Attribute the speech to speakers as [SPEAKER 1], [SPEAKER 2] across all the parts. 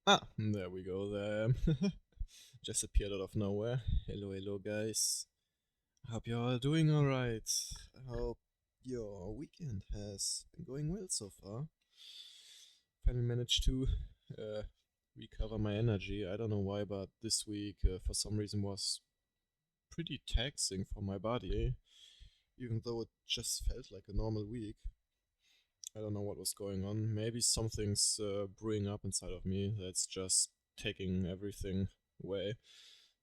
[SPEAKER 1] Ah, there we go there. Just appeared out of nowhere. Hello, hello, guys. I hope you're all doing alright. I hope your weekend has been going well so far. Finally managed to uh, recover my energy. I don't know why, but this week, for some reason, was pretty taxing for my body. Even though it just felt like a normal week. I don't know what was going on. Maybe something's brewing up inside of me that's just taking everything away.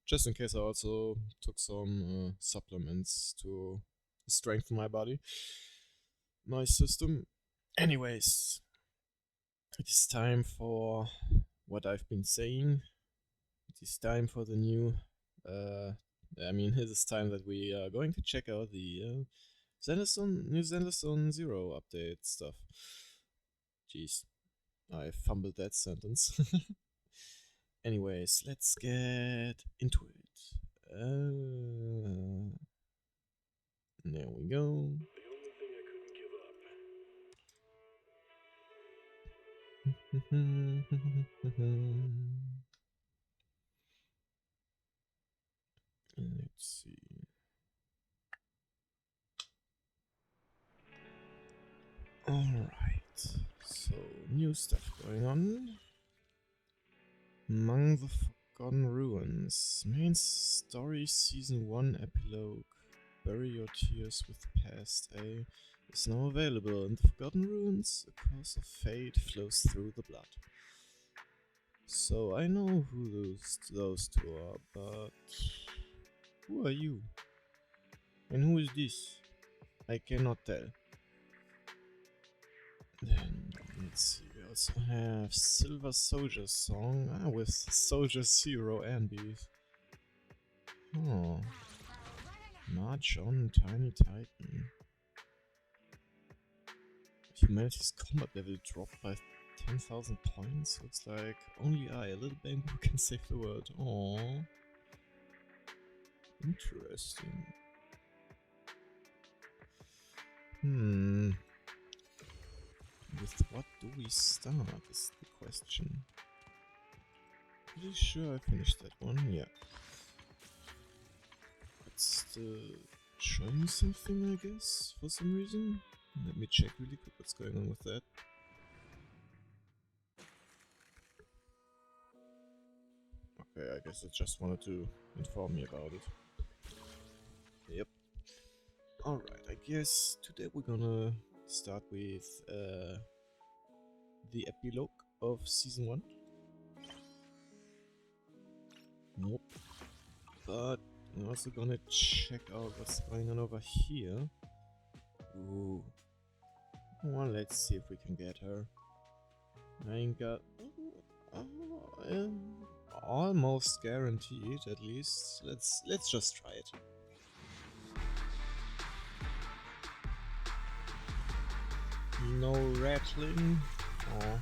[SPEAKER 1] Just in case, I also took some supplements to strengthen my body, my system. Anyways, it is time for what I've been saying. It is time for the new. It is time that we are going to check out the New Zenless Zero update stuff. Jeez, I fumbled that sentence. Anyways, let's get into it. There we go. Let's see. Alright, so new stuff going on. Among the Forgotten Ruins. Main story season 1 epilogue. Bury your tears with the past, eh? Is now available. In the Forgotten Ruins, a course of fate flows through the blood. So I know who those two are, but who are you? And who is this? I cannot tell. Then let's see, we also have Silver Soldier's song with Soldier Zero and Beef. Oh. March on, Tiny Titan. Humanity's combat level dropped by 10,000 points. Looks like only I, a little bamboo, can save the world. Aww. Interesting. With what do we start is the question. Pretty sure I finished that one, yeah. It's still showing something, I guess, for some reason. Let me check really quick what's going on with that. Okay, I guess it just wanted to inform me about it. Yep. Alright, I guess today we're gonna start with the epilogue of season 1. Nope. But I'm also gonna check out what's going on over here. Ooh. Well, let's see if we can get her. I ain't got... almost guaranteed, at least. Let's just try it. No rattling. Oh.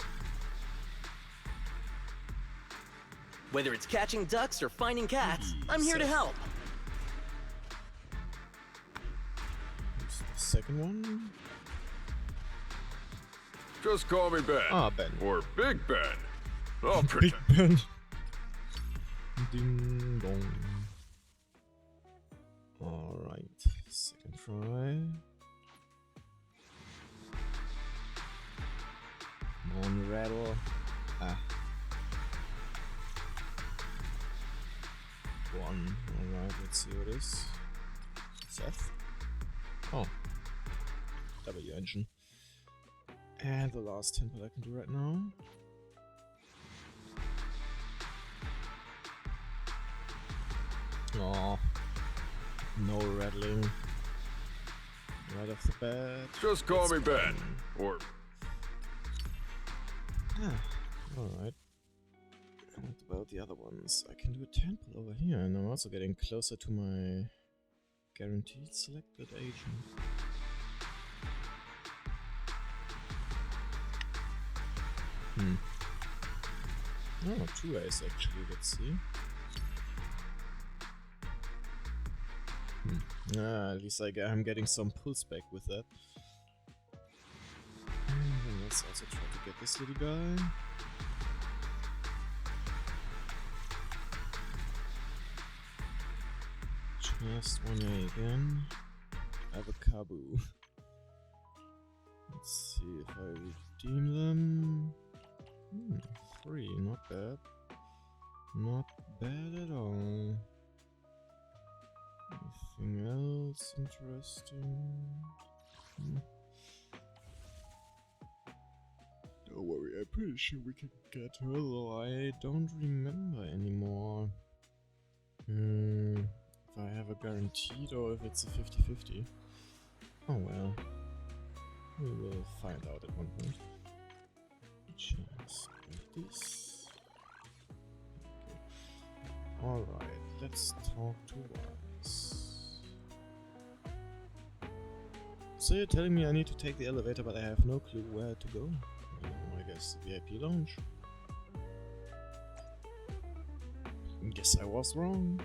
[SPEAKER 2] Whether it's catching ducks or finding cats, I'm here to help.
[SPEAKER 1] Here's the second one.
[SPEAKER 3] Just call me Ben.
[SPEAKER 1] Ah, Ben.
[SPEAKER 3] Or Big Ben. I'll
[SPEAKER 1] Big
[SPEAKER 3] pretend.
[SPEAKER 1] Ben. Ding dong. Alright, second try. Come on, rattle. Ah. One. Alright, let's see what it is. Seth? Oh. W engine. And the last temple I can do right now. Oh, no rattling. Right off the bat.
[SPEAKER 3] Just call me Ben. Or
[SPEAKER 1] Alright. What about the other ones? I can do a temple over here, and I'm also getting closer to my guaranteed selected agent. Oh, 2 A's actually, let's see. At least I'm getting some pulse back with that. And then let's also try to get this little guy. Last 1A again. Avocabo. Let's see if I redeem them. 3, not bad. Not bad at all. Anything else interesting? Don't worry, I'm pretty sure we can get her, though I don't remember anymore. If I have a guaranteed or if it's a 50-50. Oh well. We will find out at one point. Just like this. Okay. Alright, let's talk to Wise. So you're telling me I need to take the elevator, but I have no clue where to go? I guess the VIP lounge. Guess I was wrong.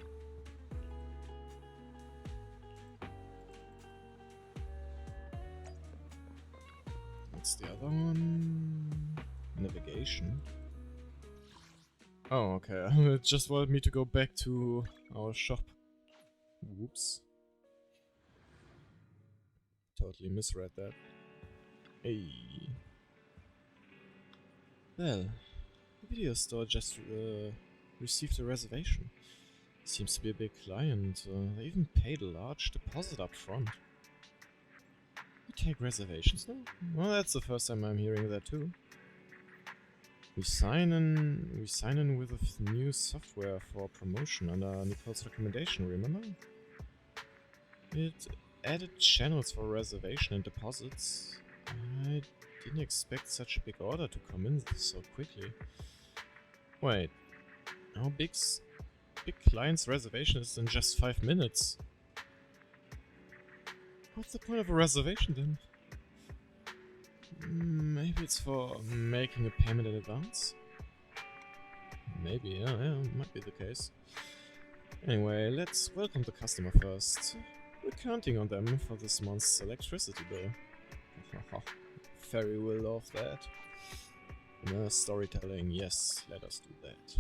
[SPEAKER 1] What's the other one? Navigation. Oh, okay. It just wanted me to go back to our shop. Whoops. Totally misread that. Hey. Well, the video store just received a reservation. Seems to be a big client. They even paid a large deposit up front. You take reservations now? Well, that's the first time I'm hearing that too. We sign in with a new software for promotion under Nicole's recommendation, remember? It added channels for reservation and deposits. I didn't expect such a big order to come in so quickly. Wait, how big client's reservation is in just 5 minutes? What's the point of a reservation then? Maybe it's for making a payment in advance? Maybe, yeah, might be the case. Anyway, let's welcome the customer first. We're counting on them for this month's electricity bill. Ferry will love that. Storytelling, yes, let us do that.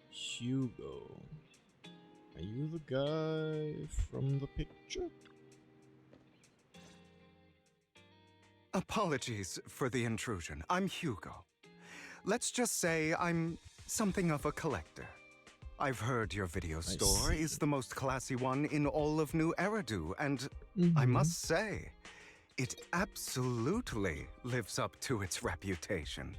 [SPEAKER 1] Hugo. Are you the guy from the picture?
[SPEAKER 4] Apologies for the intrusion. I'm Hugo. Let's just say I'm something of a collector. I've heard your video store is the most classy one in all of New Eridu, and I must say, it absolutely lives up to its reputation.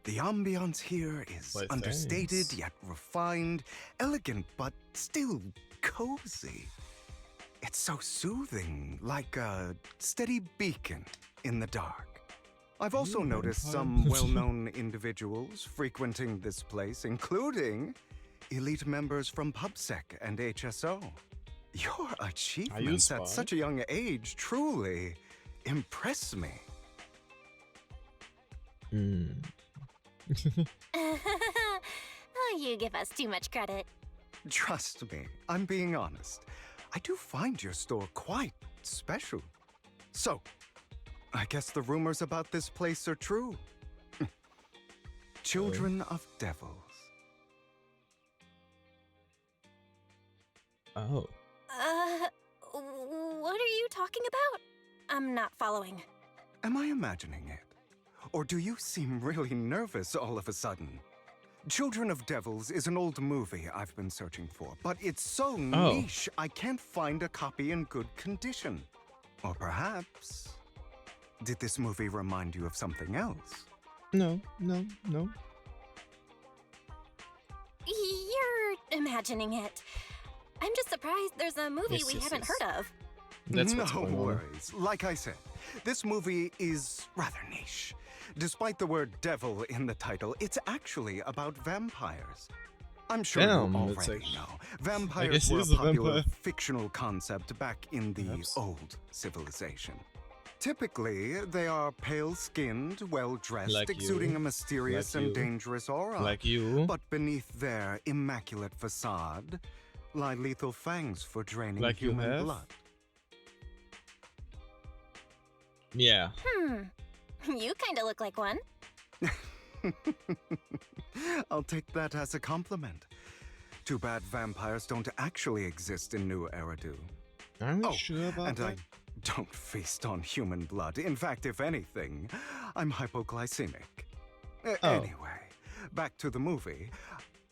[SPEAKER 4] The ambiance here is understated yet refined, elegant but still cozy. It's so soothing, like a steady beacon in the dark. I've also noticed some well-known individuals frequenting this place, including elite members from PubSec and HSO. Your achievements at such a young age truly impress me.
[SPEAKER 5] Oh, you give us too much credit.
[SPEAKER 4] Trust me, I'm being honest. I do find your store quite special. So, I guess the rumors about this place are true. Children of Devils.
[SPEAKER 1] Oh.
[SPEAKER 5] What are you talking about? I'm not following.
[SPEAKER 4] Am I imagining it? Or do you seem really nervous all of a sudden? Children of Devils is an old movie I've been searching for, but it's so niche I can't find a copy in good condition. Or perhaps, did this movie remind you of something else?
[SPEAKER 1] No.
[SPEAKER 5] You're imagining it. I'm just surprised there's a movie we haven't heard of.
[SPEAKER 1] That's
[SPEAKER 4] no worries. Like I said, this movie is rather niche. Despite the word devil in the title, it's actually about vampires. I'm sure you already know. Vampires were a popular fictional concept back in the old civilization. Typically, they are pale-skinned, well-dressed, exuding a mysterious and dangerous aura.
[SPEAKER 1] Like you.
[SPEAKER 4] But beneath their immaculate facade lie lethal fangs for draining human blood.
[SPEAKER 1] Yeah.
[SPEAKER 5] You kinda look like one.
[SPEAKER 4] I'll take that as a compliment. Too bad vampires don't actually exist in New Eridu.
[SPEAKER 1] Are we sure about
[SPEAKER 4] and
[SPEAKER 1] that?
[SPEAKER 4] I don't feast on human blood. In fact, if anything, I'm hypoglycemic. Anyway, back to the movie.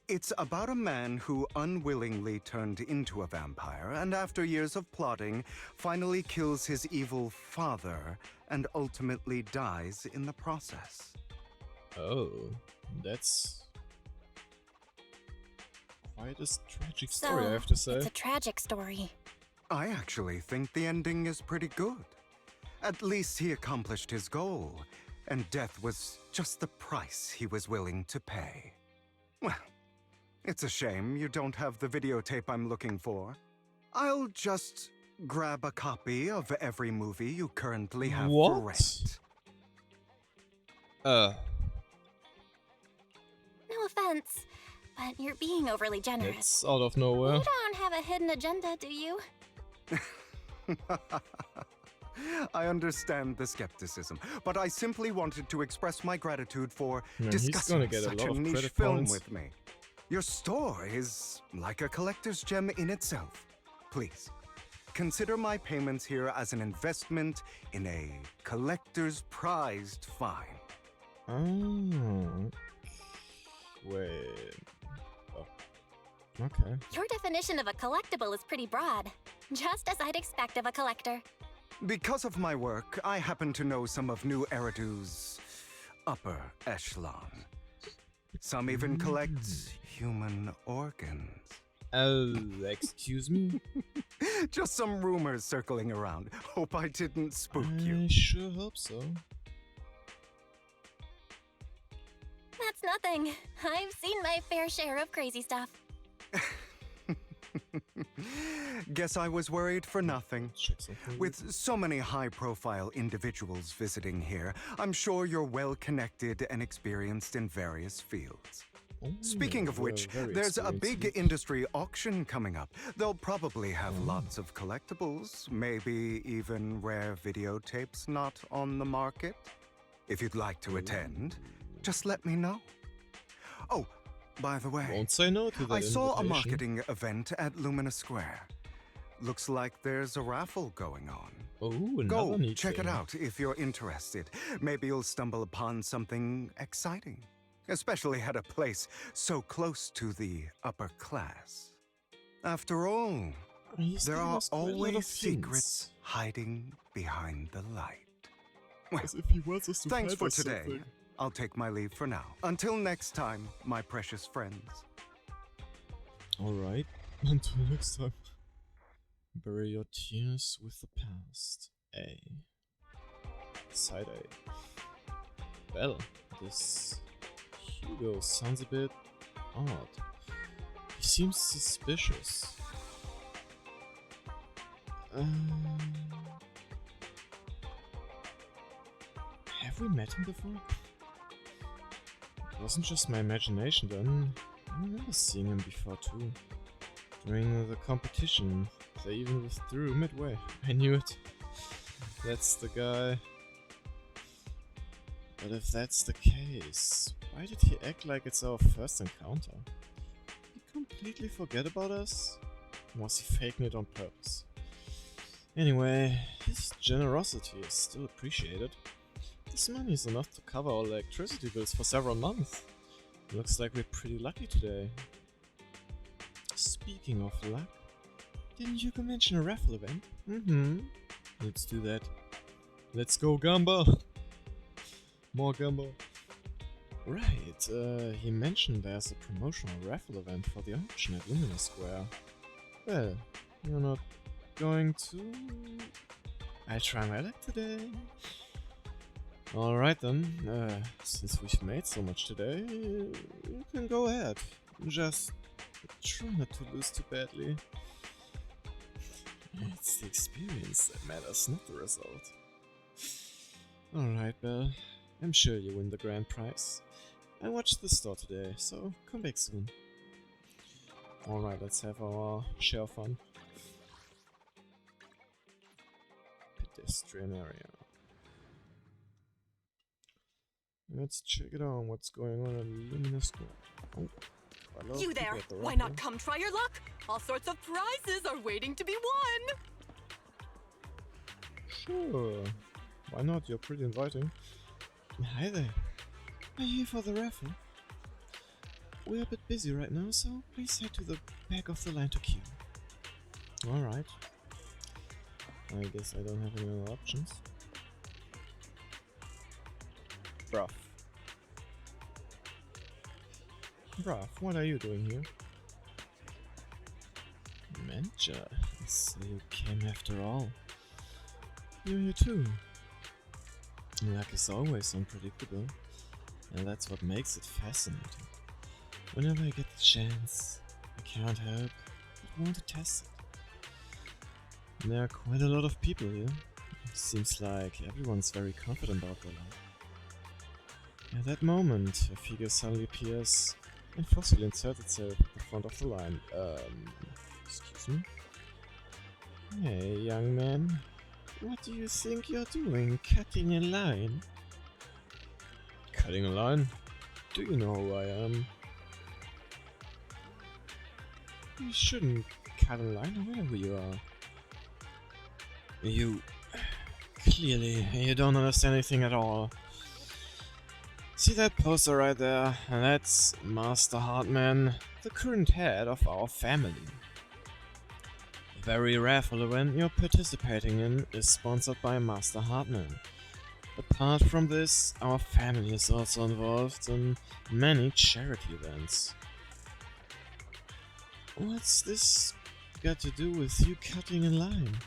[SPEAKER 4] It's about a man who unwillingly turned into a vampire and after years of plotting, finally kills his evil father and ultimately dies in the process.
[SPEAKER 1] Oh, that's quite a tragic story, I have to say.
[SPEAKER 5] It's a tragic story.
[SPEAKER 4] I actually think the ending is pretty good. At least he accomplished his goal, and death was just the price he was willing to pay. Well, it's a shame you don't have the videotape I'm looking for. I'll just grab a copy of every movie you currently have for rent.
[SPEAKER 5] No offense, but you're being overly generous.
[SPEAKER 1] It's out of nowhere.
[SPEAKER 5] You don't have a hidden agenda, do you?
[SPEAKER 4] I understand the skepticism, but I simply wanted to express my gratitude for
[SPEAKER 1] Man, he's
[SPEAKER 4] discussing
[SPEAKER 1] gonna get a
[SPEAKER 4] such
[SPEAKER 1] lot
[SPEAKER 4] a
[SPEAKER 1] of
[SPEAKER 4] niche
[SPEAKER 1] credit
[SPEAKER 4] film
[SPEAKER 1] points.
[SPEAKER 4] with me. Your store is like a collector's gem in itself. Please, consider my payments here as an investment in a collector's prized find.
[SPEAKER 1] Oh. Wait. Oh. Okay.
[SPEAKER 5] Your definition of a collectible is pretty broad, just as I'd expect of a collector.
[SPEAKER 4] Because of my work, I happen to know some of New Eridu's upper echelon. Some even collect human organs.
[SPEAKER 1] Excuse me?
[SPEAKER 4] Just some rumors circling around. Hope I didn't spook you.
[SPEAKER 1] I sure hope so.
[SPEAKER 5] That's nothing. I've seen my fair share of crazy stuff.
[SPEAKER 4] Guess I was worried for nothing.
[SPEAKER 1] Check something.
[SPEAKER 4] With so many high-profile individuals visiting here, I'm sure you're well-connected and experienced in various fields.
[SPEAKER 1] Oh,
[SPEAKER 4] Speaking of
[SPEAKER 1] you're
[SPEAKER 4] which,
[SPEAKER 1] very
[SPEAKER 4] there's a big
[SPEAKER 1] experienced.
[SPEAKER 4] industry auction coming up. They'll probably have lots of collectibles, maybe even rare videotapes not on the market. If you'd like to attend, just let me know. Oh, by the way,
[SPEAKER 1] Won't say no to that
[SPEAKER 4] I saw a
[SPEAKER 1] invitation.
[SPEAKER 4] marketing event at Lumina Square. Looks like there's a raffle going on.
[SPEAKER 1] Oh, another
[SPEAKER 4] Go,
[SPEAKER 1] neat
[SPEAKER 4] check it
[SPEAKER 1] thing.
[SPEAKER 4] out if you're interested. Maybe you'll stumble upon something exciting. Especially at a place so close to the upper class. After all,
[SPEAKER 1] He's
[SPEAKER 4] there
[SPEAKER 1] giving
[SPEAKER 4] are
[SPEAKER 1] us quite a lot of
[SPEAKER 4] always
[SPEAKER 1] hints.
[SPEAKER 4] secrets hiding behind the light. Well,
[SPEAKER 1] As if he wants us to
[SPEAKER 4] thanks
[SPEAKER 1] fight
[SPEAKER 4] for
[SPEAKER 1] or
[SPEAKER 4] today.
[SPEAKER 1] something.
[SPEAKER 4] I'll take my leave for now. Until next time, my precious friends.
[SPEAKER 1] Alright, until next time. Bury your tears with the past. A. Side A. Well, this Hugo sounds a bit odd. He seems suspicious. Have we met him before? It wasn't just my imagination then. I remember seeing him before too. During the competition, they even withdrew midway. I knew it. That's the guy. But if that's the case, why did he act like it's our first encounter? Did he completely forget about us? Or was he faking it on purpose? Anyway, his generosity is still appreciated. This money is enough to cover our electricity bills for several months. Looks like we're pretty lucky today. Speaking of luck, didn't you mention a raffle event? Mm-hmm. Let's do that. Let's go, Gamba! More Gamba. Right, he mentioned there's a promotional raffle event for the auction at Lumina Square. Well, you're not going to... I'll try my luck today. Alright then, since we've made so much today, you can go ahead. Just try not to lose too badly. It's the experience that matters, not the result. Alright, Belle. I'm sure you win the grand prize. I watched the store today, so come back soon. Alright, let's have our share of fun. Pedestrian area. Let's check it out, what's going on at Lumina Square. Oh, quite a lot of
[SPEAKER 6] You
[SPEAKER 1] people
[SPEAKER 6] there!
[SPEAKER 1] at the
[SPEAKER 6] Why
[SPEAKER 1] raffle.
[SPEAKER 6] not come try your luck? All sorts of prizes are waiting to be won!
[SPEAKER 1] Sure. Why not? You're pretty inviting. Hi there. Are you here for the raffle? We're a bit busy right now, so please head to the back of the line to queue. Alright. I guess I don't have any other options. Bruv. Bruv, what are you doing here? Manager, so you came after all. You're here too. Luck is always unpredictable, and that's what makes it fascinating. Whenever I get the chance, I can't help but want to test it. There are quite a lot of people here. It seems like everyone's very confident about their luck. At that moment, a figure suddenly appears and forcefully inserts itself at the front of the line. Excuse me? Hey, young man. What do you think you're doing, cutting a line? Cutting a line? Do you know who I am? You shouldn't cut a line, I know who you are. You... Clearly, you don't understand anything at all. See that poster right there? That's Master Hartman, the current head of our family. The very raffle event you're participating in is sponsored by Master Hartman. Apart from this, our family is also involved in many charity events. What's this got to do with you cutting a line?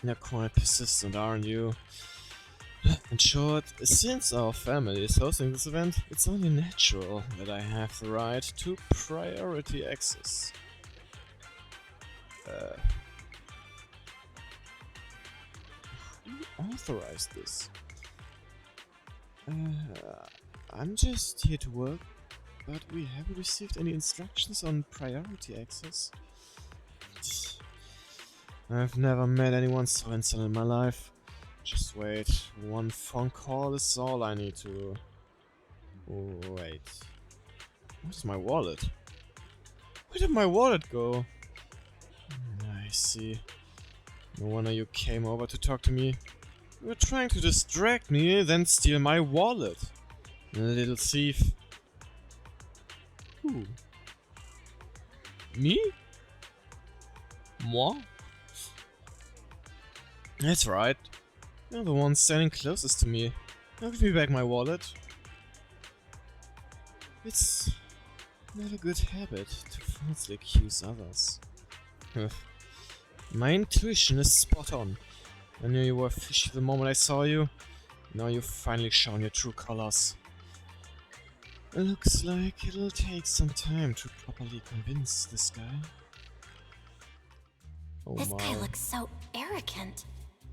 [SPEAKER 1] You're quite persistent, aren't you? In short, since our family is hosting this event, it's only natural that I have the right to priority access. Who authorized this? I'm just here to work, but we haven't received any instructions on priority access. I've never met anyone so insolent in my life. Just wait, one phone call is all I need to... Wait. Where's my wallet? Where did my wallet go? I see. No wonder you came over to talk to me. You were trying to distract me, then steal my wallet. Little thief. Who? Me? Moi? That's right. You're the one standing closest to me. Now give me back my wallet. It's not a good habit to falsely accuse others. My intuition is spot on. I knew you were fishy the moment I saw you. Now you've finally shown your true colors. It looks like it'll take some time to properly convince this guy. Oh
[SPEAKER 5] This
[SPEAKER 1] my.
[SPEAKER 5] guy looks so arrogant.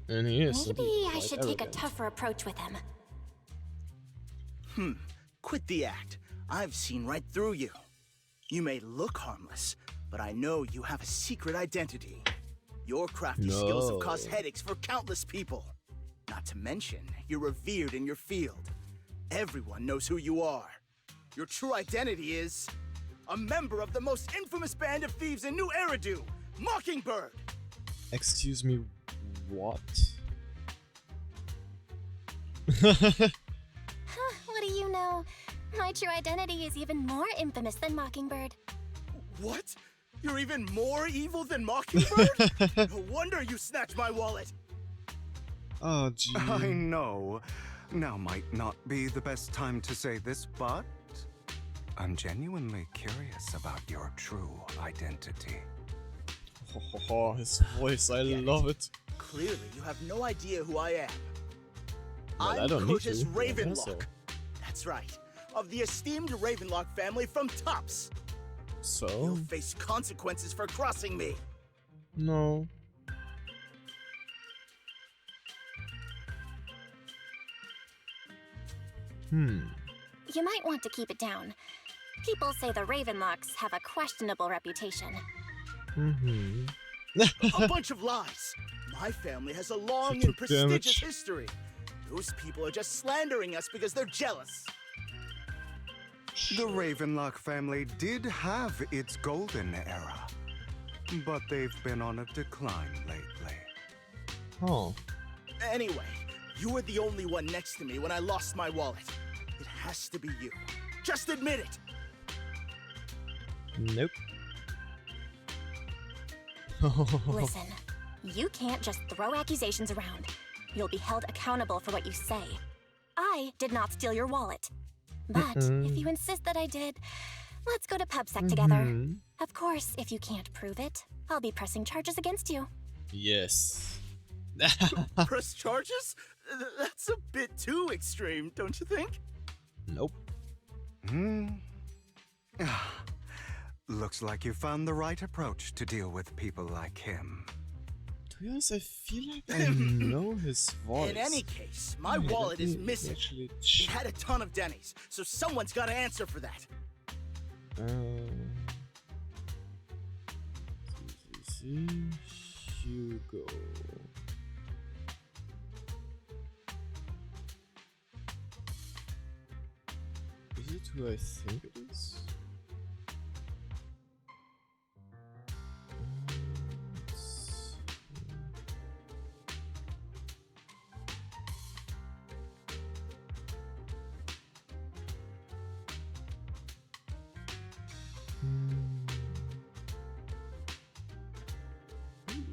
[SPEAKER 1] And he is
[SPEAKER 5] Maybe
[SPEAKER 1] indeed
[SPEAKER 5] I
[SPEAKER 1] quite
[SPEAKER 5] should take a
[SPEAKER 1] arrogant.
[SPEAKER 5] tougher approach with him.
[SPEAKER 7] Quit the act. I've seen right through you. You may look harmless, but I know you have a secret identity. Your crafty skills have caused
[SPEAKER 1] No.
[SPEAKER 7] headaches for countless people. Not to mention, you're revered in your field. Everyone knows who you are. Your true identity is a member of the most infamous band of thieves in New Eridu, Mockingbird.
[SPEAKER 1] Excuse me, what?
[SPEAKER 5] What do you know? My true identity is even more infamous than Mockingbird.
[SPEAKER 7] What? You're even more evil than Mockingbird? No wonder you snatched my wallet.
[SPEAKER 1] Oh, gee.
[SPEAKER 4] I know. Now might not be the best time to say this, but I'm genuinely curious about your true identity.
[SPEAKER 1] Ho, ho, ho, his voice, I love it.
[SPEAKER 7] Clearly, you have no idea who I am.
[SPEAKER 1] Well, I
[SPEAKER 7] I'm
[SPEAKER 1] don't need
[SPEAKER 7] Curtis
[SPEAKER 1] to, but I guess
[SPEAKER 7] Ravenlock.
[SPEAKER 1] so.
[SPEAKER 7] That's right. Of the esteemed Ravenlock family from Tops.
[SPEAKER 1] So?
[SPEAKER 7] You'll face consequences for crossing me.
[SPEAKER 1] No.
[SPEAKER 5] You might want to keep it down. People say the Ravenlocks have a questionable reputation.
[SPEAKER 1] Mm-hmm.
[SPEAKER 7] A bunch of lies. My family has a long
[SPEAKER 1] She
[SPEAKER 7] and
[SPEAKER 1] took
[SPEAKER 7] prestigious
[SPEAKER 1] damage.
[SPEAKER 7] history. Those people are just slandering us because they're jealous.
[SPEAKER 4] The Ravenlock family did have its golden era, but they've been on a decline lately.
[SPEAKER 1] Oh.
[SPEAKER 7] Anyway, you were the only one next to me when I lost my wallet. It has to be you. Just admit it.
[SPEAKER 1] Nope.
[SPEAKER 5] Listen, you can't just throw accusations around. You'll be held accountable for what you say. I did not steal your wallet. But if you insist that I did, let's go to PubSec together. Of course, if you can't prove it, I'll be pressing charges against you.
[SPEAKER 1] Yes.
[SPEAKER 7] Press charges? That's a bit too extreme, don't you think?
[SPEAKER 1] Nope.
[SPEAKER 4] Looks like you found the right approach to deal with people like him.
[SPEAKER 1] To be honest, I feel like I know his voice.
[SPEAKER 7] In any case, my
[SPEAKER 1] Wait,
[SPEAKER 7] wallet
[SPEAKER 1] let
[SPEAKER 7] is
[SPEAKER 1] me
[SPEAKER 7] missing.
[SPEAKER 1] actually
[SPEAKER 7] It
[SPEAKER 1] check.
[SPEAKER 7] had a ton of Denny's, so someone's got to answer for that.
[SPEAKER 1] ZZZ Hugo. Is it who I think it is? Let's see.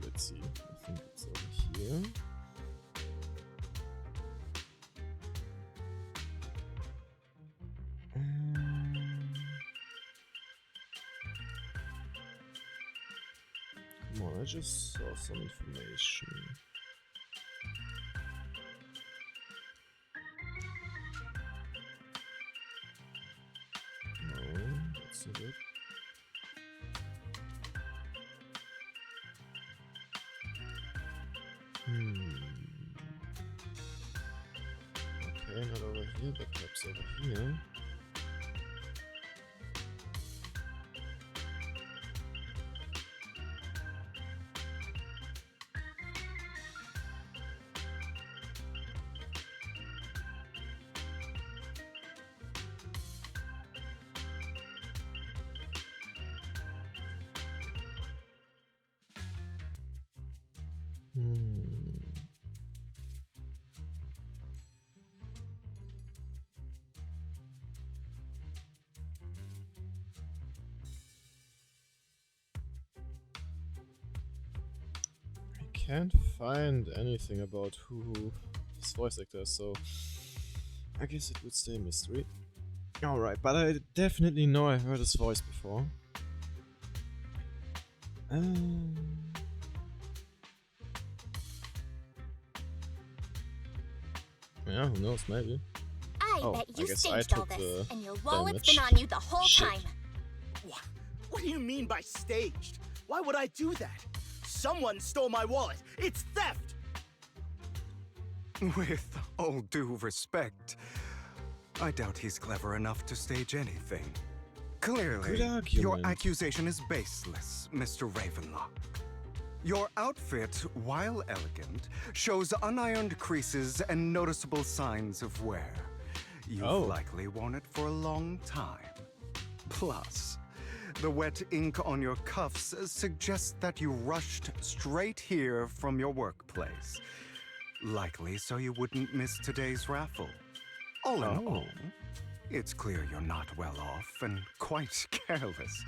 [SPEAKER 1] Let's see. I think it's over here. Come on, I just saw some information. No, that's not it. Okay, not over here, but perhaps over here. I can't find anything about who this voice actor is, so I guess it would stay a mystery. Alright, but I definitely know I heard his voice before. Yeah, who knows, maybe.
[SPEAKER 5] I bet
[SPEAKER 1] I
[SPEAKER 5] you
[SPEAKER 1] guess I
[SPEAKER 5] staged all
[SPEAKER 1] took
[SPEAKER 5] this,
[SPEAKER 1] the
[SPEAKER 5] and your wallet's
[SPEAKER 1] damage.
[SPEAKER 5] been on you the whole
[SPEAKER 1] Shit.
[SPEAKER 5] time.
[SPEAKER 7] What do you mean by staged? Why would I do that? Someone stole my wallet. It's theft.
[SPEAKER 4] With all due respect, I doubt he's clever enough to stage anything. Clearly,
[SPEAKER 1] Good
[SPEAKER 4] your
[SPEAKER 1] argument.
[SPEAKER 4] accusation is baseless, Mr. Ravenlock. Your outfit, while elegant, shows unironed creases and noticeable signs of wear. You've likely worn it for a long time. Plus, the wet ink on your cuffs suggests that you rushed straight here from your workplace. Likely so you wouldn't miss today's raffle. All in all, it's clear you're not well off and quite careless.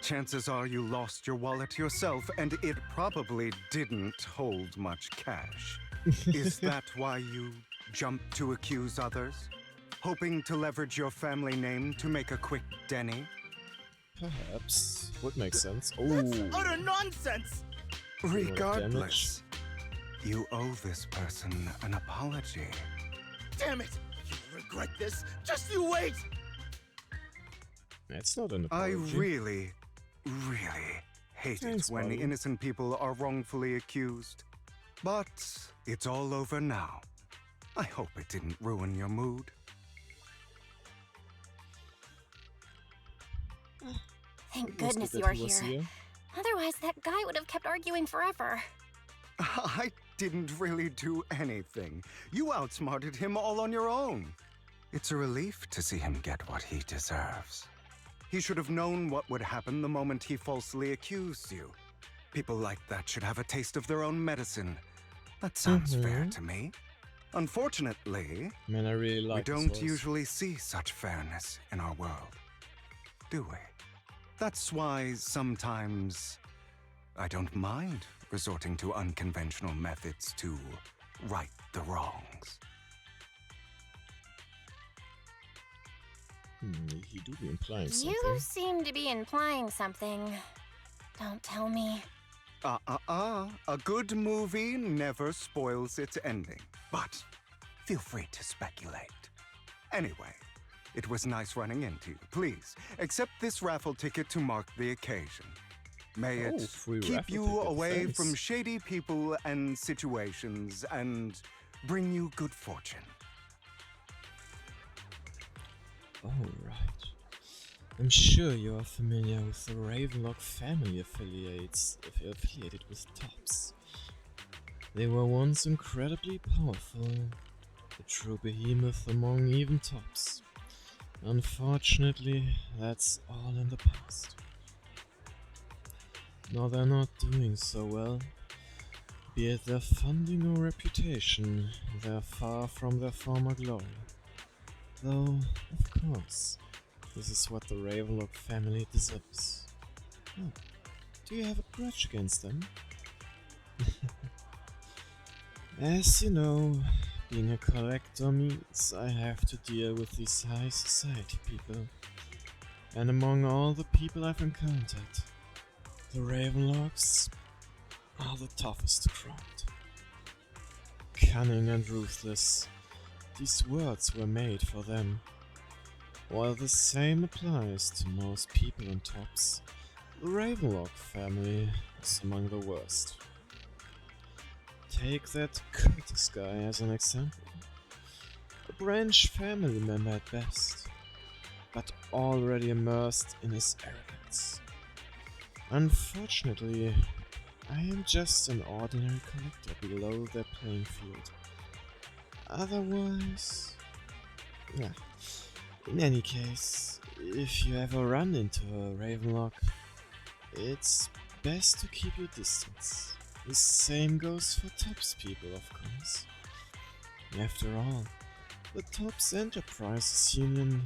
[SPEAKER 4] Chances are you lost your wallet yourself, and it probably didn't hold much cash. Is that why you jumped to accuse others? Hoping to leverage your family name to make a quick Denny?
[SPEAKER 1] Perhaps. Would make sense.
[SPEAKER 7] That's
[SPEAKER 1] Oh,
[SPEAKER 7] utter nonsense.
[SPEAKER 4] Regardless, you owe this person an apology.
[SPEAKER 7] Damn it. You'll regret this. Just you wait.
[SPEAKER 1] it's not an
[SPEAKER 4] I
[SPEAKER 1] apology.
[SPEAKER 4] really hate
[SPEAKER 1] Thanks,
[SPEAKER 4] it when
[SPEAKER 1] buddy.
[SPEAKER 4] innocent people are wrongfully accused. But it's all over now. I hope it didn't ruin your mood.
[SPEAKER 5] Thank
[SPEAKER 1] It was good
[SPEAKER 5] goodness
[SPEAKER 1] that
[SPEAKER 5] you're
[SPEAKER 1] he was
[SPEAKER 5] here. Otherwise, that guy would have kept arguing forever.
[SPEAKER 4] I didn't really do anything. You outsmarted him all on your own. It's a relief to see him get what he deserves. He should have known what would happen the moment he falsely accused you. People like that should have a taste of their own medicine. That sounds fair to me. Unfortunately,
[SPEAKER 1] Man, I really
[SPEAKER 4] we
[SPEAKER 1] like this
[SPEAKER 4] don't
[SPEAKER 1] voice.
[SPEAKER 4] usually see such fairness in our world, do we? That's why sometimes I don't mind resorting to unconventional methods to right the wrongs.
[SPEAKER 1] He do be implying something.
[SPEAKER 5] You seem to be implying something. Don't tell me.
[SPEAKER 4] A good movie never spoils its ending, but feel free to speculate. Anyway, it was nice running into you. Please, accept this raffle ticket to mark the occasion. May
[SPEAKER 1] Oh,
[SPEAKER 4] it
[SPEAKER 1] free
[SPEAKER 4] keep
[SPEAKER 1] raffle
[SPEAKER 4] you
[SPEAKER 1] ticket,
[SPEAKER 4] away
[SPEAKER 1] thanks.
[SPEAKER 4] from shady people and situations and bring you good fortune.
[SPEAKER 1] Alright. I'm sure you are familiar with the Ravenlock family affiliated with Tops. They were once incredibly powerful, a true behemoth among even Tops. Unfortunately, that's all in the past. Now they're not doing so well. Be it their funding or reputation, they're far from their former glory. Though, of course, this is what the Ravenlock family deserves. Oh, do you have a grudge against them? As you know, being a collector means I have to deal with these high society people. And among all the people I've encountered, the Ravenlocks are the toughest crowd. Cunning and ruthless, these words were made for them. While the same applies to most people on Tops, the Ravenlock family is among the worst. Take that Curtis guy as an example. A branch family member at best, but already immersed in his arrogance. Unfortunately, I am just an ordinary collector below their playing field. Otherwise... yeah. In any case, if you ever run into a Ravenlock, it's best to keep your distance. The same goes for Tops people, of course. After all, the Tops Enterprises Union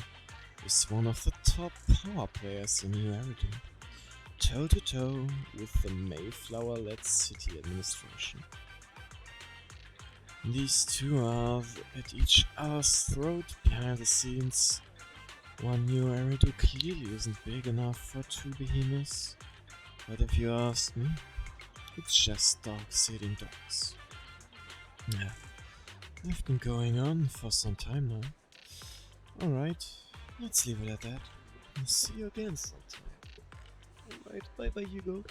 [SPEAKER 1] is one of the top power players in New Eridu, toe-to-toe with the Mayflower-led city administration. These two are at each other's throat behind the scenes. One New Eridu clearly isn't big enough for two behemoths, but if you ask me, it's just dogs eating dogs. Yeah, I've been going on for some time now. Alright, let's leave it at that. I'll see you again sometime. Alright, bye bye Hugo.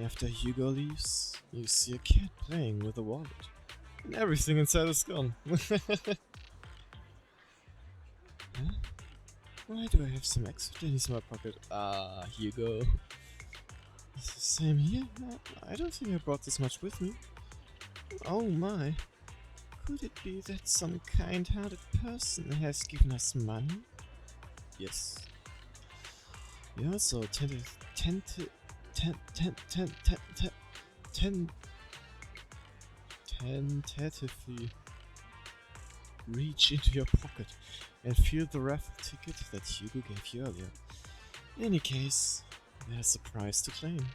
[SPEAKER 1] After Hugo leaves, you see a cat playing with a wallet. And everything inside is gone. Huh? Why do I have some extra pennies in my pocket? Ah, Hugo. Same here? I don't think I brought this much with me. Oh my. Could it be that some kind-hearted person has given us money? Yes. We also tentatively reach into your pocket and feel the raffle ticket that Hugo gave you earlier. In any case, there's a prize to claim.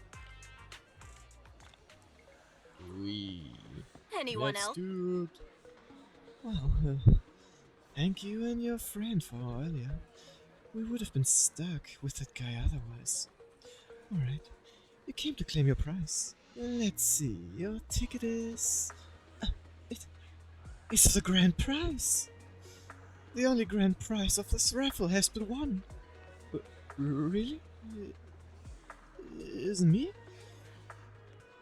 [SPEAKER 6] Anyone
[SPEAKER 1] Let's
[SPEAKER 6] else?
[SPEAKER 1] do it. Well, thank you and your friend for earlier. We would have been stuck with that guy otherwise. Alright, you came to claim your prize. Let's see, your ticket is... it's the grand prize! The only grand prize of this raffle has been won. Really? Isn't me?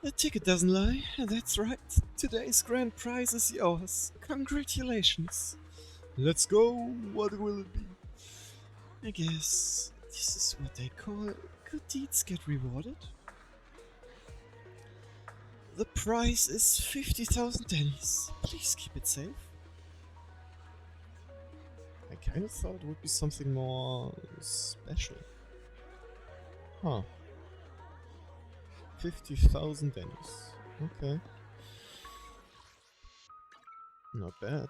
[SPEAKER 1] The ticket doesn't lie, that's right. Today's grand prize is yours. Congratulations. Let's go, what will it be? I guess this is what they call good deeds get rewarded. The prize is 50,000 pennies. Please keep it safe. I kind of thought it would be something more special. Huh. 50,000 pennies. Okay. Not bad.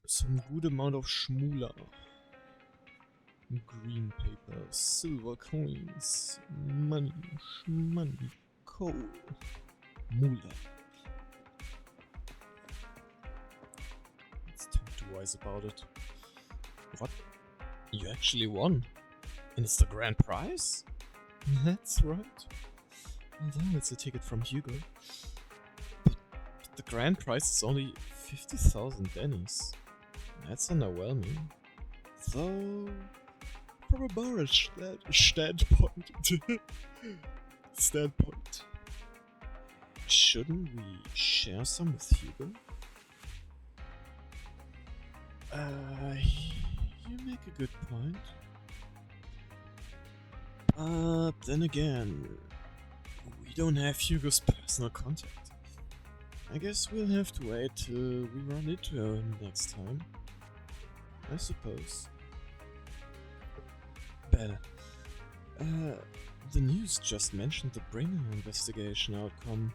[SPEAKER 1] Some good amount of schmooler. Green paper, silver coins, money, money, coal, moolah. Let's talk to Wise about it. What? You actually won? And it's the grand prize? That's right. Although it's a ticket from Hugo. But the grand prize is only 50,000 pennies. That's underwhelming. Though, from a moral standpoint, shouldn't we share some with Hugo? You make a good point. But then again, we don't have Hugo's personal contact. I guess we'll have to wait till we run into him next time. I suppose. Bella, the news just mentioned the Bringer investigation outcome.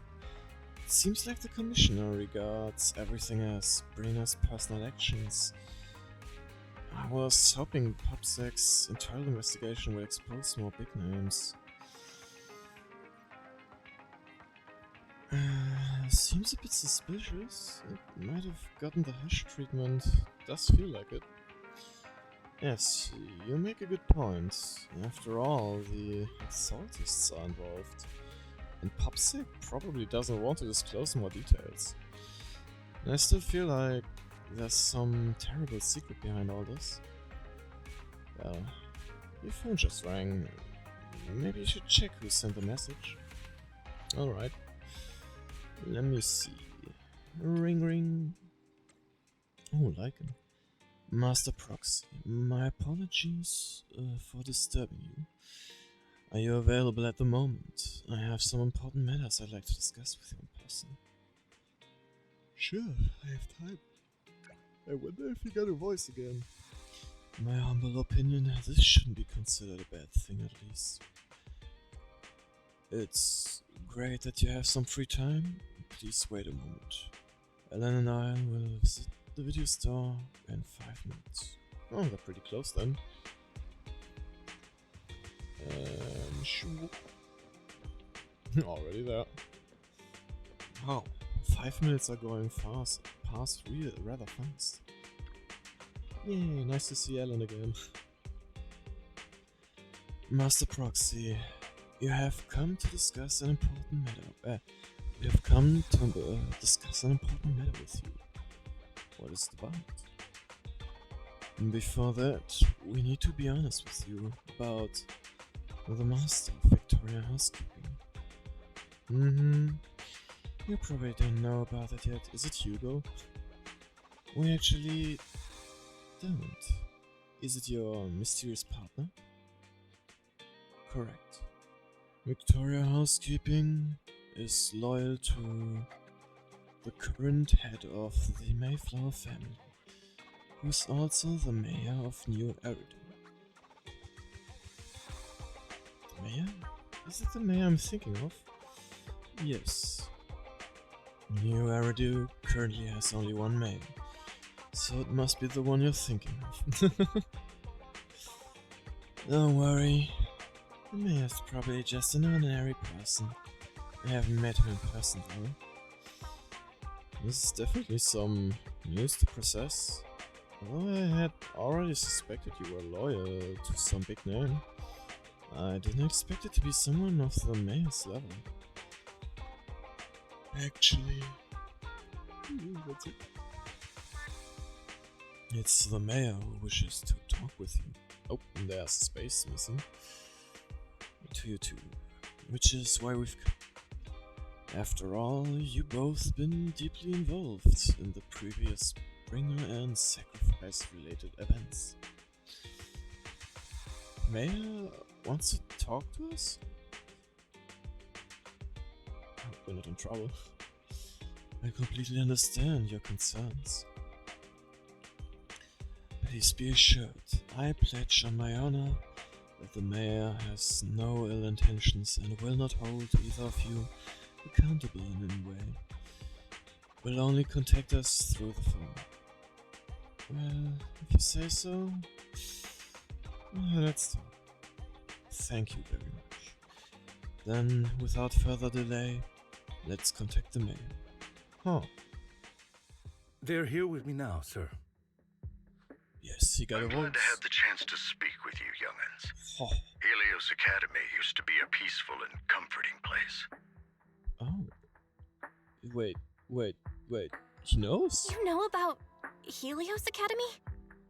[SPEAKER 1] It seems like the Commissioner regards everything as Bringer's personal actions. I was hoping PopSec's internal investigation will expose more big names. Seems a bit suspicious. It might have gotten the hush treatment. Does feel like it. Yes, you make a good point. After all, the assaultists are involved. And PopSec probably doesn't want to disclose more details. And I still feel like there's some terrible secret behind all this. Well, your phone just rang. Maybe you should check who sent the message. Alright. Let me see. Ring ring. Oh, like him. Master Proxy, my apologies for disturbing you. Are you available at the moment? I have some important matters I'd like to discuss with you in person. Sure, I have time. I wonder if you got a voice again. In my humble opinion, this shouldn't be considered a bad thing, at least. It's great that you have some free time. Please wait a moment. Ellen and I will visit the video store in 5 minutes. Oh, they're pretty close then. And already there. Wow, 5 minutes are going past rather fast. Yay, nice to see Ellen again. Master Proxy, you have come to discuss an important matter. We have come to discuss an important matter with you. What is it about? Before that, we need to be honest with you about the master of Victoria Housekeeping. You probably don't know about it yet. Is it Hugo? We actually don't. Is it your mysterious partner? Correct. Victoria Housekeeping is loyal to the current head of the Mayflower family, who is also the mayor of New Eridu. The mayor? Is it the mayor I'm thinking of? Yes. New Eridu currently has only one mayor, so it must be the one you're thinking of. Don't worry, the mayor's probably just an ordinary person. I haven't met him in person though. This is definitely some news to process. Although I had already suspected you were loyal to some big name, I didn't expect it to be someone of the mayor's level. Actually, that's it. It's the mayor who wishes to talk with you. Oh, and there's space missing. To you two, which is why we've come. After all, you both been deeply involved in the previous Bringer and Sacrifice related events. Mayor wants to talk to us? I hope we're not in trouble. I completely understand your concerns. Please be assured, I pledge on my honor that the mayor has no ill intentions and will not hold either of you accountable in any way. Will only contact us through the phone. Well, if you say so, let's talk. Thank you very much. Then, without further delay, let's contact the mayor. Huh.
[SPEAKER 8] They're here with me now, sir.
[SPEAKER 1] Yes, he got
[SPEAKER 9] I'm
[SPEAKER 1] a
[SPEAKER 9] glad to
[SPEAKER 1] voice.
[SPEAKER 9] have the chance to speak with you, young'uns.
[SPEAKER 1] Oh.
[SPEAKER 9] Helios Academy used to be a peaceful and comforting place.
[SPEAKER 1] Oh. Wait. He knows?
[SPEAKER 5] You know about Helios Academy?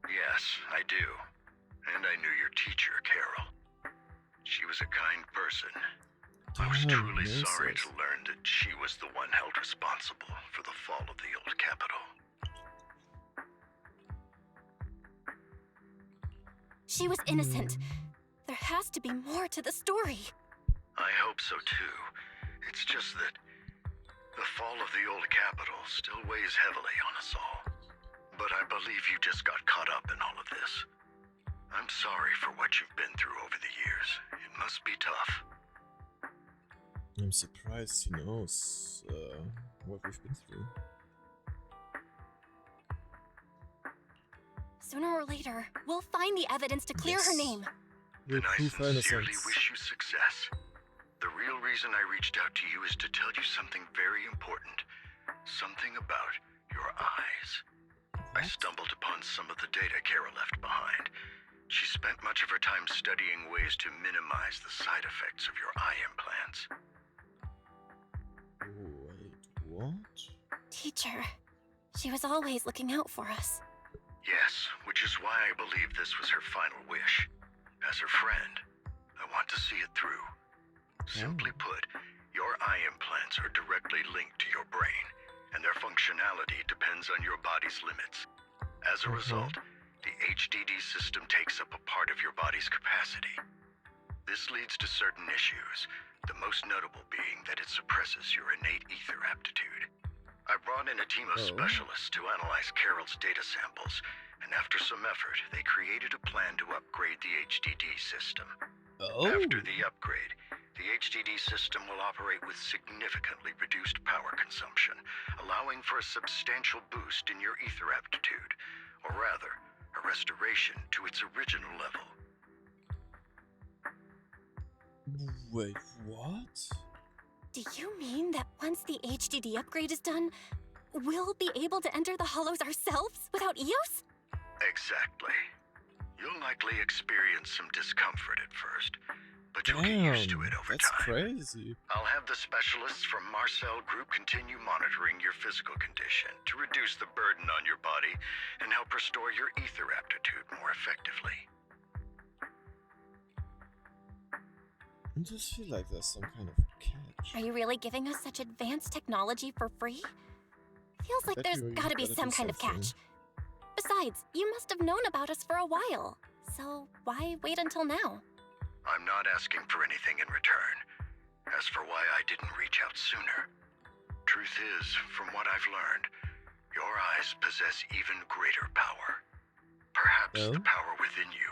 [SPEAKER 9] Yes, I do. And I knew your teacher, Carol. She was a kind person. I was truly sorry to learn that she was the one held responsible for the fall of the old capital.
[SPEAKER 5] She was innocent. There has to be more to the story.
[SPEAKER 9] I hope so too. It's just that the fall of the old capital still weighs heavily on us all. But I believe you just got caught up in all of this. I'm sorry for what you've been through over the years. It must be tough.
[SPEAKER 1] I'm surprised he knows what we've been through.
[SPEAKER 5] Sooner or later, we'll find the evidence to clear her name.
[SPEAKER 1] We'll
[SPEAKER 9] And I
[SPEAKER 1] prove her
[SPEAKER 9] sincerely
[SPEAKER 1] innocence.
[SPEAKER 9] wish you success. The real reason I reached out to you is to tell you something very important. Something about your eyes. I stumbled upon some of the data Kara left behind. She spent much of her time studying ways to minimize the side effects of your eye implants.
[SPEAKER 1] Wait, what?
[SPEAKER 5] Teacher, she was always looking out for us.
[SPEAKER 9] Yes, which is why I believe this was her final wish. As her friend, I want to see it through. Simply put, your eye implants are directly linked to your brain, and their functionality depends on your body's limits. As a result, the HDD system takes up a part of your body's capacity. This leads to certain issues, the most notable being that it suppresses your innate ether aptitude. I brought in a team of specialists to analyze Carol's data samples, and after some effort, they created a plan to upgrade the HDD system. After the upgrade, the HDD system will operate with significantly reduced power consumption, allowing for a substantial boost in your ether aptitude, or rather, a restoration to its original level.
[SPEAKER 1] Wait, what?
[SPEAKER 5] Do you mean that once the HDD upgrade is done, we'll be able to enter the hollows ourselves without EOS?
[SPEAKER 9] Exactly. You'll likely experience some discomfort at first, but you'll
[SPEAKER 1] Damn,
[SPEAKER 9] get used to it over
[SPEAKER 1] that's
[SPEAKER 9] time.
[SPEAKER 1] crazy.
[SPEAKER 9] I'll have the specialists from Marcel Group continue monitoring your physical condition to reduce the burden on your body and help restore your ether aptitude more effectively.
[SPEAKER 1] I just feel like there's some kind of catch.
[SPEAKER 5] Are you really giving us such advanced technology for free? Feels like
[SPEAKER 1] Bet
[SPEAKER 5] there's
[SPEAKER 1] you
[SPEAKER 5] gotta be
[SPEAKER 1] gotta do
[SPEAKER 5] some kind of
[SPEAKER 1] something.
[SPEAKER 5] catch. Besides, you must have known about us for a while. So why wait until now?
[SPEAKER 9] I'm not asking for anything in return. As for why I didn't reach out sooner, truth is, from what I've learned, your eyes possess even greater power. Perhaps the power within you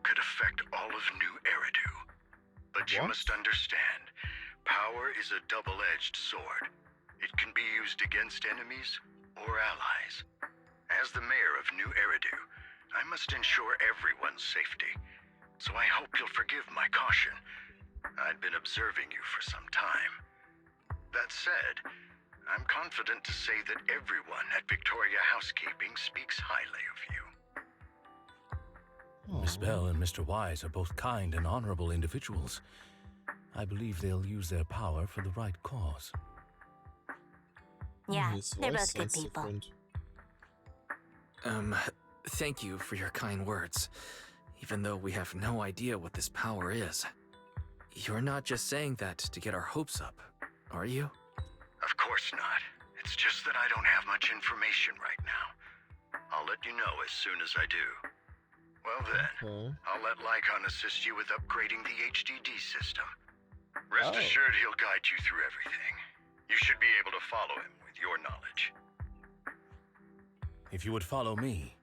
[SPEAKER 9] could affect all of New Eridu. But you must understand, power is a double-edged sword. It can be used against enemies or allies. As the mayor of New Eridu, I must ensure everyone's safety. So I hope you'll forgive my caution. I'd been observing you for some time. That said, I'm confident to say that everyone at Victoria Housekeeping speaks highly of you.
[SPEAKER 8] Miss Bell and Mr. Wise are both kind and honorable individuals. I believe they'll use their power for the right cause.
[SPEAKER 5] Yeah,
[SPEAKER 1] His
[SPEAKER 5] they're
[SPEAKER 1] voice
[SPEAKER 5] both good
[SPEAKER 1] sounds
[SPEAKER 5] people.
[SPEAKER 1] different.
[SPEAKER 10] Thank you for your kind words, even though we have no idea what this power is. You're not just saying that to get our hopes up, are you?
[SPEAKER 9] Of course not. It's just that I don't have much information right now. I'll let you know as soon as I do. Well then, I'll let Lycon assist you with upgrading the HDD system. Rest assured he'll guide you through everything. You should be able to follow him with your knowledge.
[SPEAKER 8] If you would follow me.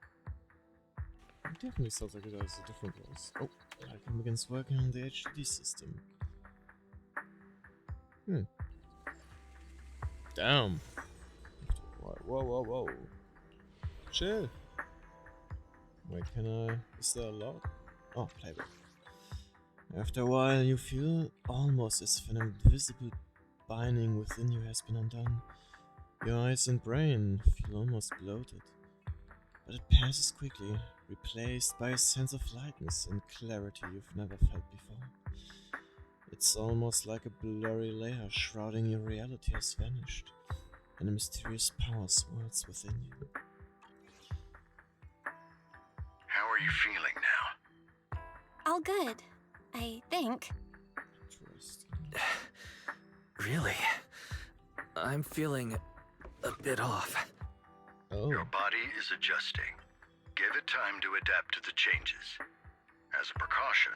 [SPEAKER 1] definitely sounds like it has a different voice. Oh, Icon begins working on the HD system. Damn. Whoa. Chill. Wait, can I... Is there a lot? Oh, playback. After a while, you feel almost as if an invisible binding within you has been undone. Your eyes and brain feel almost bloated. But it passes quickly, replaced by a sense of lightness and clarity you've never felt before. It's almost like a blurry layer shrouding your reality has vanished, and a mysterious power swirls within you.
[SPEAKER 9] How are you feeling now?
[SPEAKER 5] All good, I think.
[SPEAKER 1] Interesting.
[SPEAKER 10] Really? I'm feeling a bit off.
[SPEAKER 1] Oh.
[SPEAKER 9] Your body is adjusting. Give it time to adapt to the changes. As a precaution,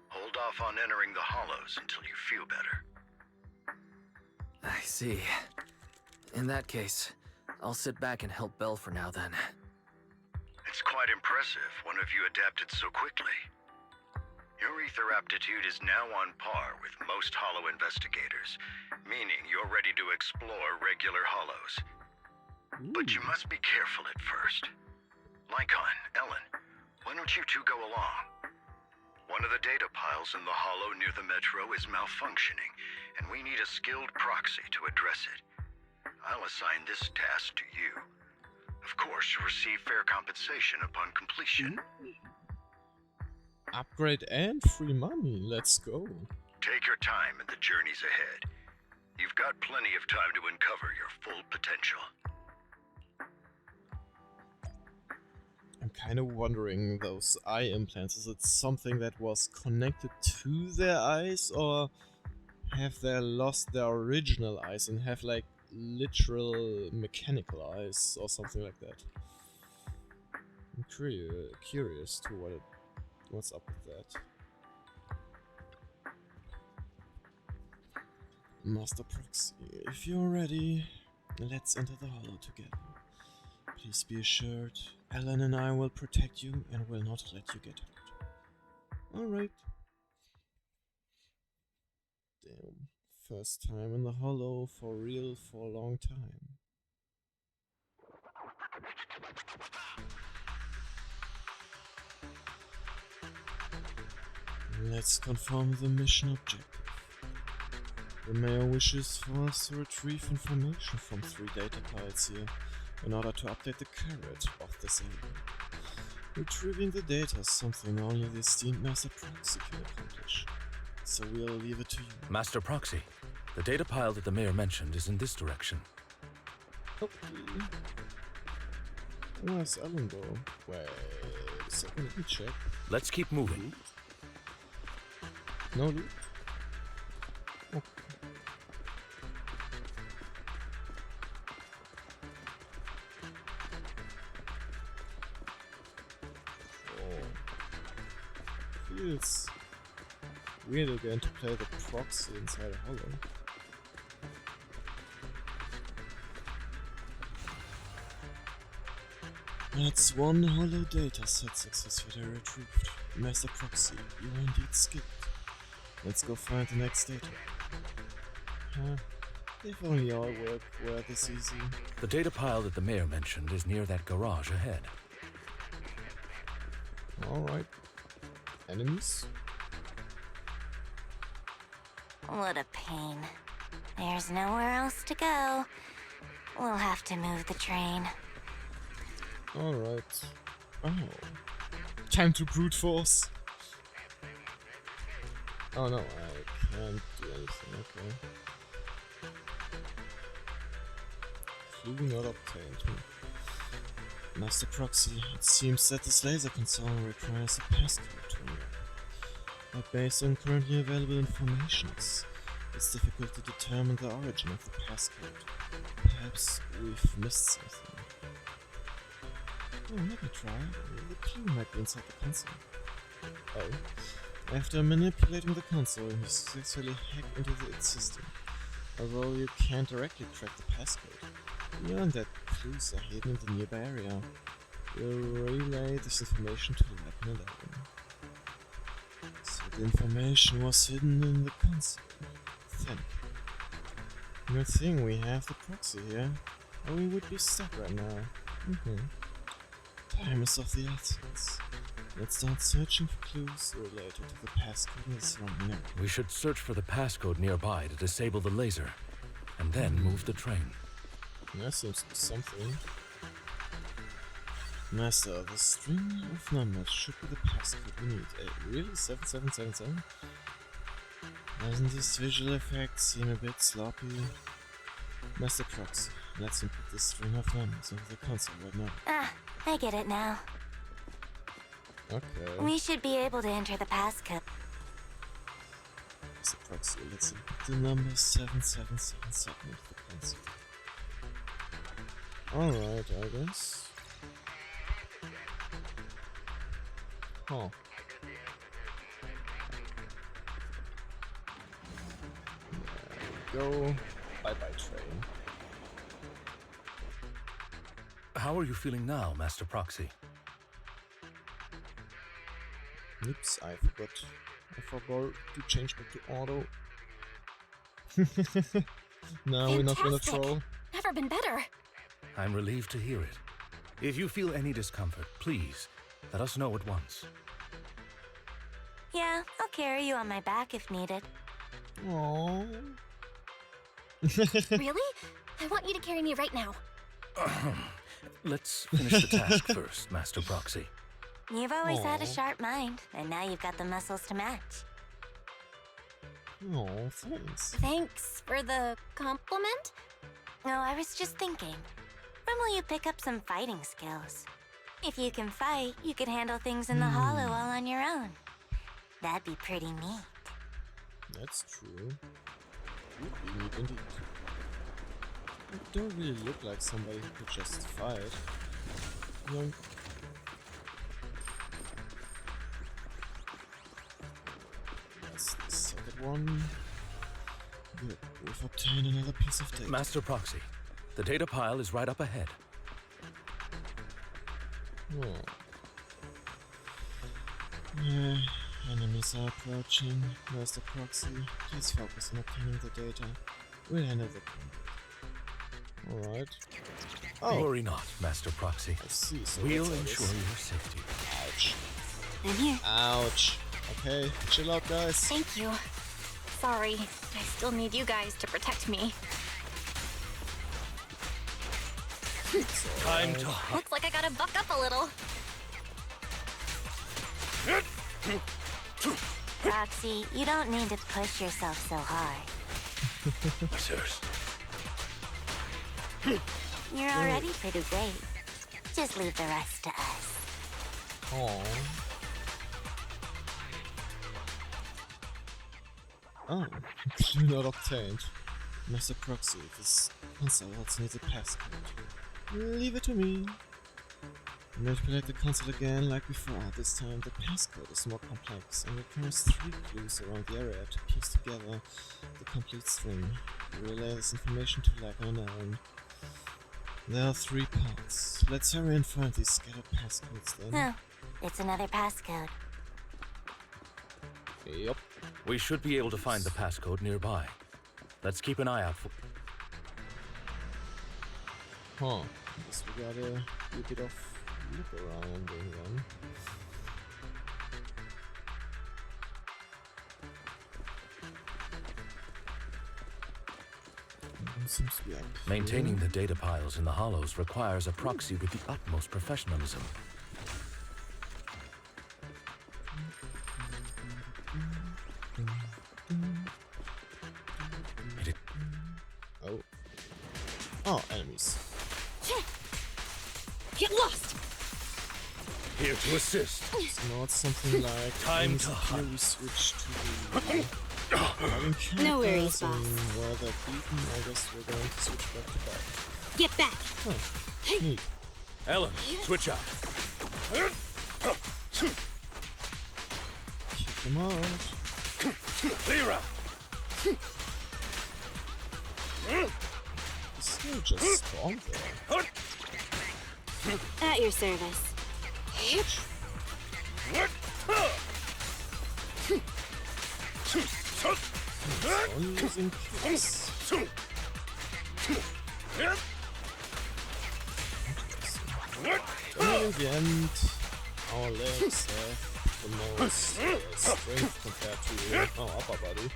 [SPEAKER 9] hold off on entering the hollows until you feel better.
[SPEAKER 10] I see. In that case, I'll sit back and help Belle for now then.
[SPEAKER 9] It's quite impressive one of you adapted so quickly. Your ether aptitude is now on par with most hollow investigators, meaning you're ready to explore regular hollows. But you must be careful at first. Lycon, Ellen, why don't you two go along? One of the data piles in the hollow near the metro is malfunctioning, and we need a skilled proxy to address it. I'll assign this task to you. Of course, you'll receive fair compensation upon completion.
[SPEAKER 1] Upgrade and free money, let's go.
[SPEAKER 9] Take your time in the journeys ahead. You've got plenty of time to uncover your full potential.
[SPEAKER 1] I'm kind of wondering, those eye implants, is it something that was connected to their eyes, or have they lost their original eyes and have like literal mechanical eyes or something like that? I'm curious to what's up with that. Master Proxy, if you're ready, let's enter the hollow together. Please be assured, Ellen and I will protect you and will not let you get hurt. Alright. Damn. First time in the hollow for real for a long time. Let's confirm the mission objective. The mayor wishes for us to retrieve information from 3 data piles here in order to update the current of this area. Retrieving the data is something only the esteemed Master Proxy can accomplish, so we'll leave it to you.
[SPEAKER 8] Master Proxy, the data pile that the mayor mentioned is in this direction.
[SPEAKER 1] Okay. Where's Ellen go? Wait a second, let me check.
[SPEAKER 8] Let's keep moving.
[SPEAKER 1] Loot? No loot? Okay. Feels weird again to play the proxy inside a hollow. That's one hollow data set successfully retrieved. Master Proxy, you are indeed skilled. Let's go find the next data. If only our work were this easy.
[SPEAKER 8] The data pile that the mayor mentioned is near that garage ahead.
[SPEAKER 1] Alright. Enemies?
[SPEAKER 5] What a pain. There's nowhere else to go. We'll have to move the train.
[SPEAKER 1] Alright. Oh. Time to brute force. Oh no, I can't do anything, okay. Clue not obtained. Master Proxy, it seems that this laser console requires a passcode to unlock. But based on currently available informations, it's difficult to determine the origin of the passcode. Perhaps we've missed something. Oh, let me try. The clue might be inside the console. Oh. After manipulating the console, you successfully hack into its system. Although you can't directly track the passcode, beyond that, clues are hidden in the nearby area. We'll relay this information to Lab 11. So the information was hidden in the console. Thank you. Good thing we have the proxy here, or we would be stuck right now. Time is of the essence. Let's start searching for clues related to the passcode in the surrounding area.
[SPEAKER 8] We should search for the passcode nearby to disable the laser, and then move the train.
[SPEAKER 1] That seems to be something. Master, the string of numbers should be the passcode we need. Really? 7777? Doesn't this visual effect seem a bit sloppy? Master Proxy, let's input this string of numbers over the console right now.
[SPEAKER 5] Ah, I get it now.
[SPEAKER 1] Okay.
[SPEAKER 5] We should be able to enter the passcode.
[SPEAKER 1] Master Proxy, let's input the number 7777 into the console. Alright, I guess. Huh. There we go. Bye bye, train.
[SPEAKER 8] How are you feeling now, Master Proxy?
[SPEAKER 1] Oops, I forgot to change back to auto. No, we're not gonna
[SPEAKER 5] Fantastic.
[SPEAKER 1] troll.
[SPEAKER 5] Never been better.
[SPEAKER 8] I'm relieved to hear it. If you feel any discomfort, please let us know at once.
[SPEAKER 5] Yeah, I'll carry you on my back if needed.
[SPEAKER 1] Aww.
[SPEAKER 5] Really? I want you to carry me right now.
[SPEAKER 8] Let's finish the task first, Master Proxy.
[SPEAKER 5] You've always had a
[SPEAKER 1] Aw.
[SPEAKER 5] sharp mind, and now you've got the muscles to match.
[SPEAKER 1] Oh, thanks.
[SPEAKER 5] Thanks for the compliment? No, I was just thinking. When will you pick up some fighting skills? If you can fight, you can handle things in the hollow all on your own. That'd be pretty neat.
[SPEAKER 1] That's true. Would be neat indeed. You don't really look like somebody who could just fight. Yoink. That's the second one. Good. We've obtained another piece of data.
[SPEAKER 8] Master Proxy, the data pile is right up ahead.
[SPEAKER 1] Oh. Yeah, enemies are approaching. Master Proxy, please focus on obtaining the data. We'll handle the combat. Alright. Oh,
[SPEAKER 8] Worry not, Master Proxy.
[SPEAKER 1] I see. So
[SPEAKER 8] We'll
[SPEAKER 1] that's how it
[SPEAKER 8] ensure
[SPEAKER 1] is.
[SPEAKER 8] your safety.
[SPEAKER 1] Ouch.
[SPEAKER 5] I'm here.
[SPEAKER 1] Ouch. Okay, chill out, guys.
[SPEAKER 5] Thank you. Sorry, I still need you guys to protect me.
[SPEAKER 8] Time to hunt.
[SPEAKER 5] Looks like I gotta buck up a little. Roxy, you don't need to push yourself so hard.
[SPEAKER 8] Sirs.
[SPEAKER 5] You're already pretty great. Just leave the rest to us.
[SPEAKER 1] Aww. Oh, clue not obtained. Master Proxy, this console also needs a passcode. Leave it to me. Manipulate the console again like before. This time the passcode is more complex and requires 3 clues around the area to piece together the complete string. Relay this information to Lab 9. There are 3 parts. Let's hurry and find these scattered passcodes then.
[SPEAKER 5] No, it's another passcode.
[SPEAKER 1] Yup.
[SPEAKER 8] We should be able to find the passcode nearby. Let's keep an eye out for...
[SPEAKER 1] Huh. Guess we gotta do a bit of look around then. Seems to be up
[SPEAKER 8] Maintaining
[SPEAKER 1] here.
[SPEAKER 8] the data piles in the hollows requires a proxy with the utmost professionalism.
[SPEAKER 1] Oh. Oh, enemies.
[SPEAKER 6] Get lost!
[SPEAKER 8] Here to assist.
[SPEAKER 1] So now it's something like
[SPEAKER 8] Time
[SPEAKER 1] enemies
[SPEAKER 8] to
[SPEAKER 1] appear, we
[SPEAKER 8] hunt.
[SPEAKER 1] switch to the fighting
[SPEAKER 6] No worries,
[SPEAKER 1] characters, and
[SPEAKER 6] boss.
[SPEAKER 1] while they're beaten, I guess we're going to switch back to battle.
[SPEAKER 6] Get back!
[SPEAKER 1] Huh. Neat.
[SPEAKER 8] Ellen, switch out.
[SPEAKER 1] Kick them out.
[SPEAKER 8] Clear out.
[SPEAKER 1] This guy just spawned there.
[SPEAKER 5] At your service.
[SPEAKER 1] On using kicks. And in the end, our legs have the most strength compared to our upper body.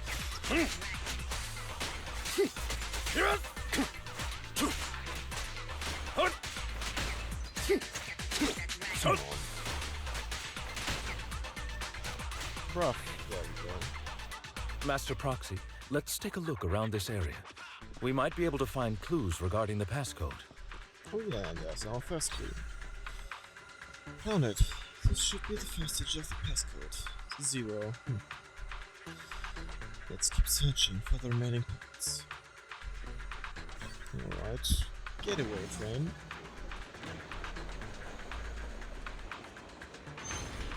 [SPEAKER 1] Come on. Bruh, there we go.
[SPEAKER 8] Master Proxy, let's take a look around this area. We might be able to find clues regarding the passcode.
[SPEAKER 1] Oh yeah, and there's our first clue. Found it. This should be the first digit of the passcode. 0. Let's keep searching for the remaining pockets. Alright. Getaway train.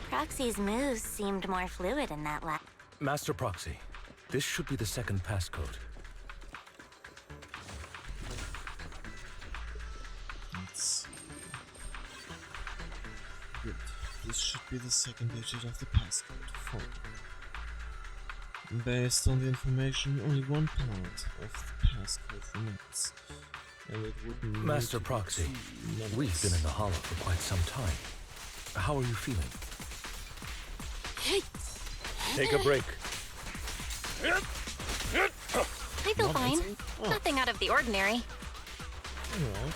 [SPEAKER 5] Proxy's moves seemed more fluid in that lap.
[SPEAKER 8] Master Proxy, this should be the second passcode.
[SPEAKER 1] Let's see. Good. This should be the second digit of the passcode. 4. Based on the information, only one part of the passcode remains. And it would be
[SPEAKER 8] Master Proxy, we've been in the Hollow for quite some time. How are you feeling? Take a break.
[SPEAKER 5] I feel fine.
[SPEAKER 1] Oh.
[SPEAKER 5] Nothing out of the ordinary.
[SPEAKER 1] Alright.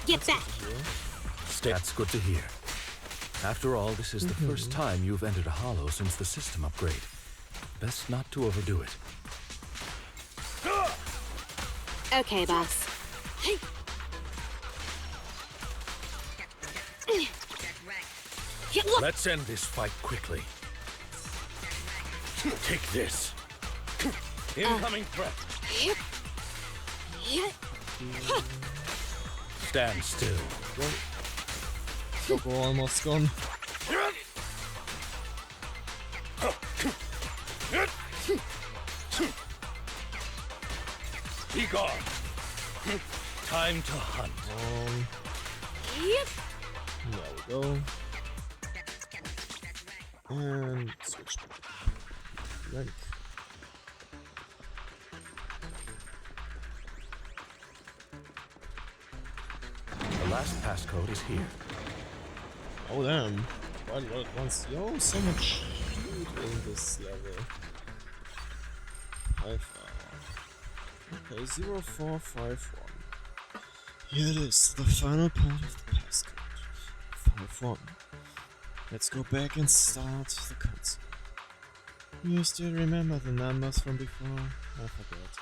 [SPEAKER 5] Get back!
[SPEAKER 8] That's good to hear. After all, this is the first time you've entered a Hollow since the system upgrade. Best not to overdo it.
[SPEAKER 5] Okay, boss.
[SPEAKER 8] Let's end this fight quickly. Take this. Incoming threat. Stand still.
[SPEAKER 1] Go almost gone.
[SPEAKER 8] Be gone. Time to hunt.
[SPEAKER 1] There we go. And switch back. Rank.
[SPEAKER 8] The last passcode is here.
[SPEAKER 1] Oh damn. Quite a lot at once. Yo, so much loot in this level. 5 Okay, 0451. Here it is, the final part of the passcode. 51. Let's go back and start the console. You still remember the numbers from before? I forgot.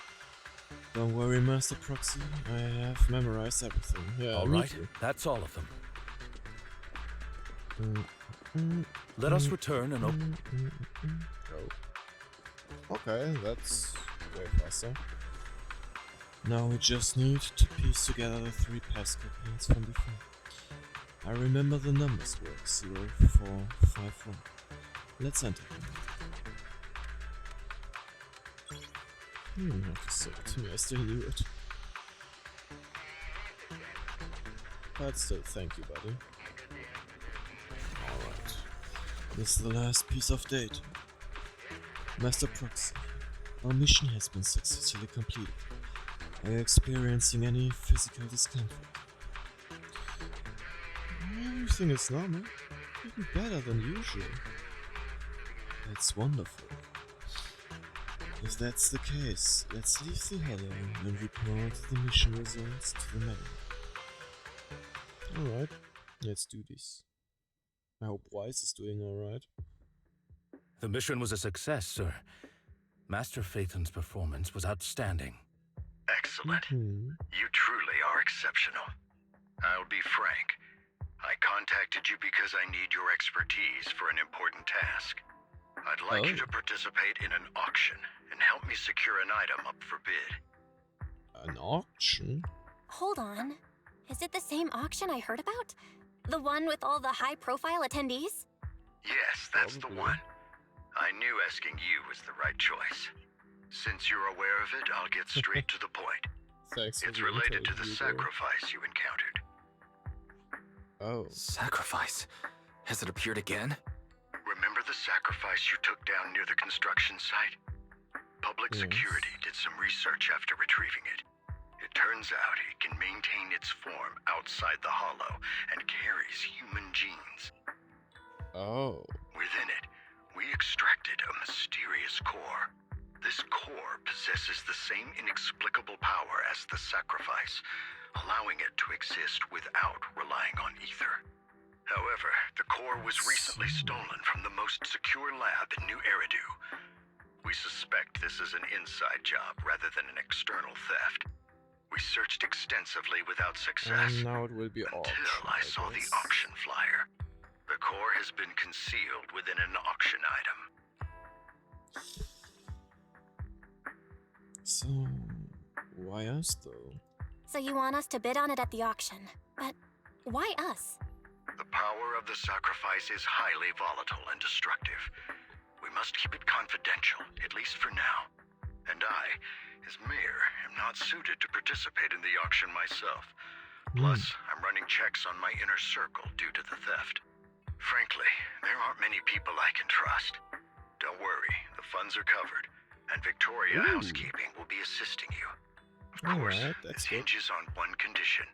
[SPEAKER 1] Don't worry, Master Proxy, I have memorized everything. Yeah,
[SPEAKER 8] Alright, that's all of them. Let us return and open.
[SPEAKER 1] Go. Okay, that's way faster. Now we just need to piece together the 3 passcode pins from before. I remember the numbers were 0451. Let's enter them. You don't have to say it to me, I still knew it. But still, thank you, buddy. Alright. This is the last piece of data. Master Proxy, our mission has been successfully completed. Are you experiencing any physical discomfort? Everything is normal. Even better than usual. That's wonderful. If that's the case, let's leave the Hollow and report the mission results to the manual. Alright, let's do this. I hope Wise is doing alright.
[SPEAKER 8] The mission was a success, sir. Master Phaeton's performance was outstanding.
[SPEAKER 9] Excellent. You truly are exceptional. I'll be frank. I contacted you because I need your expertise for an important task. I'd like you to participate in an auction and help me secure an item up for bid.
[SPEAKER 1] An auction?
[SPEAKER 5] Hold on. Is it the same auction I heard about? The one with all the high-profile attendees?
[SPEAKER 9] Yes, that's the one. I knew asking you was the right choice. Since you're aware of it, I'll get straight to the point.
[SPEAKER 1] Thanks.
[SPEAKER 9] It's related to the sacrifice you encountered.
[SPEAKER 1] Oh.
[SPEAKER 10] Sacrifice? Has it appeared again?
[SPEAKER 9] Remember the sacrifice you took down near the construction site? Public security did some research after retrieving it. It turns out it can maintain its form outside the hollow and carries human genes.
[SPEAKER 1] Oh.
[SPEAKER 9] Within it, we extracted a mysterious core. This core possesses the same inexplicable power as the sacrifice, allowing it to exist without relying on ether. However, the core was recently stolen from the most secure lab in New Eridu. We suspect this is an inside job rather than an external theft. We searched extensively without success.
[SPEAKER 1] And now it will be auction,
[SPEAKER 9] until I saw the auction flyer. The core has been concealed within an auction item.
[SPEAKER 1] So, why us though?
[SPEAKER 5] So you want us to bid on it at the auction. But why us?
[SPEAKER 9] The power of the sacrifice is highly volatile and destructive. We must keep it confidential, at least for now. And I, as mayor, am not suited to participate in the auction myself. Plus, I'm running checks on my inner circle due to the theft. Frankly, there aren't many people I can trust. Don't worry, the funds are covered, and Victoria Housekeeping will be assisting you. Of course, this hinges on one condition: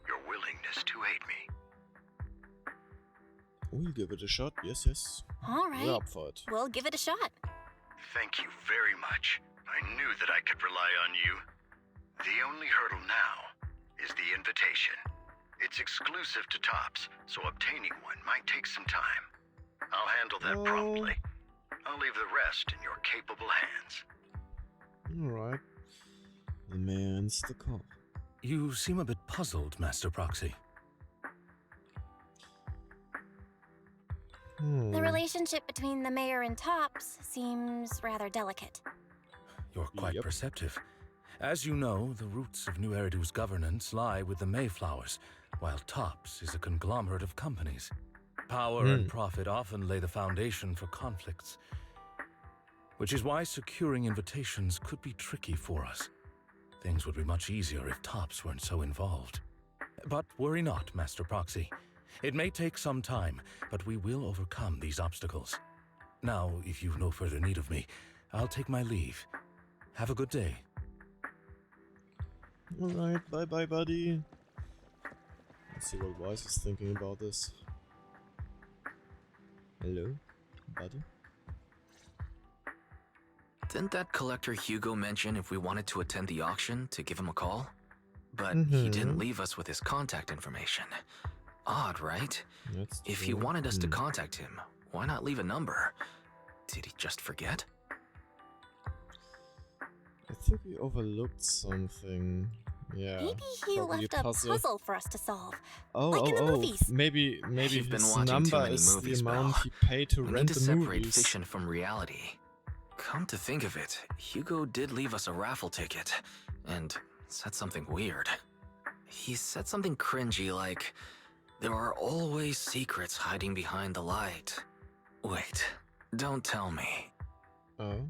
[SPEAKER 9] your willingness to aid me.
[SPEAKER 1] We'll give it a shot, yes.
[SPEAKER 5] All right.
[SPEAKER 1] We're up for it.
[SPEAKER 5] We'll give it a shot.
[SPEAKER 9] Thank you very much. I knew that I could rely on you. The only hurdle now is the invitation. It's exclusive to Tops, so obtaining one might take some time. I'll handle that promptly. I'll leave the rest in your capable hands.
[SPEAKER 1] Alright. The man's the call.
[SPEAKER 8] You seem a bit puzzled, Master Proxy.
[SPEAKER 5] The relationship between the mayor and Tops seems rather delicate.
[SPEAKER 8] You're quite perceptive. As you know, the roots of New Eridu's governance lie with the Mayflowers, while Tops is a conglomerate of companies. Power and profit often lay the foundation for conflicts, which is why securing invitations could be tricky for us. Things would be much easier if Tops weren't so involved. But worry not, Master Proxy. It may take some time, but we will overcome these obstacles. Now, if you've no further need of me, I'll take my leave. Have a good day.
[SPEAKER 1] Alright, bye-bye, buddy. Let's see what Wise is thinking about this. Hello, buddy?
[SPEAKER 10] Didn't that collector Hugo mention if we wanted to attend the auction to give him a call? But he didn't leave us with his contact information. Odd, right? If he wanted us to contact him, why not leave a number? Did he just forget?
[SPEAKER 1] I think we overlooked something. Yeah.
[SPEAKER 5] Maybe he left a puzzle for us to solve.
[SPEAKER 1] Oh,
[SPEAKER 5] like in the movies.
[SPEAKER 1] Maybe
[SPEAKER 10] You've been
[SPEAKER 1] his
[SPEAKER 10] watching too
[SPEAKER 1] number
[SPEAKER 10] many
[SPEAKER 1] is
[SPEAKER 10] movies,
[SPEAKER 1] the amount
[SPEAKER 10] Belle.
[SPEAKER 1] he paid to
[SPEAKER 10] We
[SPEAKER 1] rent
[SPEAKER 10] need to
[SPEAKER 1] the
[SPEAKER 10] separate
[SPEAKER 1] movies.
[SPEAKER 10] fiction from reality. Come to think of it, Hugo did leave us a raffle ticket, and said something weird. He said something cringy like, "There are always secrets hiding behind the light." Wait, don't tell me.
[SPEAKER 1] Oh.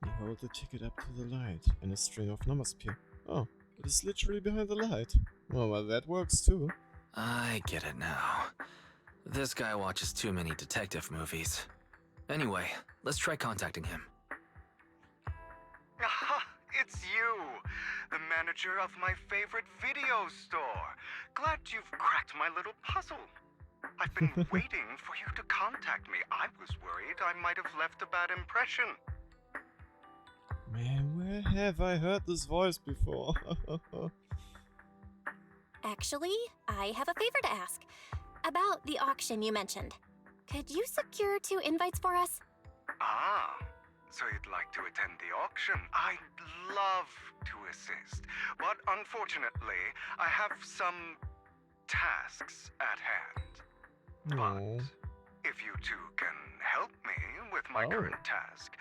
[SPEAKER 1] You hold the ticket up to the light, and a string of numbers appear. Oh, it is literally behind the light. Oh, well, that works too.
[SPEAKER 10] I get it now. This guy watches too many detective movies. Anyway, let's try contacting him.
[SPEAKER 4] Aha! It's you! The manager of my favorite video store. Glad you've cracked my little puzzle. I've been waiting for you to contact me. I was worried I might have left a bad impression.
[SPEAKER 1] Man, where have I heard this voice before?
[SPEAKER 5] Actually, I have a favor to ask. About the auction you mentioned. Could you secure 2 invites for us?
[SPEAKER 4] Ah, so you'd like to attend the auction? I'd love to assist, but unfortunately, I have some tasks at hand. But if you two can help me with my current task,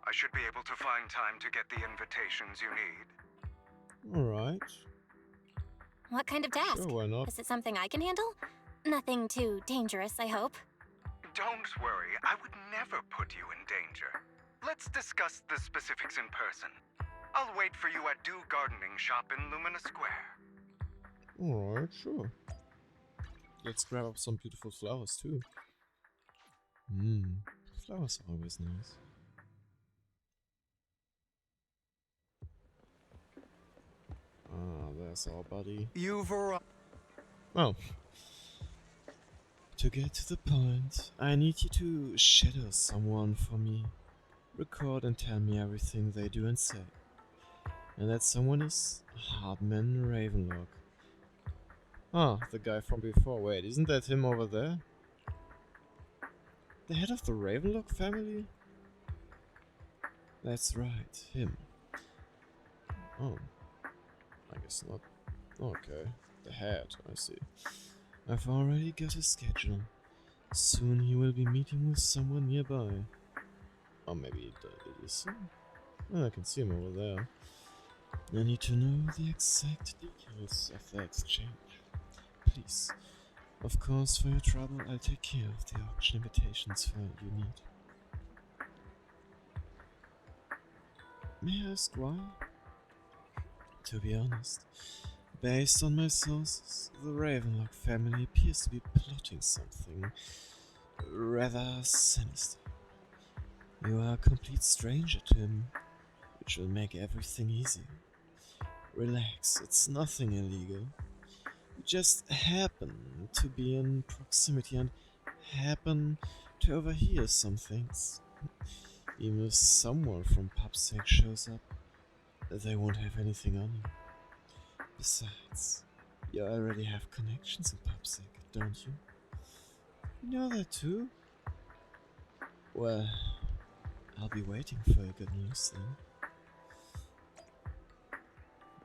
[SPEAKER 4] I should be able to find time to get the invitations you need.
[SPEAKER 1] Alright.
[SPEAKER 5] What kind of task?
[SPEAKER 1] Sure, why not?
[SPEAKER 5] Is it something I can handle? Nothing too dangerous, I hope.
[SPEAKER 4] Don't worry, I would never put you in danger. Let's discuss the specifics in person. I'll wait for you at Do Gardening Shop in Lumina Square.
[SPEAKER 1] Alright, sure. let's grab up some beautiful flowers too. Flowers are always nice. Ah, there's our buddy.
[SPEAKER 4] You've arrived.
[SPEAKER 1] Oh. To get to the point, I need you to shadow someone for me. Record and tell me everything they do and say. And that someone is Hardman Ravenlock. Ah, the guy from before. Wait, isn't that him over there? The head of the Ravenlock family? That's right, him. Oh. I guess not. Okay, the head, I see. I've already got his schedule. Soon he will be meeting with someone nearby. Or maybe it is him? Oh, I can see him over there. I need to know the exact details of the exchange. Please. Of course, for your trouble, I'll take care of the auction invitations for you need. May I ask why? To be honest, based on my sources, the Ravenlock family appears to be plotting something rather sinister. You are a complete stranger to him, which will make everything easier. Relax, it's nothing illegal. You just happen to be in proximity and happen to overhear some things. Even if someone from PubSec shows up, they won't have anything on you. Besides, you already have connections in PubSec, don't you? You know that too? Well, I'll be waiting for your good news then.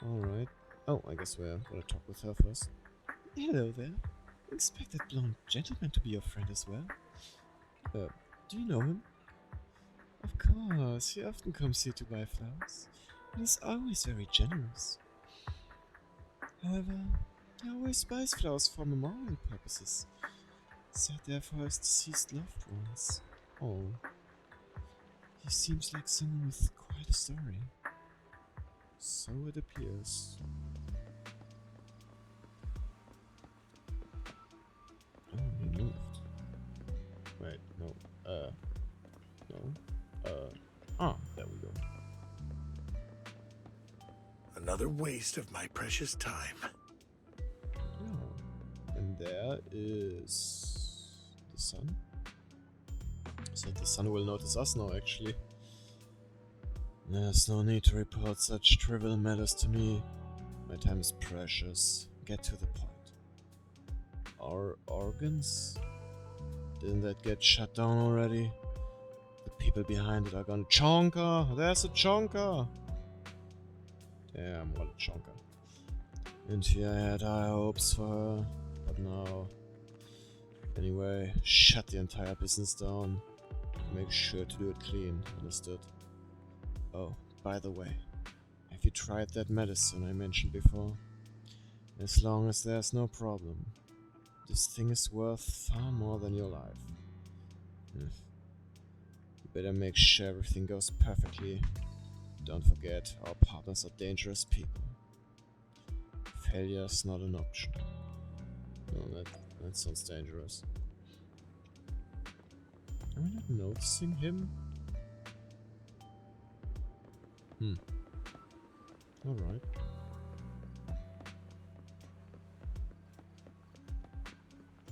[SPEAKER 1] Alright. Oh, I guess we're gonna talk with her first. Hello there. Expect that blonde gentleman to be your friend as well. Do you know him? Of course, he often comes here to buy flowers. And he's always very generous. However, he always buys flowers for memorial purposes. Said there for his deceased loved ones. Oh. He seems like someone with quite a story. So it appears. Oh, he moved. Wait, no. There we go.
[SPEAKER 9] Another waste of my precious time.
[SPEAKER 1] Oh. And there is the sun. So the sun will notice us now, actually. There's no need to report such trivial matters to me. My time is precious. Get to the point. Our organs? Didn't that get shut down already? The people behind it are gone. Chonka! There's a Chonka! Damn, what a Chonka. And here I had high hopes for her, but now... Anyway, shut the entire business down. Make sure to do it clean, understood? Oh, by the way, have you tried that medicine I mentioned before? As long as there's no problem, this thing is worth far more than your life. You better make sure everything goes perfectly. Don't forget, our partners are dangerous people. Failure's not an option. No, that sounds dangerous. Am I not noticing him? Alright.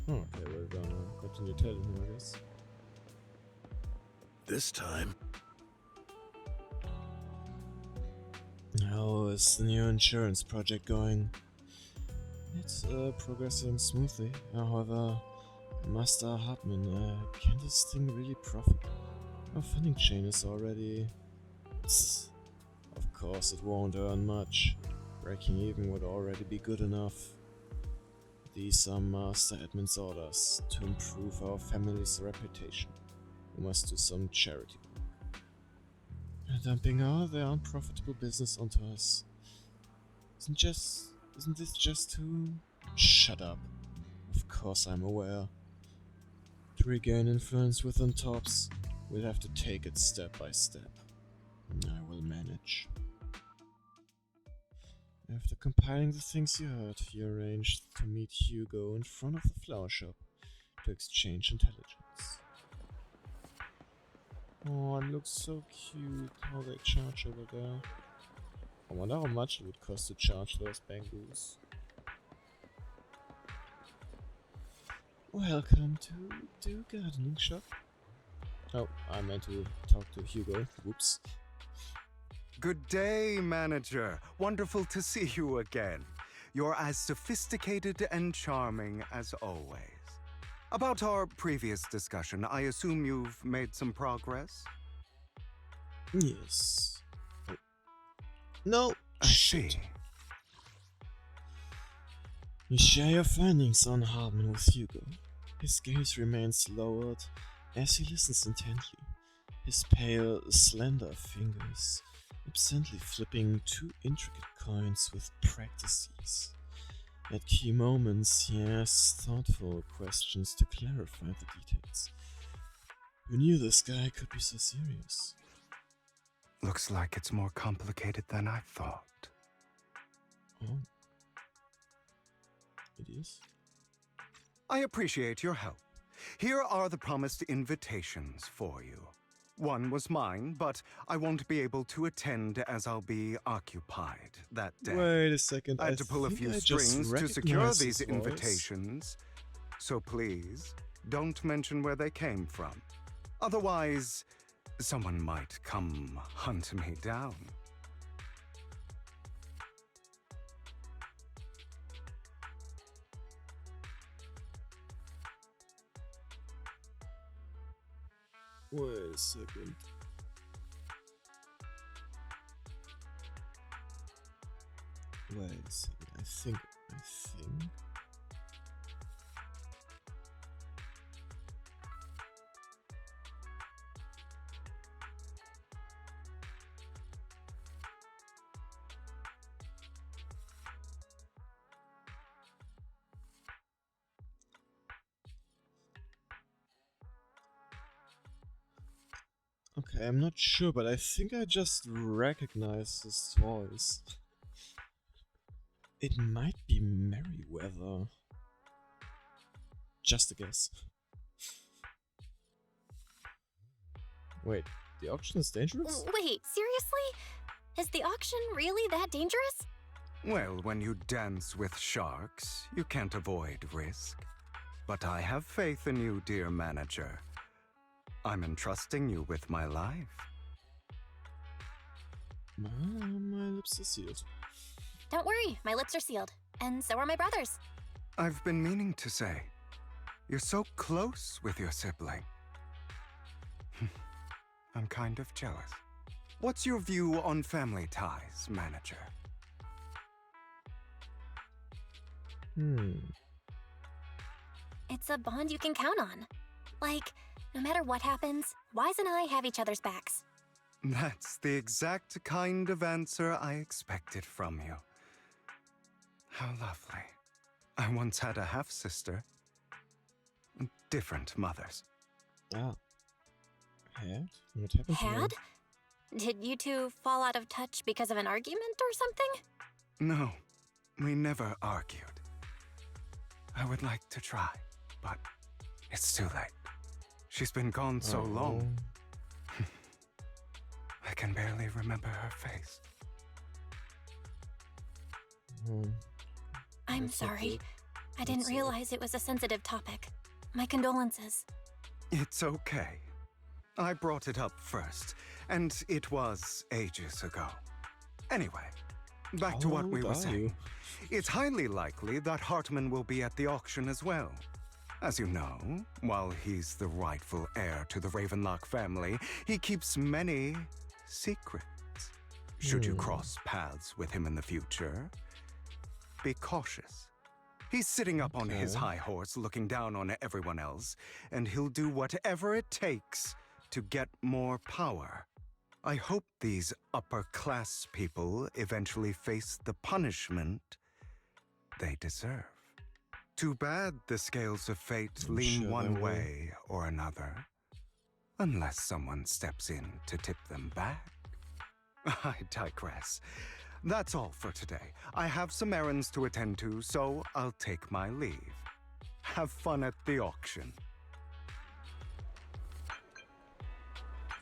[SPEAKER 1] Okay, we're gonna continue telling him, I guess.
[SPEAKER 9] This time.
[SPEAKER 1] How is the new insurance project going? It's progressing smoothly. However, Master Hartman, can this thing really profit? Our funding chain is already... Of course it won't earn much. Breaking even would already be good enough. These are Master Edmund's orders to improve our family's reputation. We must do some charity work. Dumping all their unprofitable business onto us. Isn't this just too... Shut up. Of course I'm aware. To regain influence within tops, we'll have to take it step by step. I will manage. After compiling the things you heard, you arranged to meet Hugo in front of the flower shop to exchange intelligence. Oh, it looks so cute how they charge over there. I wonder how much it would cost to charge those bangoos. Welcome to the gardening shop. Oh, I meant to talk to Hugo. Whoops.
[SPEAKER 4] Good day, manager. Wonderful to see you again. You're as sophisticated and charming as always. About our previous discussion, I assume you've made some progress?
[SPEAKER 1] Yes. Oh. No.
[SPEAKER 4] I see.
[SPEAKER 1] You share your findings on Harmon with Hugo. His gaze remains lowered as he listens intently, his pale, slender fingers absently flipping two intricate coins with practiced ease. At key moments, he asks thoughtful questions to clarify the details. Who knew this guy could be so serious?
[SPEAKER 4] Looks like it's more complicated than I thought.
[SPEAKER 1] Oh. It is?
[SPEAKER 4] I appreciate your help. Here are the promised invitations for you. One was mine, but I won't be able to attend as I'll be occupied that day.
[SPEAKER 1] Wait a second.
[SPEAKER 4] I had to pull a few strings to secure these invitations, so please don't mention where they came from. Otherwise, someone might come hunt me down.
[SPEAKER 1] Wait a second. Wait a second. I think. Okay, I'm not sure, but I think I just recognize this voice. It might be Merryweather. Just a guess. Wait, the auction is dangerous?
[SPEAKER 5] Wait, seriously? Is the auction really that dangerous?
[SPEAKER 4] Well, when you dance with sharks, you can't avoid risk. But I have faith in you, dear manager. I'm entrusting you with my life.
[SPEAKER 1] My lips are sealed.
[SPEAKER 5] Don't worry, my lips are sealed. And so are my brother's.
[SPEAKER 4] I've been meaning to say, you're so close with your sibling. I'm kind of jealous. What's your view on family ties, manager?
[SPEAKER 5] It's a bond you can count on. Like, no matter what happens, Wise and I have each other's backs.
[SPEAKER 4] That's the exact kind of answer I expected from you. How lovely. I once had a half-sister. Different mothers.
[SPEAKER 1] Ah. Had? What happened to her?
[SPEAKER 5] Had? Did you two fall out of touch because of an argument or something?
[SPEAKER 4] No, we never argued. I would like to try, but it's too late. She's been gone so long. I can barely remember her face.
[SPEAKER 5] I'm sorry. I didn't realize it was a sensitive topic. My condolences.
[SPEAKER 4] It's okay. I brought it up first, and it was ages ago. Anyway, back to what we were saying. It's highly likely that Hartman will be at the auction as well. As you know, while he's the rightful heir to the Ravenlock family, he keeps many secrets. Should you cross paths with him in the future, be cautious. He's sitting up on his high horse looking down on everyone else, and he'll do whatever it takes to get more power. I hope these upper-class people eventually face the punishment they deserve. Too bad the scales of fate lean one way or another, unless someone steps in to tip them back. I digress. That's all for today. I have some errands to attend to, so I'll take my leave. Have fun at the auction.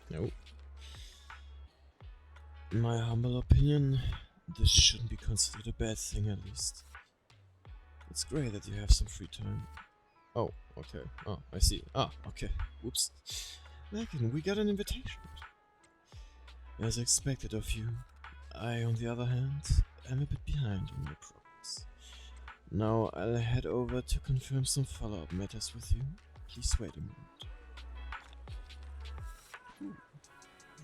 [SPEAKER 1] Nope. In my humble opinion, this shouldn't be considered a bad thing, at least. It's great that you have some free time. Oh, okay. Oh, I see. Ah, okay. Whoops. Megan, we got an invitation. As expected of you, I, on the other hand, am a bit behind on your progress. Now I'll head over to confirm some follow-up matters with you. Please wait a moment. Ooh,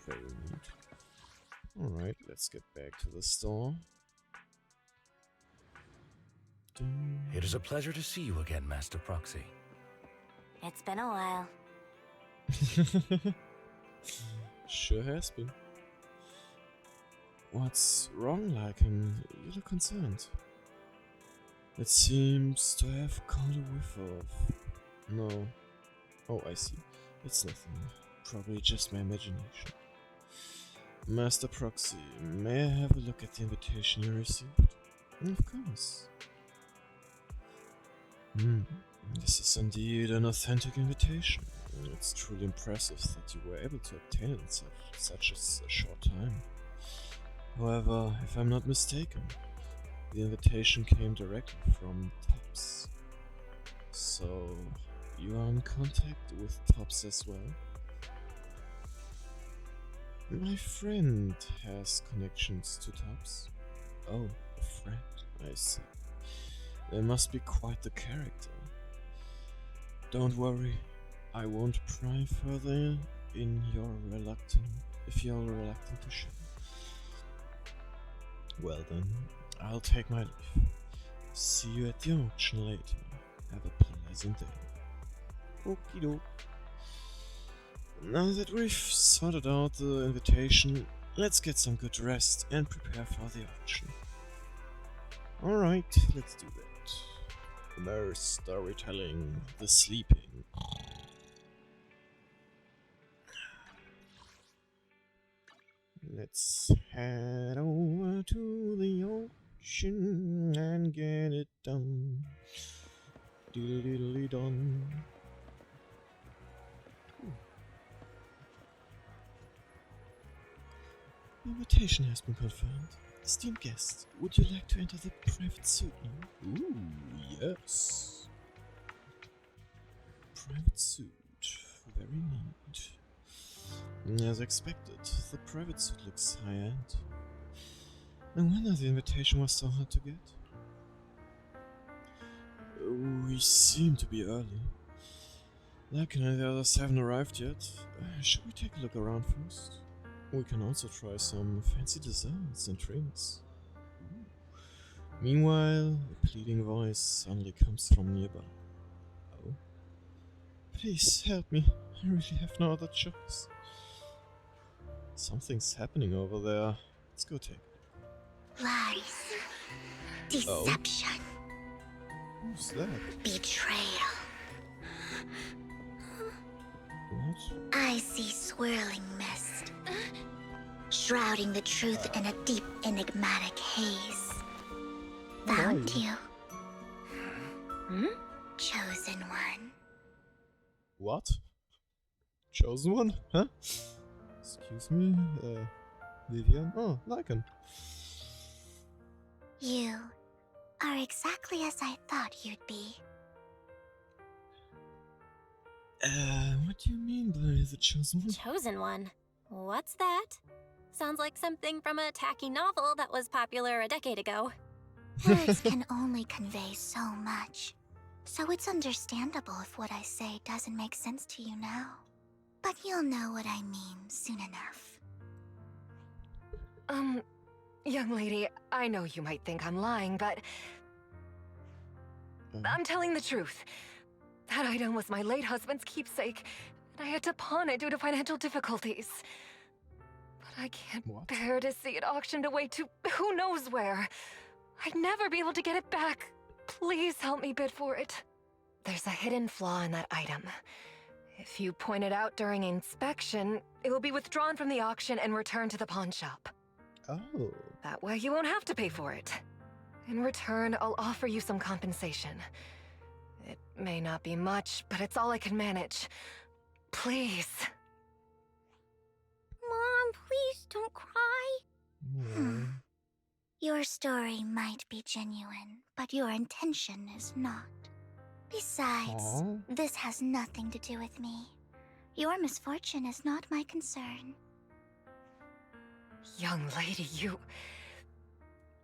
[SPEAKER 1] very neat. Alright, let's get back to the store.
[SPEAKER 8] It is a pleasure to see you again, Master Proxy.
[SPEAKER 5] It's been a while.
[SPEAKER 1] Sure has been. What's wrong, Lycan? You look concerned. It seems to have caught a whiff of... No. Oh, I see. It's nothing. Probably just my imagination. Master Proxy, may I have a look at the invitation you received? Of course. This is indeed an authentic invitation. It's truly impressive that you were able to obtain it in such a short time. However, if I'm not mistaken, the invitation came directly from Tops. So, you are in contact with Tops as well? My friend has connections to Tops. Oh, a friend, I see. They must be quite the character. Don't worry, I won't pry further if you're reluctant to share. Well then, I'll take my leave. See you at the auction later. Have a pleasant day. Okie doke. Now that we've sorted out the invitation, let's get some good rest and prepare for the auction. Alright, let's do that. More storytelling, the sleeping. Let's head over to the auction and get it done. Diddly done. The invitation has been confirmed. Esteemed guest, would you like to enter the private suite now? Ooh, yes. Private suite. Very neat. As expected, the private suite looks high-end. No wonder the invitation was so hard to get. We seem to be early. Like the others haven't arrived yet. Should we take a look around first? We can also try some fancy desserts and drinks. Ooh. Meanwhile, a pleading voice suddenly comes from nearby. Oh? Please help me. I really have no other choice. Something's happening over there. Let's go take it.
[SPEAKER 5] Lies. Deception.
[SPEAKER 1] Who's that?
[SPEAKER 5] Betrayal.
[SPEAKER 1] What?
[SPEAKER 5] I see swirling mist, shrouding the truth in a deep, enigmatic haze. Found you. Chosen one.
[SPEAKER 1] What? Chosen one? Huh? Excuse me? Vivian? Oh, Lycan.
[SPEAKER 5] You are exactly as I thought you'd be.
[SPEAKER 1] What do you mean by the chosen one?
[SPEAKER 5] Chosen one? What's that? Sounds like something from a tacky novel that was popular a decade ago. Words can only convey so much, so it's understandable if what I say doesn't make sense to you now. But you'll know what I mean soon enough.
[SPEAKER 6] Young lady, I know you might think I'm lying, but I'm telling the truth. That item was my late husband's keepsake, and I had to pawn it due to financial difficulties. But I can't bear to see it auctioned away to who knows where. I'd never be able to get it back. Please help me bid for it. There's a hidden flaw in that item. If you point it out during inspection, it will be withdrawn from the auction and returned to the pawn shop.
[SPEAKER 1] Oh.
[SPEAKER 6] That way you won't have to pay for it. In return, I'll offer you some compensation. It may not be much, but it's all I can manage. Please.
[SPEAKER 5] Mom, please don't cry.
[SPEAKER 1] Hmm.
[SPEAKER 5] Your story might be genuine, but your intention is not. Besides,
[SPEAKER 1] Aw.
[SPEAKER 5] this has nothing to do with me. Your misfortune is not my concern.
[SPEAKER 6] Young lady,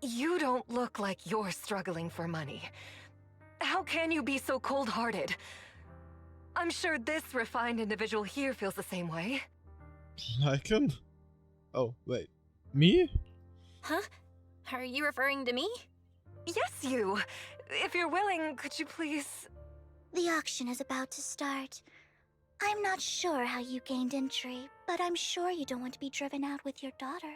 [SPEAKER 6] you don't look like you're struggling for money. How can you be so cold-hearted? I'm sure this refined individual here feels the same way.
[SPEAKER 1] Lycan? Oh, wait. Me?
[SPEAKER 5] Huh? Are you referring to me?
[SPEAKER 6] Yes, you. If you're willing, could you please...
[SPEAKER 5] The auction is about to start. I'm not sure how you gained entry, but I'm sure you don't want to be driven out with your daughter.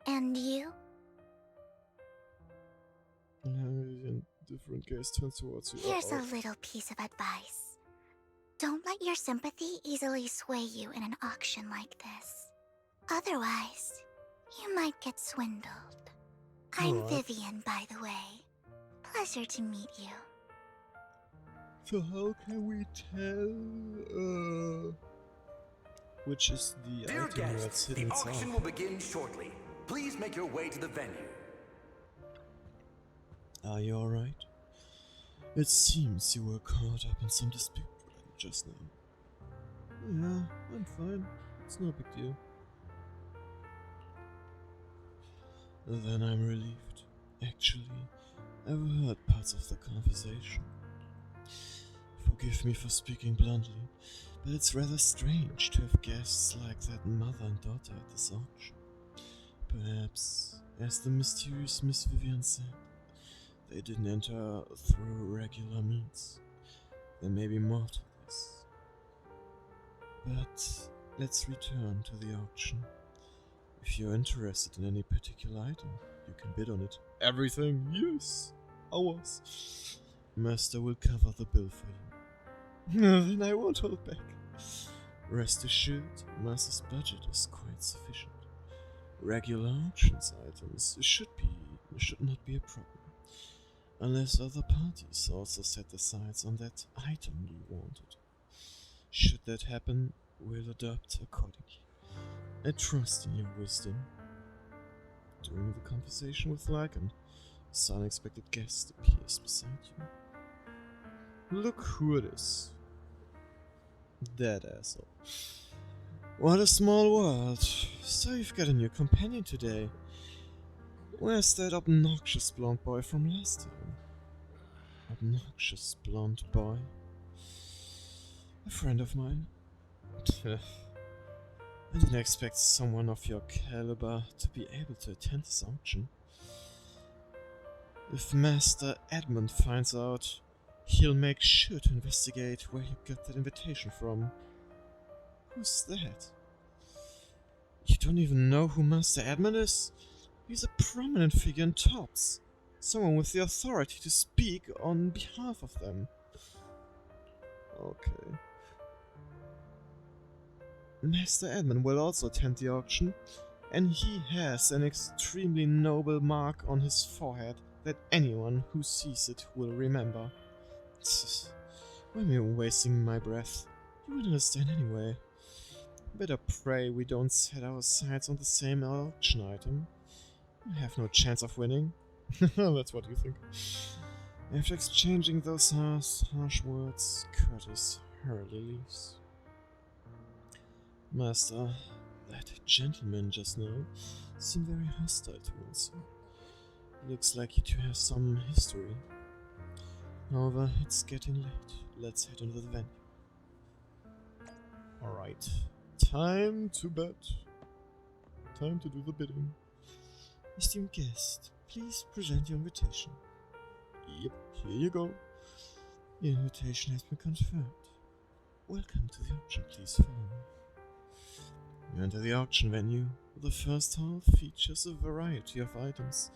[SPEAKER 5] And you?
[SPEAKER 1] Different gaze turns towards you.
[SPEAKER 5] Here's a little piece of advice. Don't let your sympathy easily sway you in an auction like this. Otherwise, you might get swindled. I'm
[SPEAKER 1] Alright.
[SPEAKER 5] Vivian, by the way. Pleasure to meet you.
[SPEAKER 1] So how can we tell, which is the
[SPEAKER 11] Dear
[SPEAKER 1] item that's
[SPEAKER 11] guests, the
[SPEAKER 1] hidden
[SPEAKER 11] auction
[SPEAKER 1] inside?
[SPEAKER 11] will begin shortly. Please make your way to the venue.
[SPEAKER 1] Are you alright? It seems you were caught up in some dispute just now. Yeah, I'm fine. It's no big deal. Then I'm relieved. Actually, I've heard parts of the conversation. Forgive me for speaking bluntly, but it's rather strange to have guests like that mother and daughter at this auction. Perhaps, as the mysterious Miss Vivian said, they didn't enter through regular means. There may be more to this. But let's return to the auction. If you're interested in any particular item, you can bid on it. Everything, yes! Ours. Master will cover the bill for you. Then I won't hold back. Rest assured, Master's budget is quite sufficient. Regular auctions items should not be a problem. Unless other parties also set their sights on that item you wanted. Should that happen, we'll adopt accordingly. I trust in your wisdom. During the conversation with Lycan, some unexpected guest appears beside you. Look who it is. That asshole. What a small world. So you've got a new companion today. Where's that obnoxious blonde boy from last time? Obnoxious blonde boy? A friend of mine. I didn't expect someone of your caliber to be able to attend this auction. If Master Edmund finds out, he'll make sure to investigate where you got that invitation from. Who's that? You don't even know who Master Edmund is? He's a prominent figure in Tops. Someone with the authority to speak on behalf of them. Okay. Master Edmund will also attend the auction, and he has an extremely noble mark on his forehead that anyone who sees it will remember. Why am I wasting my breath? You will understand anyway. Better pray we don't set our sights on the same auction item. I have no chance of winning. That's what you think. After exchanging those harsh words, Curtis hurriedly leaves. Master, that gentleman just now seemed very hostile towards you. Looks like you two have some history. However, it's getting late. Let's head into the venue. Alright. Time to bet. Time to do the bidding. Esteemed guest, please present your invitation. Yep, here you go. Your invitation has been confirmed. Welcome to the auction, please follow me. You enter the auction venue. The first hall features a variety of items,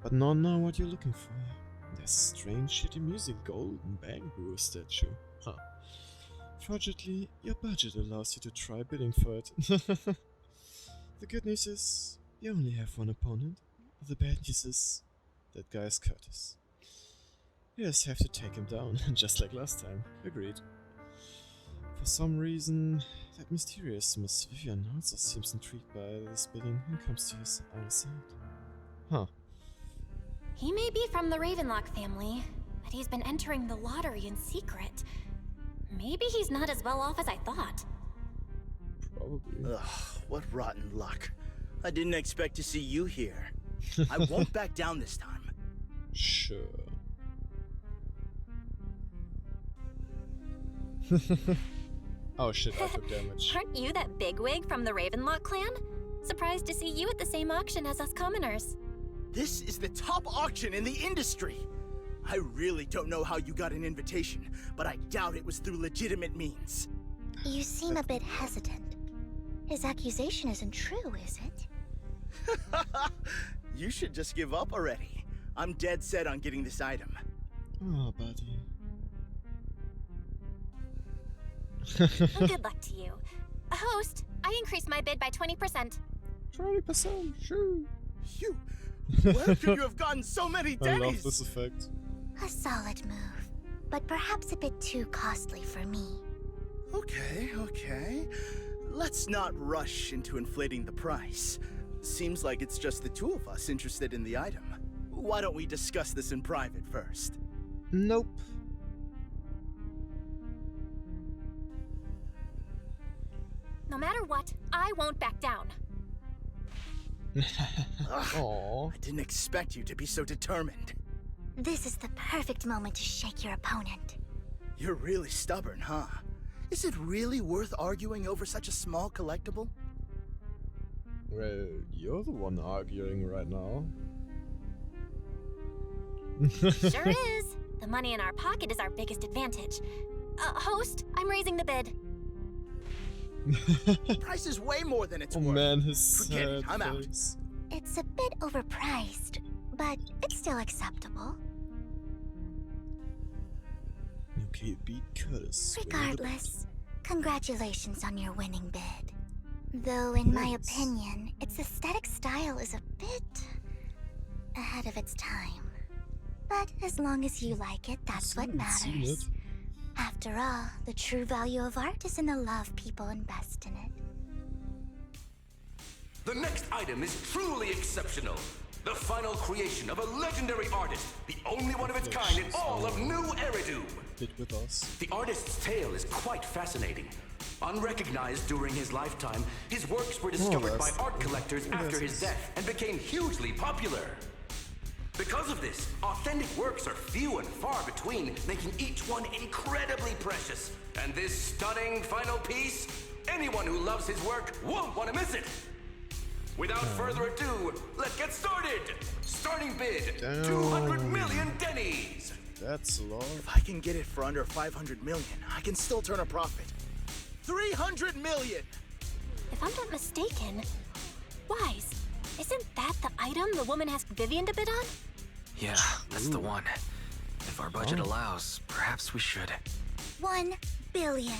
[SPEAKER 1] but none are what you're looking for. There's strange yet amusing golden bamboo statue. Huh. Fortunately, your budget allows you to try bidding for it. The good news is, you only have one opponent. The bad news is, that guy is Curtis. You just have to take him down, just like last time. Agreed. For some reason, that mysterious Miss Vivian also seems intrigued by this bidding and comes to his our side. Huh.
[SPEAKER 5] He may be from the Ravenlock family, but he's been entering the lottery in secret. Maybe he's not as well off as I thought.
[SPEAKER 1] Probably.
[SPEAKER 7] Ugh, what rotten luck. I didn't expect to see you here. I won't back down this time.
[SPEAKER 1] Sure. Oh shit, I took damage.
[SPEAKER 5] Aren't you that bigwig from the Ravenlock clan? Surprised to see you at the same auction as us commoners.
[SPEAKER 7] This is the top auction in the industry. I really don't know how you got an invitation, but I doubt it was through legitimate means.
[SPEAKER 12] You seem a bit hesitant. His accusation isn't true, is it?
[SPEAKER 7] You should just give up already. I'm dead set on getting this item.
[SPEAKER 1] Oh, buddy.
[SPEAKER 5] Well, good luck to you. Host, I increased my bid by 20%.
[SPEAKER 1] 20%, sure.
[SPEAKER 7] You, where could you have gotten so many
[SPEAKER 1] I
[SPEAKER 7] Denny's?
[SPEAKER 1] love this effect.
[SPEAKER 12] A solid move, but perhaps a bit too costly for me.
[SPEAKER 7] Okay. Let's not rush into inflating the price. Seems like it's just the two of us interested in the item. Why don't we discuss this in private first?
[SPEAKER 1] Nope.
[SPEAKER 5] No matter what, I won't back down.
[SPEAKER 1] Aww.
[SPEAKER 7] I didn't expect you to be so determined.
[SPEAKER 12] This is the perfect moment to shake your opponent.
[SPEAKER 7] You're really stubborn, huh? Is it really worth arguing over such a small collectible?
[SPEAKER 1] Well, you're the one arguing right now.
[SPEAKER 5] Sure is. The money in our pocket is our biggest advantage. Host, I'm raising the bid.
[SPEAKER 7] The price is way more than it's
[SPEAKER 1] Oh
[SPEAKER 7] worth.
[SPEAKER 1] man, his
[SPEAKER 7] Forget it, I'm out.
[SPEAKER 1] face.
[SPEAKER 12] It's a bit overpriced, but it's still acceptable.
[SPEAKER 1] Okay, you beat Curtis.
[SPEAKER 12] Regardless, congratulations on your winning bid. Though in my opinion, its aesthetic style is a bit ahead of its time. But as long as you like it, that's what matters. After all, the true value of art is in the love people invest in it.
[SPEAKER 11] The next item is truly exceptional. The final creation of a legendary artist, the only one of its kind in all of New Eridu.
[SPEAKER 1] Did with us.
[SPEAKER 11] The artist's tale is quite fascinating. Unrecognized during his lifetime, his works were discovered by art collectors after his death and became hugely popular. Because of this, authentic works are few and far between, making each one incredibly precious. And this stunning final piece, anyone who loves his work won't want to miss it. Without further ado, let's get started! Starting bid, 200 million Denny's!
[SPEAKER 1] That's a lot.
[SPEAKER 7] If I can get it for under 500 million, I can still turn a profit. 300 million!
[SPEAKER 5] If I'm not mistaken, Wise, isn't that the item the woman asked Vivian to bid on?
[SPEAKER 10] Yeah, that's the one. If our budget allows, perhaps we should.
[SPEAKER 12] 1 billion.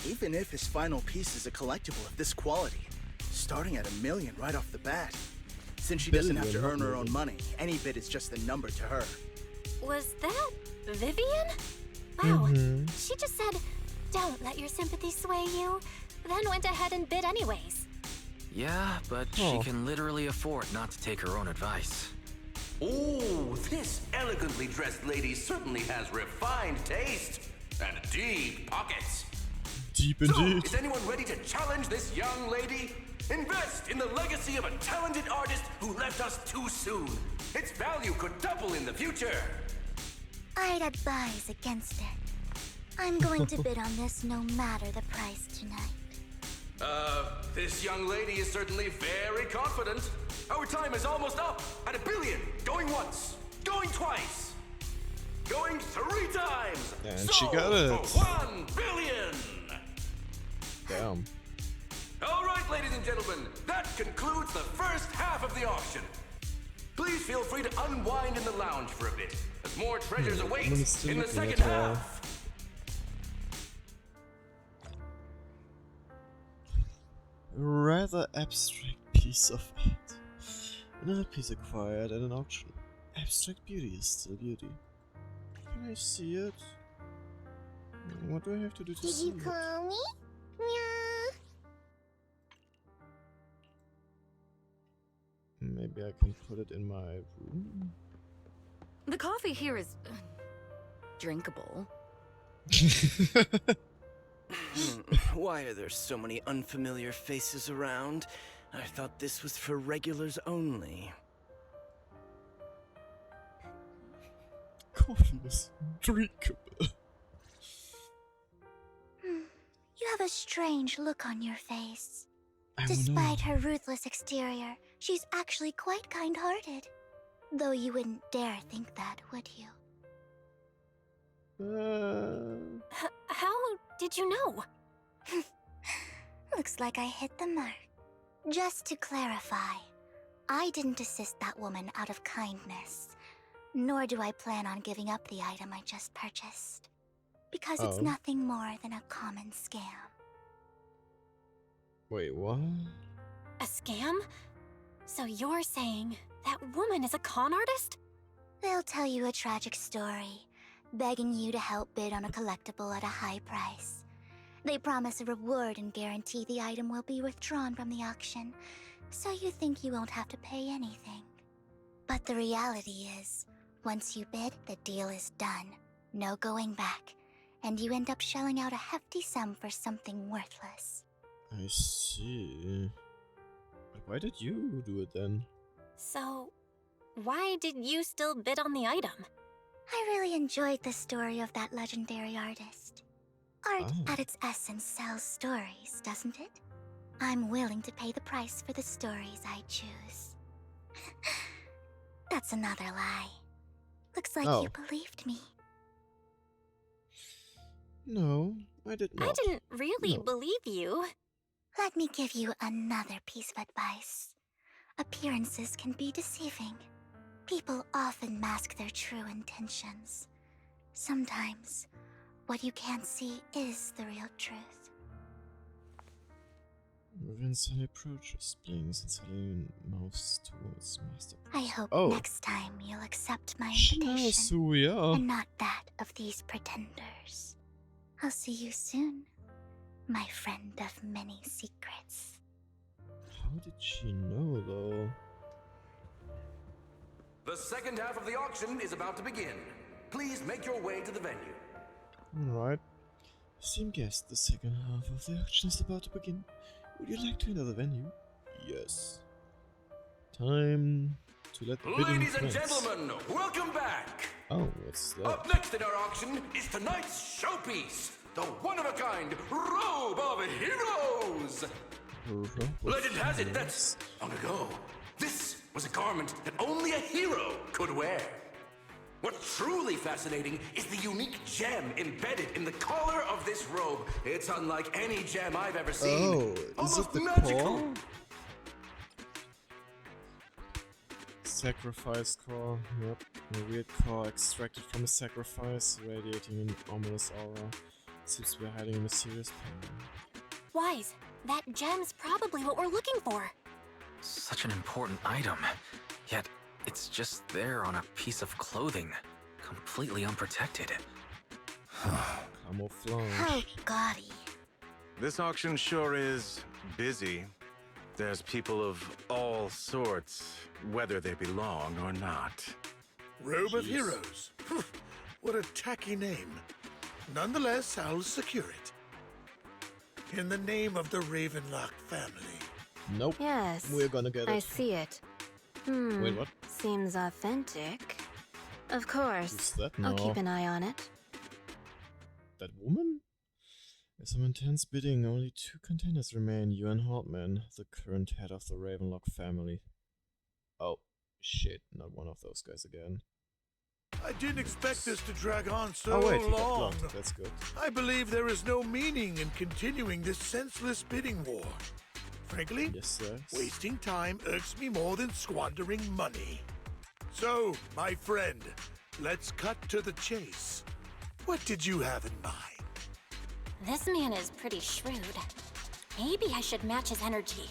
[SPEAKER 7] Even if his final piece is a collectible of this quality, starting at $1 million right off the bat. Since she doesn't have to earn her own money, any bid is just a number to her.
[SPEAKER 5] Was that Vivian? Wow, she just said, "Don't let your sympathy sway you," then went ahead and bid anyways.
[SPEAKER 10] Yeah, but she can literally afford not to take her own advice.
[SPEAKER 11] Ooh, this elegantly dressed lady certainly has refined taste and deep pockets.
[SPEAKER 1] Deep indeed.
[SPEAKER 11] So, is anyone ready to challenge this young lady? Invest in the legacy of a talented artist who left us too soon. Its value could double in the future.
[SPEAKER 12] I'd advise against it. I'm going to bid on this no matter the price tonight.
[SPEAKER 11] This young lady is certainly very confident. Our time is almost up at $1 billion. Going once, going twice, going 3 times.
[SPEAKER 1] And she got it.
[SPEAKER 11] For $1 billion.
[SPEAKER 1] Damn.
[SPEAKER 11] All right, ladies and gentlemen, that concludes the first half of the auction. Please feel free to unwind in the lounge for a bit, as more treasures await in the second half.
[SPEAKER 1] rather abstract piece of art. Another piece acquired at an auction. Abstract beauty is still beauty. Can I see it? What do I have to do to
[SPEAKER 12] Did
[SPEAKER 1] see
[SPEAKER 12] you
[SPEAKER 1] it?
[SPEAKER 12] call me? Meow.
[SPEAKER 1] Maybe I can put it in my room?
[SPEAKER 6] The coffee here is drinkable.
[SPEAKER 7] Why are there so many unfamiliar faces around? I thought this was for regulars only.
[SPEAKER 1] Coffee is drinkable.
[SPEAKER 12] You have a strange look on your face.
[SPEAKER 1] I don't know.
[SPEAKER 12] Despite her ruthless exterior, she's actually quite kind-hearted. Though you wouldn't dare think that, would you?
[SPEAKER 5] How did you know?
[SPEAKER 12] Looks like I hit the mark. Just to clarify, I didn't assist that woman out of kindness. Nor do I plan on giving up the item I just purchased. Because it's nothing more than a common scam.
[SPEAKER 1] Wait, what?
[SPEAKER 5] A scam? So you're saying that woman is a con artist?
[SPEAKER 12] They'll tell you a tragic story, begging you to help bid on a collectible at a high price. They promise a reward and guarantee the item will be withdrawn from the auction, so you think you won't have to pay anything. But the reality is, once you bid, the deal is done. No going back. And you end up shelling out a hefty sum for something worthless.
[SPEAKER 1] I see. But why did you do it then?
[SPEAKER 5] So, why did you still bid on the item?
[SPEAKER 12] I really enjoyed the story of that legendary artist. Art, at its essence, sells stories, doesn't it? I'm willing to pay the price for the stories I choose. That's another lie. Looks like you believed me.
[SPEAKER 1] No, I did not.
[SPEAKER 5] I didn't really believe you.
[SPEAKER 12] Let me give you another piece of advice. Appearances can be deceiving. People often mask their true intentions. Sometimes, what you can't see is the real truth.
[SPEAKER 1] Within Sally approaches, blinks and Sally moves towards Master.
[SPEAKER 12] I hope next time you'll accept my
[SPEAKER 1] She knows
[SPEAKER 12] invitation,
[SPEAKER 1] who we are.
[SPEAKER 12] and not that of these pretenders. I'll see you soon, my friend of many secrets.
[SPEAKER 1] How did she know, though?
[SPEAKER 11] The second half of the auction is about to begin. Please make your way to the venue.
[SPEAKER 1] Alright. Esteemed guest, the second half of the auction is about to begin. Would you like to enter the venue? Yes. Time to let the bidding
[SPEAKER 11] Ladies and
[SPEAKER 1] commence.
[SPEAKER 11] gentlemen, welcome back!
[SPEAKER 1] Oh, what's that?
[SPEAKER 11] Up next in our auction is tonight's showpiece, the one-of-a-kind Robe of Heroes! Legend has it that, long ago, this was a garment that only a hero could wear. What's truly fascinating is the unique gem embedded in the collar of this robe. It's unlike any gem I've ever seen.
[SPEAKER 1] Oh, is
[SPEAKER 11] Almost
[SPEAKER 1] it the
[SPEAKER 11] magical.
[SPEAKER 1] core? Sacrifice core, yep. A weird core extracted from a sacrifice, radiating an ominous aura. Seems to be hiding a mysterious power.
[SPEAKER 5] Wise, that gem's probably what we're looking for.
[SPEAKER 10] Such an important item, yet it's just there on a piece of clothing, completely unprotected.
[SPEAKER 1] Camouflage.
[SPEAKER 12] How gaudy.
[SPEAKER 13] This auction sure is busy. There's people of all sorts, whether they belong or not.
[SPEAKER 14] Robe of Heroes. What a tacky name. Nonetheless, I'll secure it. In the name of the Ravenlock family.
[SPEAKER 1] Nope.
[SPEAKER 15] Yes.
[SPEAKER 1] We're gonna get it.
[SPEAKER 15] I see it.
[SPEAKER 1] Wait, what?
[SPEAKER 15] Seems authentic. Of course.
[SPEAKER 1] Who's that
[SPEAKER 15] I'll
[SPEAKER 1] now?
[SPEAKER 15] keep an eye on it.
[SPEAKER 1] That woman? There's some intense bidding. Only 2 contenders remain. You and Hartman, the current head of the Ravenlock family. Oh, shit. Not one of those guys again.
[SPEAKER 14] I didn't expect this to drag on so
[SPEAKER 1] Oh wait, he got
[SPEAKER 14] long.
[SPEAKER 1] blocked. That's good.
[SPEAKER 14] I believe there is no meaning in continuing this senseless bidding war. Frankly,
[SPEAKER 1] Yes, sir.
[SPEAKER 14] wasting time irks me more than squandering money. So, my friend, let's cut to the chase. What did you have in mind?
[SPEAKER 5] This man is pretty shrewd. Maybe I should match his energy.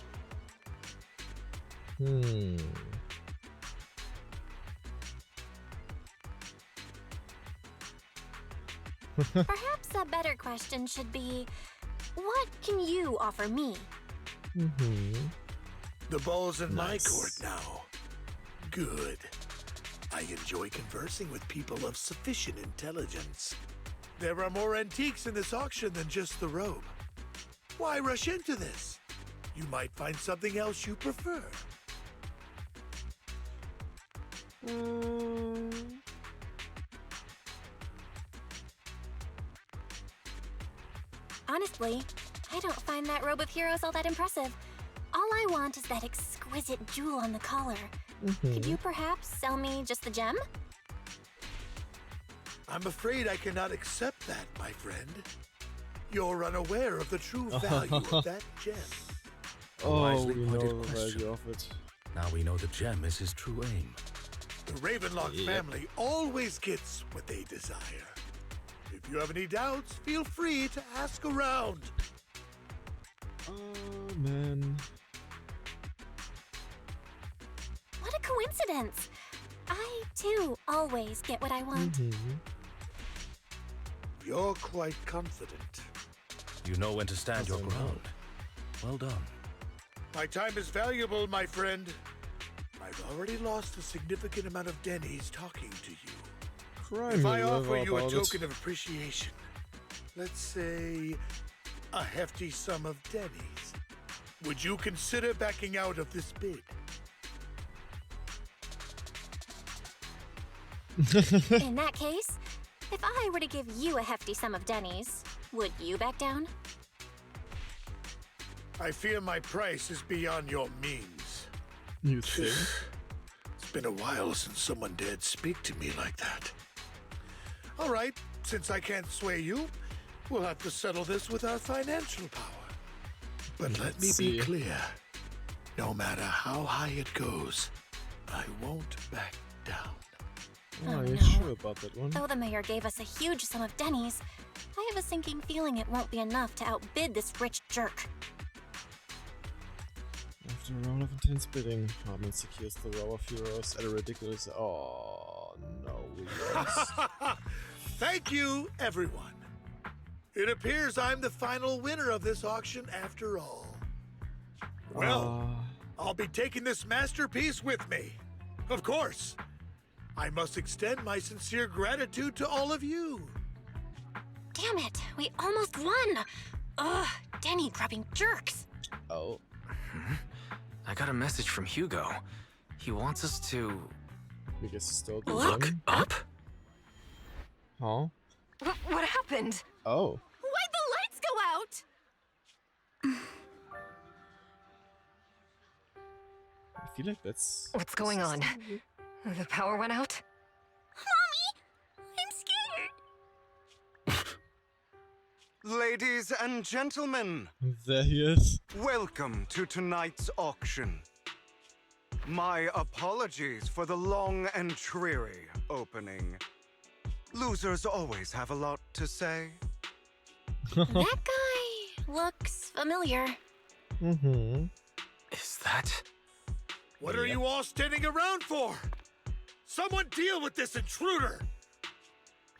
[SPEAKER 5] Perhaps a better question should be, what can you offer me?
[SPEAKER 14] The ball's in my court now. Good. I enjoy conversing with people of sufficient intelligence. There are more antiques in this auction than just the robe. Why rush into this? You might find something else you prefer.
[SPEAKER 5] Honestly, I don't find that robe of heroes all that impressive. All I want is that exquisite jewel on the collar. Could you perhaps sell me just the gem?
[SPEAKER 14] I'm afraid I cannot accept that, my friend. You're unaware of the true value of that gem.
[SPEAKER 8] Wisely
[SPEAKER 1] we know
[SPEAKER 8] pointed
[SPEAKER 1] the
[SPEAKER 8] question.
[SPEAKER 1] value of it.
[SPEAKER 8] Now we know the gem is his true aim.
[SPEAKER 14] The Ravenlock family always gets what they desire. If you have any doubts, feel free to ask around.
[SPEAKER 1] Oh, man.
[SPEAKER 5] What a coincidence! I, too, always get what I want.
[SPEAKER 14] You're quite confident.
[SPEAKER 8] You know when to stand your ground. Well done.
[SPEAKER 14] My time is valuable, my friend. I've already lost a significant amount of Denny's talking to you.
[SPEAKER 1] Cry
[SPEAKER 14] If
[SPEAKER 1] me
[SPEAKER 14] I
[SPEAKER 1] a
[SPEAKER 14] offer
[SPEAKER 1] river
[SPEAKER 14] you a
[SPEAKER 1] about
[SPEAKER 14] token
[SPEAKER 1] it.
[SPEAKER 14] of appreciation, let's say a hefty sum of Denny's, would you consider backing out of this bid?
[SPEAKER 5] In that case, if I were to give you a hefty sum of Denny's, would you back down?
[SPEAKER 14] I fear my price is beyond your means.
[SPEAKER 1] You think?
[SPEAKER 14] It's been a while since someone dared speak to me like that. All right, since I can't sway you, we'll have to settle this with our financial power. But let me be clear. No matter how high it goes, I won't back down.
[SPEAKER 1] Are you
[SPEAKER 5] no.
[SPEAKER 1] sure about that one?
[SPEAKER 5] Though the mayor gave us a huge sum of Denny's, I have a sinking feeling it won't be enough to outbid this rich jerk.
[SPEAKER 1] After a round of intense bidding, Harmon secures the row of heroes at a ridiculous... Oh, no, we lost.
[SPEAKER 14] Thank you, everyone. It appears I'm the final winner of this auction after all. Well, I'll be taking this masterpiece with me. Of course. I must extend my sincere gratitude to all of you.
[SPEAKER 5] Damn it, we almost won! Ugh, Denny grabbing jerks.
[SPEAKER 1] Oh.
[SPEAKER 10] I got a message from Hugo. He wants us to...
[SPEAKER 1] Because he stole the
[SPEAKER 10] Look
[SPEAKER 1] gem?
[SPEAKER 10] up?
[SPEAKER 1] Huh?
[SPEAKER 6] What happened?
[SPEAKER 1] Oh.
[SPEAKER 5] Why'd the lights go out?
[SPEAKER 1] I feel like that's...
[SPEAKER 6] What's going on? The power went out?
[SPEAKER 5] I'm scared.
[SPEAKER 4] Ladies and gentlemen,
[SPEAKER 1] There he is.
[SPEAKER 4] welcome to tonight's auction. My apologies for the long and dreary opening. Losers always have a lot to say.
[SPEAKER 5] That guy looks familiar.
[SPEAKER 10] Is that...
[SPEAKER 14] What are you all standing around for? Someone deal with this intruder!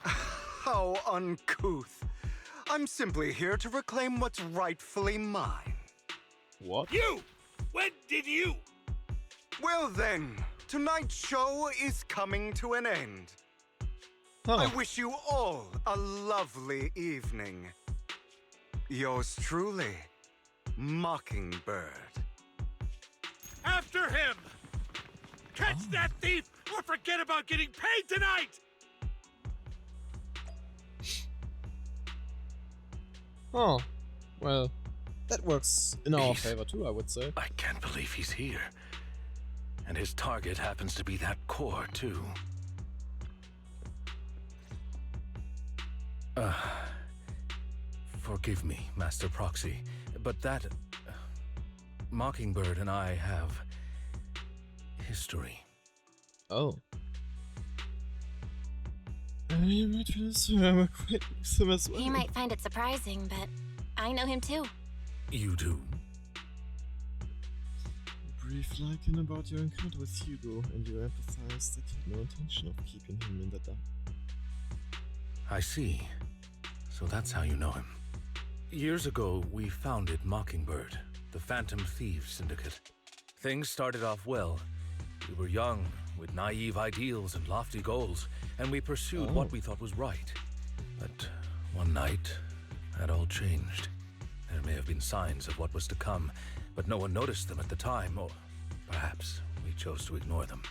[SPEAKER 4] How uncouth. I'm simply here to reclaim what's rightfully mine.
[SPEAKER 1] What?
[SPEAKER 14] You! When did you?
[SPEAKER 4] Well then, tonight's show is coming to an end. I wish you all a lovely evening. Yours truly, Mockingbird.
[SPEAKER 14] After him! Catch that thief or forget about getting paid tonight!
[SPEAKER 1] Oh. Well, that works in our favor too, I would say.
[SPEAKER 8] I can't believe he's here. And his target happens to be that core, too. Forgive me, Master Proxy, but that... Mockingbird and I have... history.
[SPEAKER 1] Oh. You might feel so I'm quite some as well.
[SPEAKER 5] He might find it surprising, but I know him too.
[SPEAKER 8] You do?
[SPEAKER 1] Brief lichen about your encounter with Hugo, and you emphasize that you had no intention of keeping him in the dark.
[SPEAKER 8] I see. So that's how you know him. Years ago, we founded Mockingbird, the Phantom Thieves Syndicate. Things started off well. We were young, with naive ideals and lofty goals, and we pursued what we thought was right. But one night, that all changed. There may have been signs of what was to come, but no one noticed them at the time, or perhaps we chose to ignore them.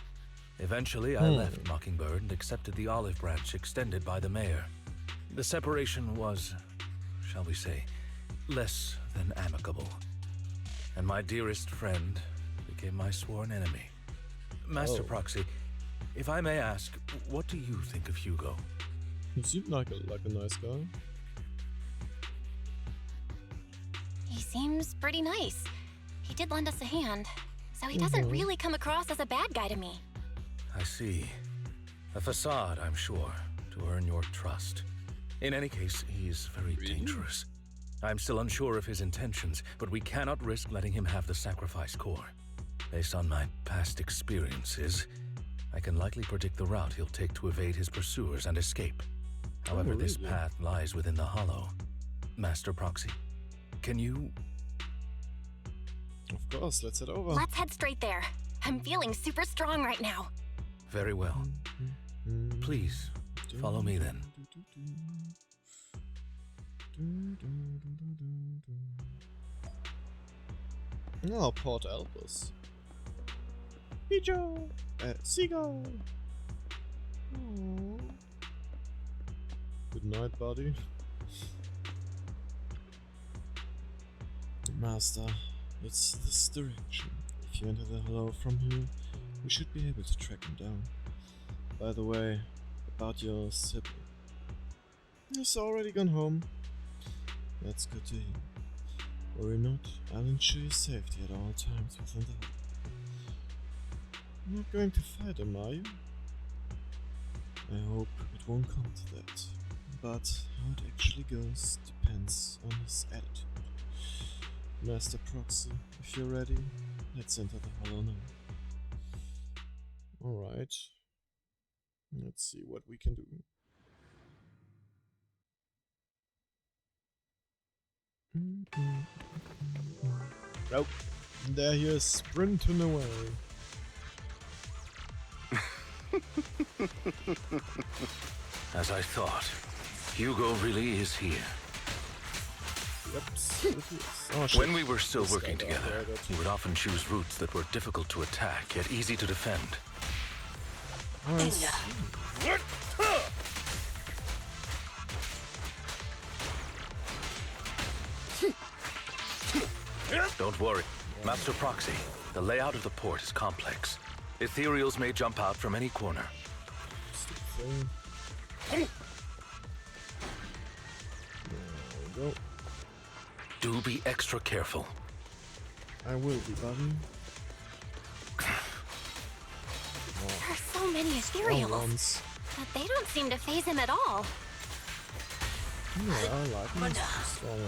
[SPEAKER 8] Eventually, I left Mockingbird and accepted the olive branch extended by the mayor. The separation was, shall we say, less than amicable. And my dearest friend became my sworn enemy. Master Proxy, if I may ask, what do you think of Hugo?
[SPEAKER 1] He seemed like a nice guy.
[SPEAKER 5] He seems pretty nice. He did lend us a hand, so he doesn't really come across as a bad guy to me.
[SPEAKER 8] I see. A facade, I'm sure, to earn your trust. In any case, he's very dangerous. I'm still unsure of his intentions, but we cannot risk letting him have the sacrifice core. Based on my past experiences, I can likely predict the route he'll take to evade his pursuers and escape. However, this path lies within the Hollow. Master Proxy, can you...
[SPEAKER 1] Of course, let's head over.
[SPEAKER 5] Let's head straight there. I'm feeling super strong right now.
[SPEAKER 8] Very well. Please, follow me then.
[SPEAKER 1] Oh, Port Albus. Pijo! Seagull! Oh. Good night, buddy. Master, it's this direction. If you enter the hollow from here, we should be able to track him down. By the way, about your sibling. He's already gone home. That's good to hear. Worry not, I'll ensure your safety at all times within the hollow. You're not going to fight him, are you? I hope it won't come to that. But how it actually goes depends on his attitude. Master Proxy, if you're ready, let's enter the hollow now. Alright. Let's see what we can do. Oh, there he is, sprinting away.
[SPEAKER 8] As I thought, Hugo really is here.
[SPEAKER 1] Yep, it is. Oh, shit.
[SPEAKER 8] When we were still working together, he would often choose routes that were difficult to attack, yet easy to defend. Don't worry, Master Proxy. The layout of the port is complex. Ethereals may jump out from any corner.
[SPEAKER 1] There we go.
[SPEAKER 8] Do be extra careful.
[SPEAKER 1] I will be, buddy.
[SPEAKER 5] There are so many ethereals, but they don't seem to faze him at all.
[SPEAKER 1] Yeah, I like him. He's strong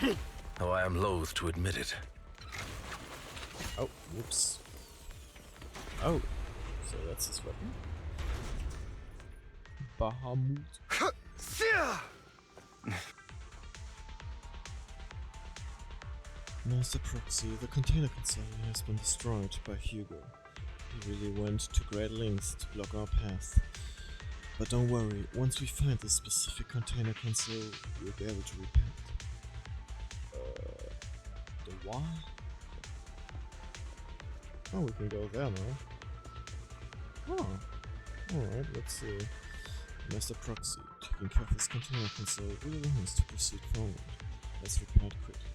[SPEAKER 1] and
[SPEAKER 8] Though I am loath to admit it.
[SPEAKER 1] Oh, whoops. Oh, so that's his weapon. Bahamut. Master Proxy, the container console has been destroyed by Hugo. He really went to great lengths to block our path. But don't worry, once we find the specific container console, we'll be able to repair it. The what? Oh, we can go there now. Oh, alright, let's see. Master Proxy, taking care of this container console will allow us to proceed forward. Let's repair it quickly.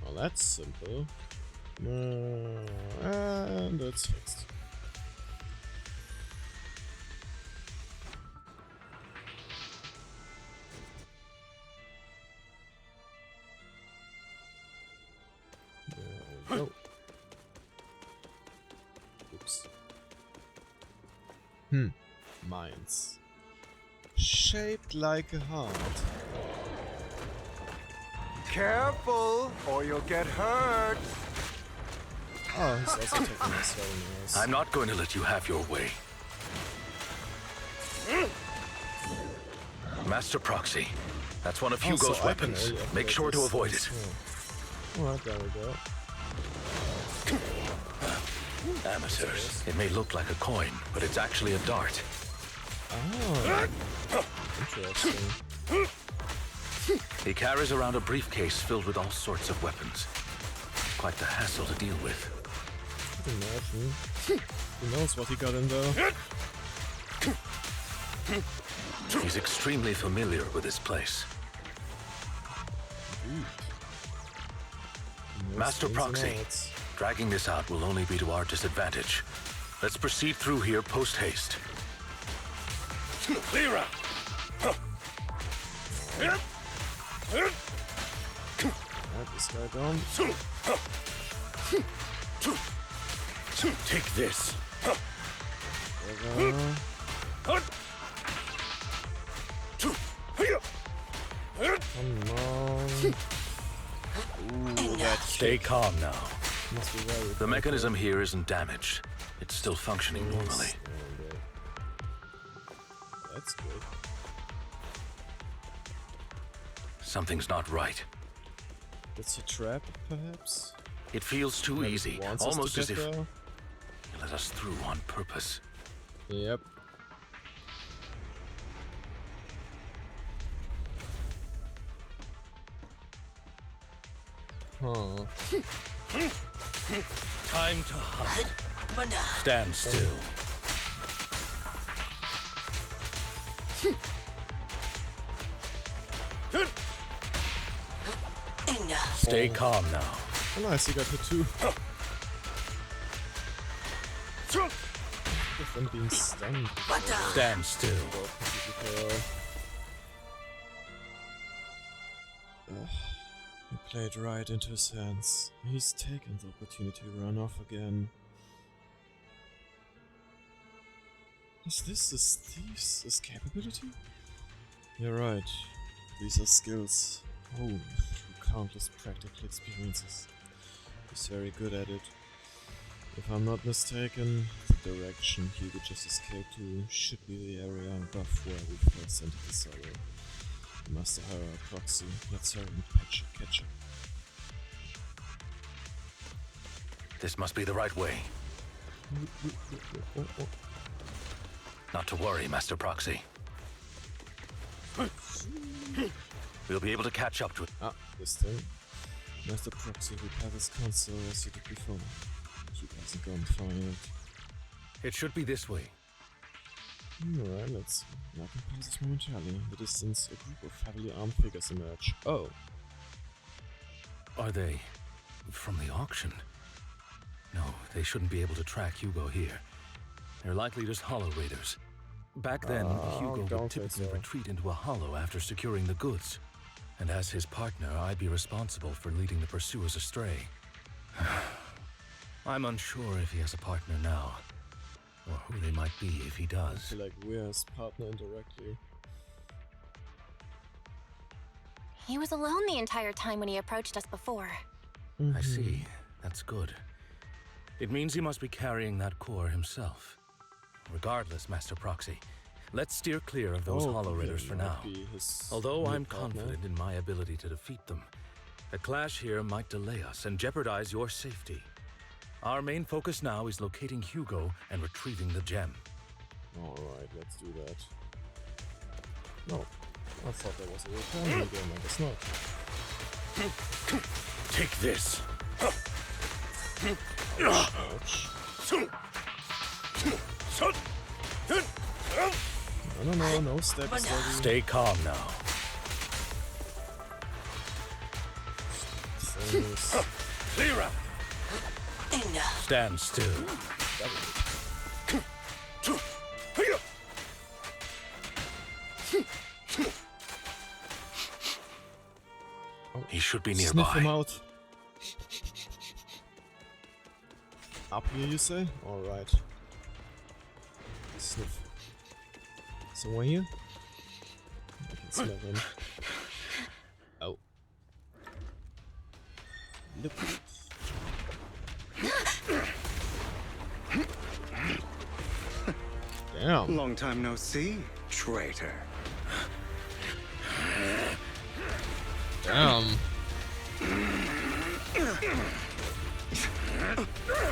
[SPEAKER 1] Well, that's simple. And it's fixed. There we go. Oops. Mines. Shaped like a heart.
[SPEAKER 4] Careful, or you'll get hurt.
[SPEAKER 1] Oh, he's also taking this very nice.
[SPEAKER 8] I'm not going to let you have your way. Master Proxy, that's one of Hugo's weapons. Make sure to avoid it.
[SPEAKER 1] Alright, there we go.
[SPEAKER 8] Amateurs. It may look like a coin, but it's actually a dart.
[SPEAKER 1] Oh, interesting.
[SPEAKER 8] He carries around a briefcase filled with all sorts of weapons. Quite the hassle to deal with.
[SPEAKER 1] Imagine. Who knows what he got in there?
[SPEAKER 8] He's extremely familiar with this place. Master Proxy, dragging this out will only be to our disadvantage. Let's proceed through here post-haste.
[SPEAKER 14] Clear out!
[SPEAKER 1] Alright, this guy down.
[SPEAKER 8] Take this.
[SPEAKER 1] Come on. Ooh, that
[SPEAKER 8] Stay calm now.
[SPEAKER 1] must be very
[SPEAKER 8] The mechanism here isn't damaged. It's still functioning normally.
[SPEAKER 1] That's good.
[SPEAKER 8] Something's not right.
[SPEAKER 1] It's a trap, perhaps?
[SPEAKER 8] It feels too
[SPEAKER 1] Maybe
[SPEAKER 8] easy,
[SPEAKER 1] he wants us
[SPEAKER 8] almost
[SPEAKER 1] to
[SPEAKER 8] as
[SPEAKER 1] get
[SPEAKER 8] if
[SPEAKER 1] there?
[SPEAKER 8] he let us through on purpose.
[SPEAKER 1] Yep. Huh.
[SPEAKER 8] Time to hunt. Stand still. Stay calm now.
[SPEAKER 1] Oh, nice, he got hit too. With them being stunned.
[SPEAKER 8] Stand still.
[SPEAKER 1] He played right into his hands. He's taken the opportunity to run off again. Is this his thief's escapability? You're right. These are skills honed through countless practical experiences. He's very good at it. If I'm not mistaken, the direction Hugo just escaped to should be the area above where we first entered the cellar. Master hire a proxy. Let's hurry and catch up.
[SPEAKER 8] This must be the right way. Not to worry, Master Proxy. We'll be able to catch up to it.
[SPEAKER 1] Ah, this thing. Master Proxy repair this console as you did before. You guys are gone far yet.
[SPEAKER 8] It should be this way.
[SPEAKER 1] Alright, let's see. Now I can pause this momentarily. In the distance, a group of heavily armed figures emerge. Oh.
[SPEAKER 8] Are they from the auction? No, they shouldn't be able to track Hugo here. They're likely just hollow raiders. Back then, Hugo would typically retreat into a hollow after securing the goods. And as his partner, I'd be responsible for leading the pursuers astray. I'm unsure if he has a partner now, or who they might be if he
[SPEAKER 1] I
[SPEAKER 8] does.
[SPEAKER 1] feel like we're his partner indirectly.
[SPEAKER 5] He was alone the entire time when he approached us before.
[SPEAKER 8] I see. That's good. It means he must be carrying that core himself. Regardless, Master Proxy, let's steer clear of those hollow raiders for now. Although I'm confident in my ability to defeat them, a clash here might delay us and jeopardize your safety. Our main focus now is locating Hugo and retrieving the gem.
[SPEAKER 1] Alright, let's do that. No, I thought that was a real family game, I guess not.
[SPEAKER 8] Take this!
[SPEAKER 1] Ouch. No, step steady.
[SPEAKER 8] Stay calm now.
[SPEAKER 14] Clear out!
[SPEAKER 8] Stand still. He should be
[SPEAKER 1] Sniff him
[SPEAKER 8] nearby.
[SPEAKER 1] out. Up here, you say? Alright. Sniff. Somewhere here? I can smell him. Oh. Look. Damn.
[SPEAKER 4] Long time no see, traitor.
[SPEAKER 1] Damn.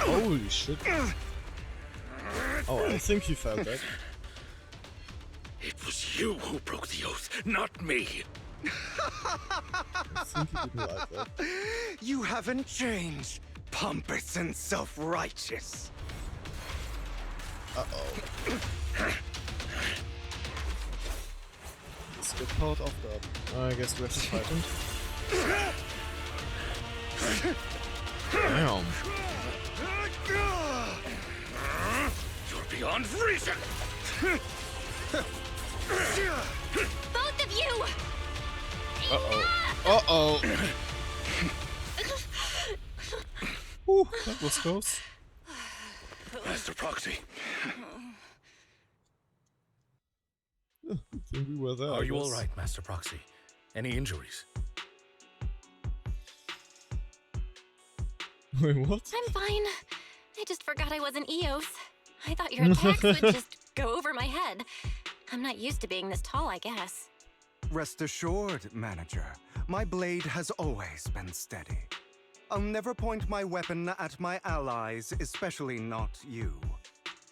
[SPEAKER 1] Holy shit. Oh, I think he felt that.
[SPEAKER 11] It was you who broke the oath, not me.
[SPEAKER 1] I think he didn't like that.
[SPEAKER 4] You haven't changed, pompous and self-righteous.
[SPEAKER 1] Uh-oh. Let's get caught off guard. I guess we have to fight him. Damn.
[SPEAKER 11] You're beyond reason.
[SPEAKER 5] Both of you!
[SPEAKER 1] Uh-oh. Uh-oh. Ooh, that was close.
[SPEAKER 11] Master Proxy.
[SPEAKER 1] I think we were there.
[SPEAKER 8] Are you all right, Master Proxy? Any injuries?
[SPEAKER 1] Wait, what?
[SPEAKER 5] I'm fine. I just forgot I wasn't Eos. I thought your attacks would just go over my head. I'm not used to being this tall, I guess.
[SPEAKER 4] Rest assured, Manager, my blade has always been steady. I'll never point my weapon at my allies, especially not you.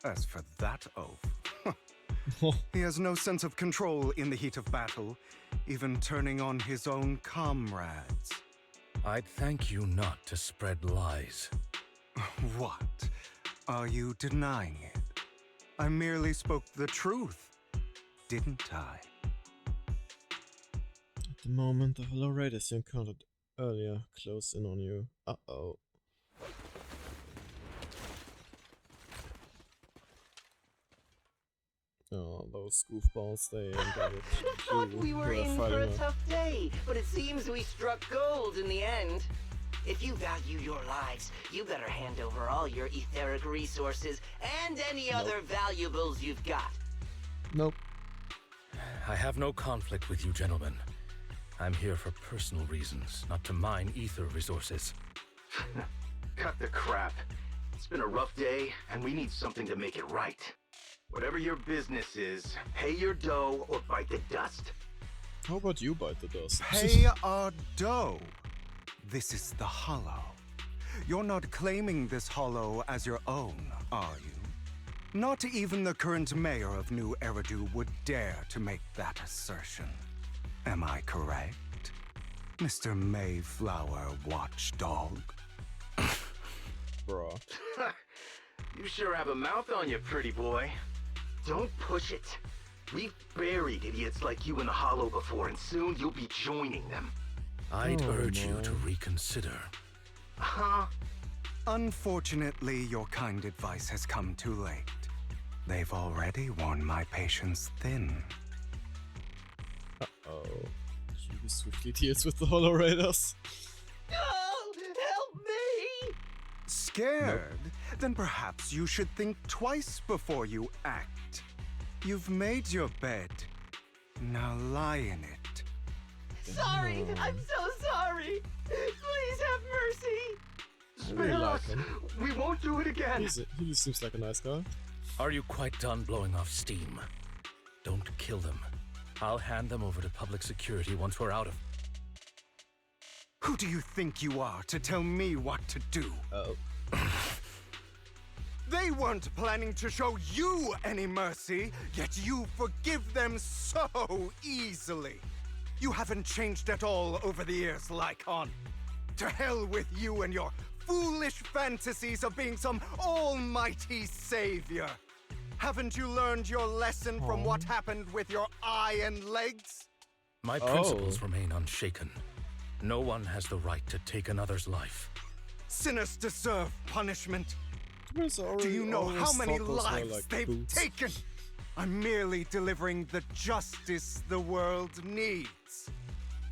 [SPEAKER 4] As for that oath, he has no sense of control in the heat of battle, even turning on his own comrades.
[SPEAKER 8] I'd thank you not to spread lies.
[SPEAKER 4] What? Are you denying it? I merely spoke the truth, didn't I?
[SPEAKER 1] At the moment, the hollow raiders you encountered earlier close in on you. Uh-oh. Oh, those goofballs, they ain't got it.
[SPEAKER 16] Thought we were in for a tough day, but it seems we struck gold in the end. If you value your lives, you better hand over all your etheric resources and any other valuables you've got.
[SPEAKER 1] Nope.
[SPEAKER 8] I have no conflict with you, gentlemen. I'm here for personal reasons, not to mine ether resources.
[SPEAKER 11] Cut the crap. It's been a rough day, and we need something to make it right. Whatever your business is, pay your dough or bite the dust.
[SPEAKER 1] How about you bite the dust?
[SPEAKER 4] Pay our dough. This is the Hollow. You're not claiming this Hollow as your own, are you? Not even the current mayor of New Eridu would dare to make that assertion. Am I correct, Mr. Mayflower Watchdog?
[SPEAKER 1] Bruh.
[SPEAKER 11] You sure have a mouth on you, pretty boy. Don't push it. We've buried idiots like you in the Hollow before, and soon you'll be joining them.
[SPEAKER 8] I'd urge you to reconsider.
[SPEAKER 11] Huh?
[SPEAKER 4] Unfortunately, your kind advice has come too late. They've already worn my patience thin.
[SPEAKER 1] Uh-oh. He swiftly deals with the hollow raiders.
[SPEAKER 16] Oh, help me!
[SPEAKER 4] Scared? Nope. Then perhaps you should think twice before you act. You've made your bed. Now lie in it.
[SPEAKER 16] Sorry, I'm so sorry. Please have mercy.
[SPEAKER 1] I really like him.
[SPEAKER 11] We won't do it again.
[SPEAKER 1] He just seems like a nice guy.
[SPEAKER 8] Are you quite done blowing off steam? Don't kill them. I'll hand them over to public security once we're out of...
[SPEAKER 4] Who do you think you are to tell me what to do?
[SPEAKER 1] Oh.
[SPEAKER 4] They weren't planning to show you any mercy, yet you forgive them so easily. You haven't changed at all over the years, Lycon. To hell with you and your foolish fantasies of being some almighty savior. Haven't you learned your lesson from what happened with your eye and legs?
[SPEAKER 8] My principles remain unshaken. No one has the right to take another's life.
[SPEAKER 4] Sinners deserve punishment.
[SPEAKER 1] Do
[SPEAKER 4] you know how many lives they've taken? I'm merely delivering the justice the world needs.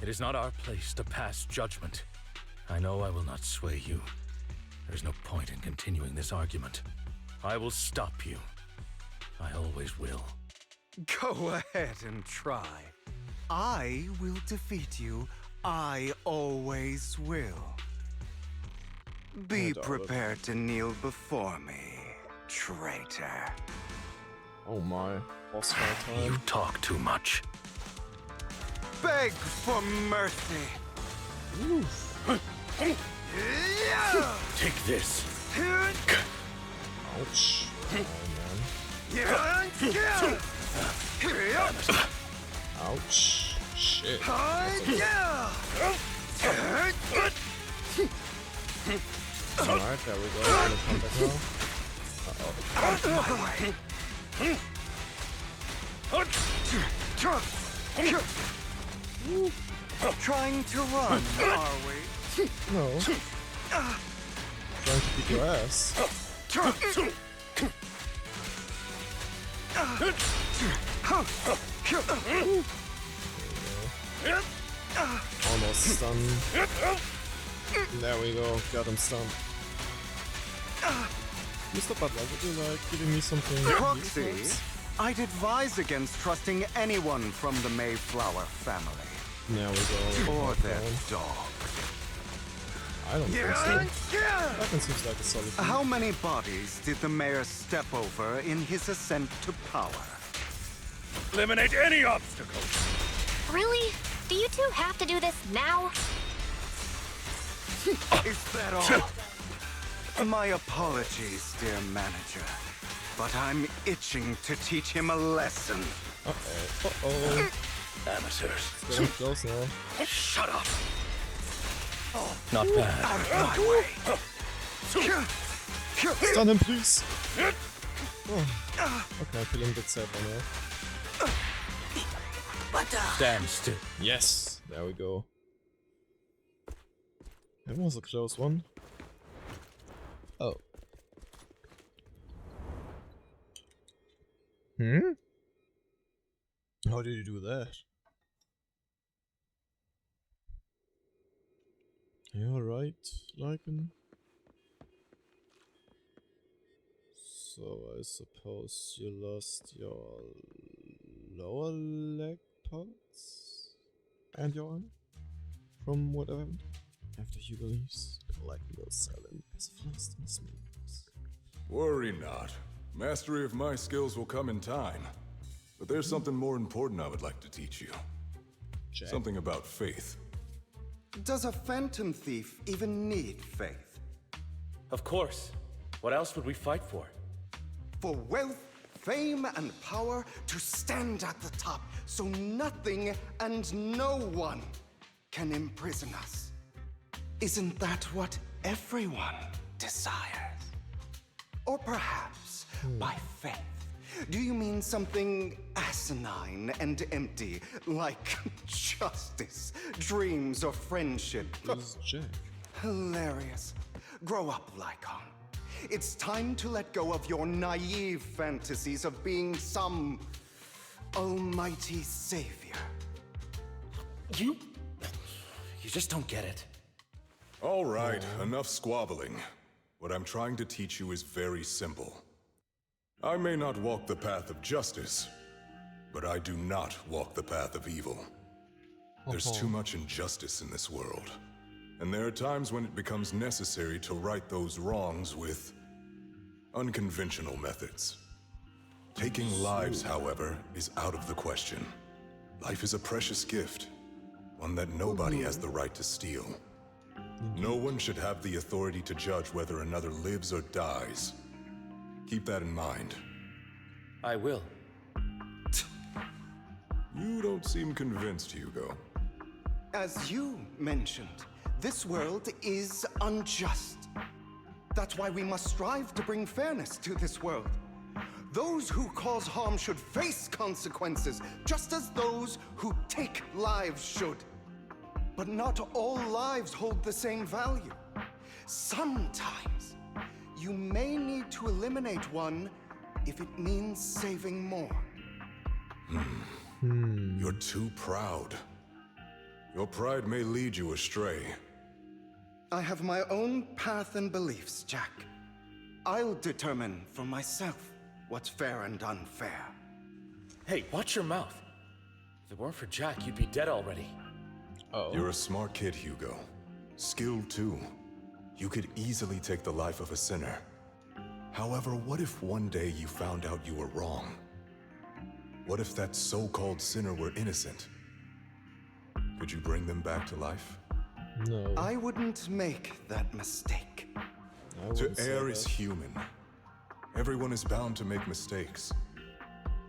[SPEAKER 8] It is not our place to pass judgment. I know I will not sway you. There's no point in continuing this argument. I will stop you. I always will.
[SPEAKER 4] Go ahead and try. I will defeat you. I always will. Be prepared to kneel before me, traitor.
[SPEAKER 1] Oh my, boss fight time.
[SPEAKER 8] You talk too much.
[SPEAKER 4] Beg for mercy.
[SPEAKER 8] Take this.
[SPEAKER 1] Ouch. Oh man. Ouch. Shit. Alright, there we go. Gonna come back now.
[SPEAKER 4] Trying to run, are we?
[SPEAKER 1] No. Trying to beat your ass. Almost stunned. There we go, got him stunned. Mr. Butler, would you like giving me something?
[SPEAKER 4] Proxy, I'd advise against trusting anyone from the Mayflower family.
[SPEAKER 1] There we go.
[SPEAKER 4] Or their dog.
[SPEAKER 1] I don't think so. That one seems like a solid thing.
[SPEAKER 4] How many bodies did the mayor step over in his ascent to power?
[SPEAKER 11] Eliminate any obstacles.
[SPEAKER 5] Really? Do you two have to do this now?
[SPEAKER 4] Is that all? My apologies, dear manager. But I'm itching to teach him a lesson.
[SPEAKER 1] Uh-oh. Uh-oh.
[SPEAKER 8] Amateurs.
[SPEAKER 1] Getting close now.
[SPEAKER 11] Shut up.
[SPEAKER 8] Not bad.
[SPEAKER 4] Out of my way.
[SPEAKER 1] Stun him, please. Oh. Okay, I'm feeling a bit safer now.
[SPEAKER 8] Stand still.
[SPEAKER 1] Yes, there we go. That was a close one. Oh. How did you do that? You alright, Lycan? So I suppose you lost your lower leg parts and your arm from what happened? After Hugo leaves, Lycan will sell him as a last in his moves.
[SPEAKER 3] Worry not. Mastery of my skills will come in time. But there's something more important I would like to teach you.
[SPEAKER 1] Jack.
[SPEAKER 3] Something about faith.
[SPEAKER 4] Does a phantom thief even need faith?
[SPEAKER 8] Of course. What else would we fight for?
[SPEAKER 4] For wealth, fame, and power to stand at the top, so nothing and no one can imprison us. Isn't that what everyone desires? Or perhaps, by faith, do you mean something asinine and empty, like justice, dreams, or friendship?
[SPEAKER 1] This is Jack.
[SPEAKER 4] Hilarious. Grow up, Lycon. It's time to let go of your naive fantasies of being some almighty savior.
[SPEAKER 8] You just don't get it.
[SPEAKER 3] All right, enough squabbling. What I'm trying to teach you is very simple. I may not walk the path of justice, but I do not walk the path of evil. There's too much injustice in this world, and there are times when it becomes necessary to right those wrongs with unconventional methods. Taking lives, however, is out of the question. Life is a precious gift, one that nobody has the right to steal. No one should have the authority to judge whether another lives or dies. Keep that in mind.
[SPEAKER 8] I will.
[SPEAKER 3] You don't seem convinced, Hugo.
[SPEAKER 4] As you mentioned, this world is unjust. That's why we must strive to bring fairness to this world. Those who cause harm should face consequences, just as those who take lives should. But not all lives hold the same value. Sometimes, you may need to eliminate one if it means saving more.
[SPEAKER 3] You're too proud. Your pride may lead you astray.
[SPEAKER 4] I have my own path and beliefs, Jack. I'll determine for myself what's fair and unfair.
[SPEAKER 8] Hey, watch your mouth. If it weren't for Jack, you'd be dead already.
[SPEAKER 3] You're a smart kid, Hugo. Skilled too. You could easily take the life of a sinner. However, what if one day you found out you were wrong? What if that so-called sinner were innocent? Could you bring them back to life?
[SPEAKER 1] No.
[SPEAKER 4] I wouldn't make that mistake.
[SPEAKER 3] To err is human. Everyone is bound to make mistakes.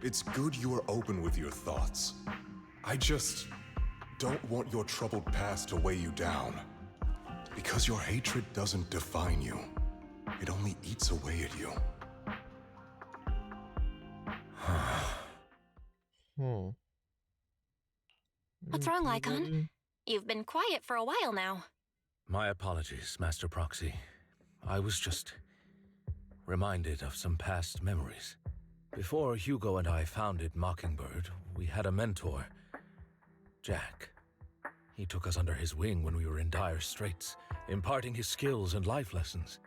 [SPEAKER 3] It's good you are open with your thoughts. I just don't want your troubled past to weigh you down. Because your hatred doesn't define you. It only eats away at you.
[SPEAKER 5] What's wrong, Lycon? You've been quiet for a while now.
[SPEAKER 8] My apologies, Master Proxy. I was just reminded of some past memories. Before Hugo and I founded Mockingbird, we had a mentor, Jack. He took us under his wing when we were in dire straits, imparting his skills and life lessons.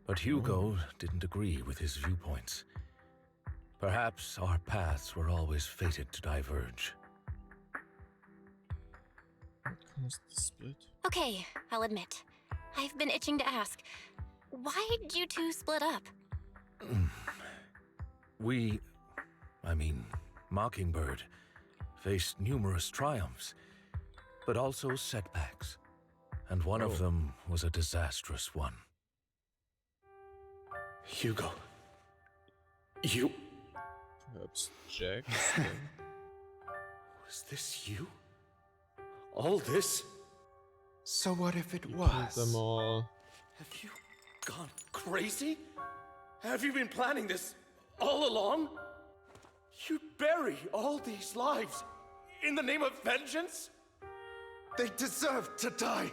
[SPEAKER 8] But Hugo didn't agree with his viewpoints. Perhaps our paths were always fated to diverge.
[SPEAKER 5] Okay, I'll admit. I've been itching to ask. Why did you two split up?
[SPEAKER 8] Mockingbird, faced numerous triumphs, but also setbacks. And one of them was a disastrous one.
[SPEAKER 11] Hugo. You...
[SPEAKER 1] Perhaps Jack?
[SPEAKER 11] Was this you? All this?
[SPEAKER 4] So what if it was?
[SPEAKER 1] Them all.
[SPEAKER 11] Have you gone crazy? Have you been planning this all along? You bury all these lives in the name of vengeance?
[SPEAKER 4] They deserve to die.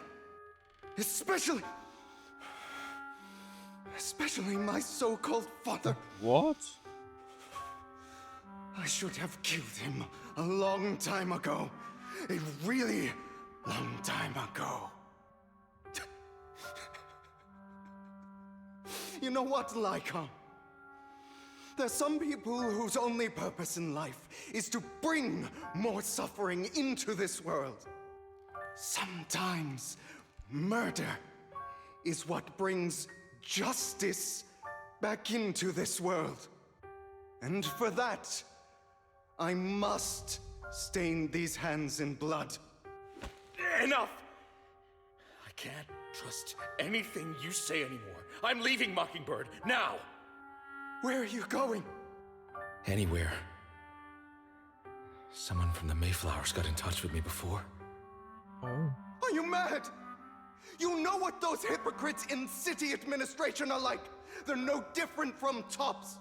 [SPEAKER 4] Especially my so-called father.
[SPEAKER 1] What?
[SPEAKER 4] I should have killed him a long time ago. A really long time ago. You know what, Lycon? There's some people whose only purpose in life is to bring more suffering into this world. Sometimes murder is what brings justice back into this world. And for that, I must stain these hands in blood.
[SPEAKER 11] Enough! I can't trust anything you say anymore. I'm leaving Mockingbird, now!
[SPEAKER 4] Where are you going?
[SPEAKER 8] Anywhere. Someone from the Mayflowers got in touch with me before.
[SPEAKER 4] Are you mad? You know what those hypocrites in city administration are like. They're no different from tops.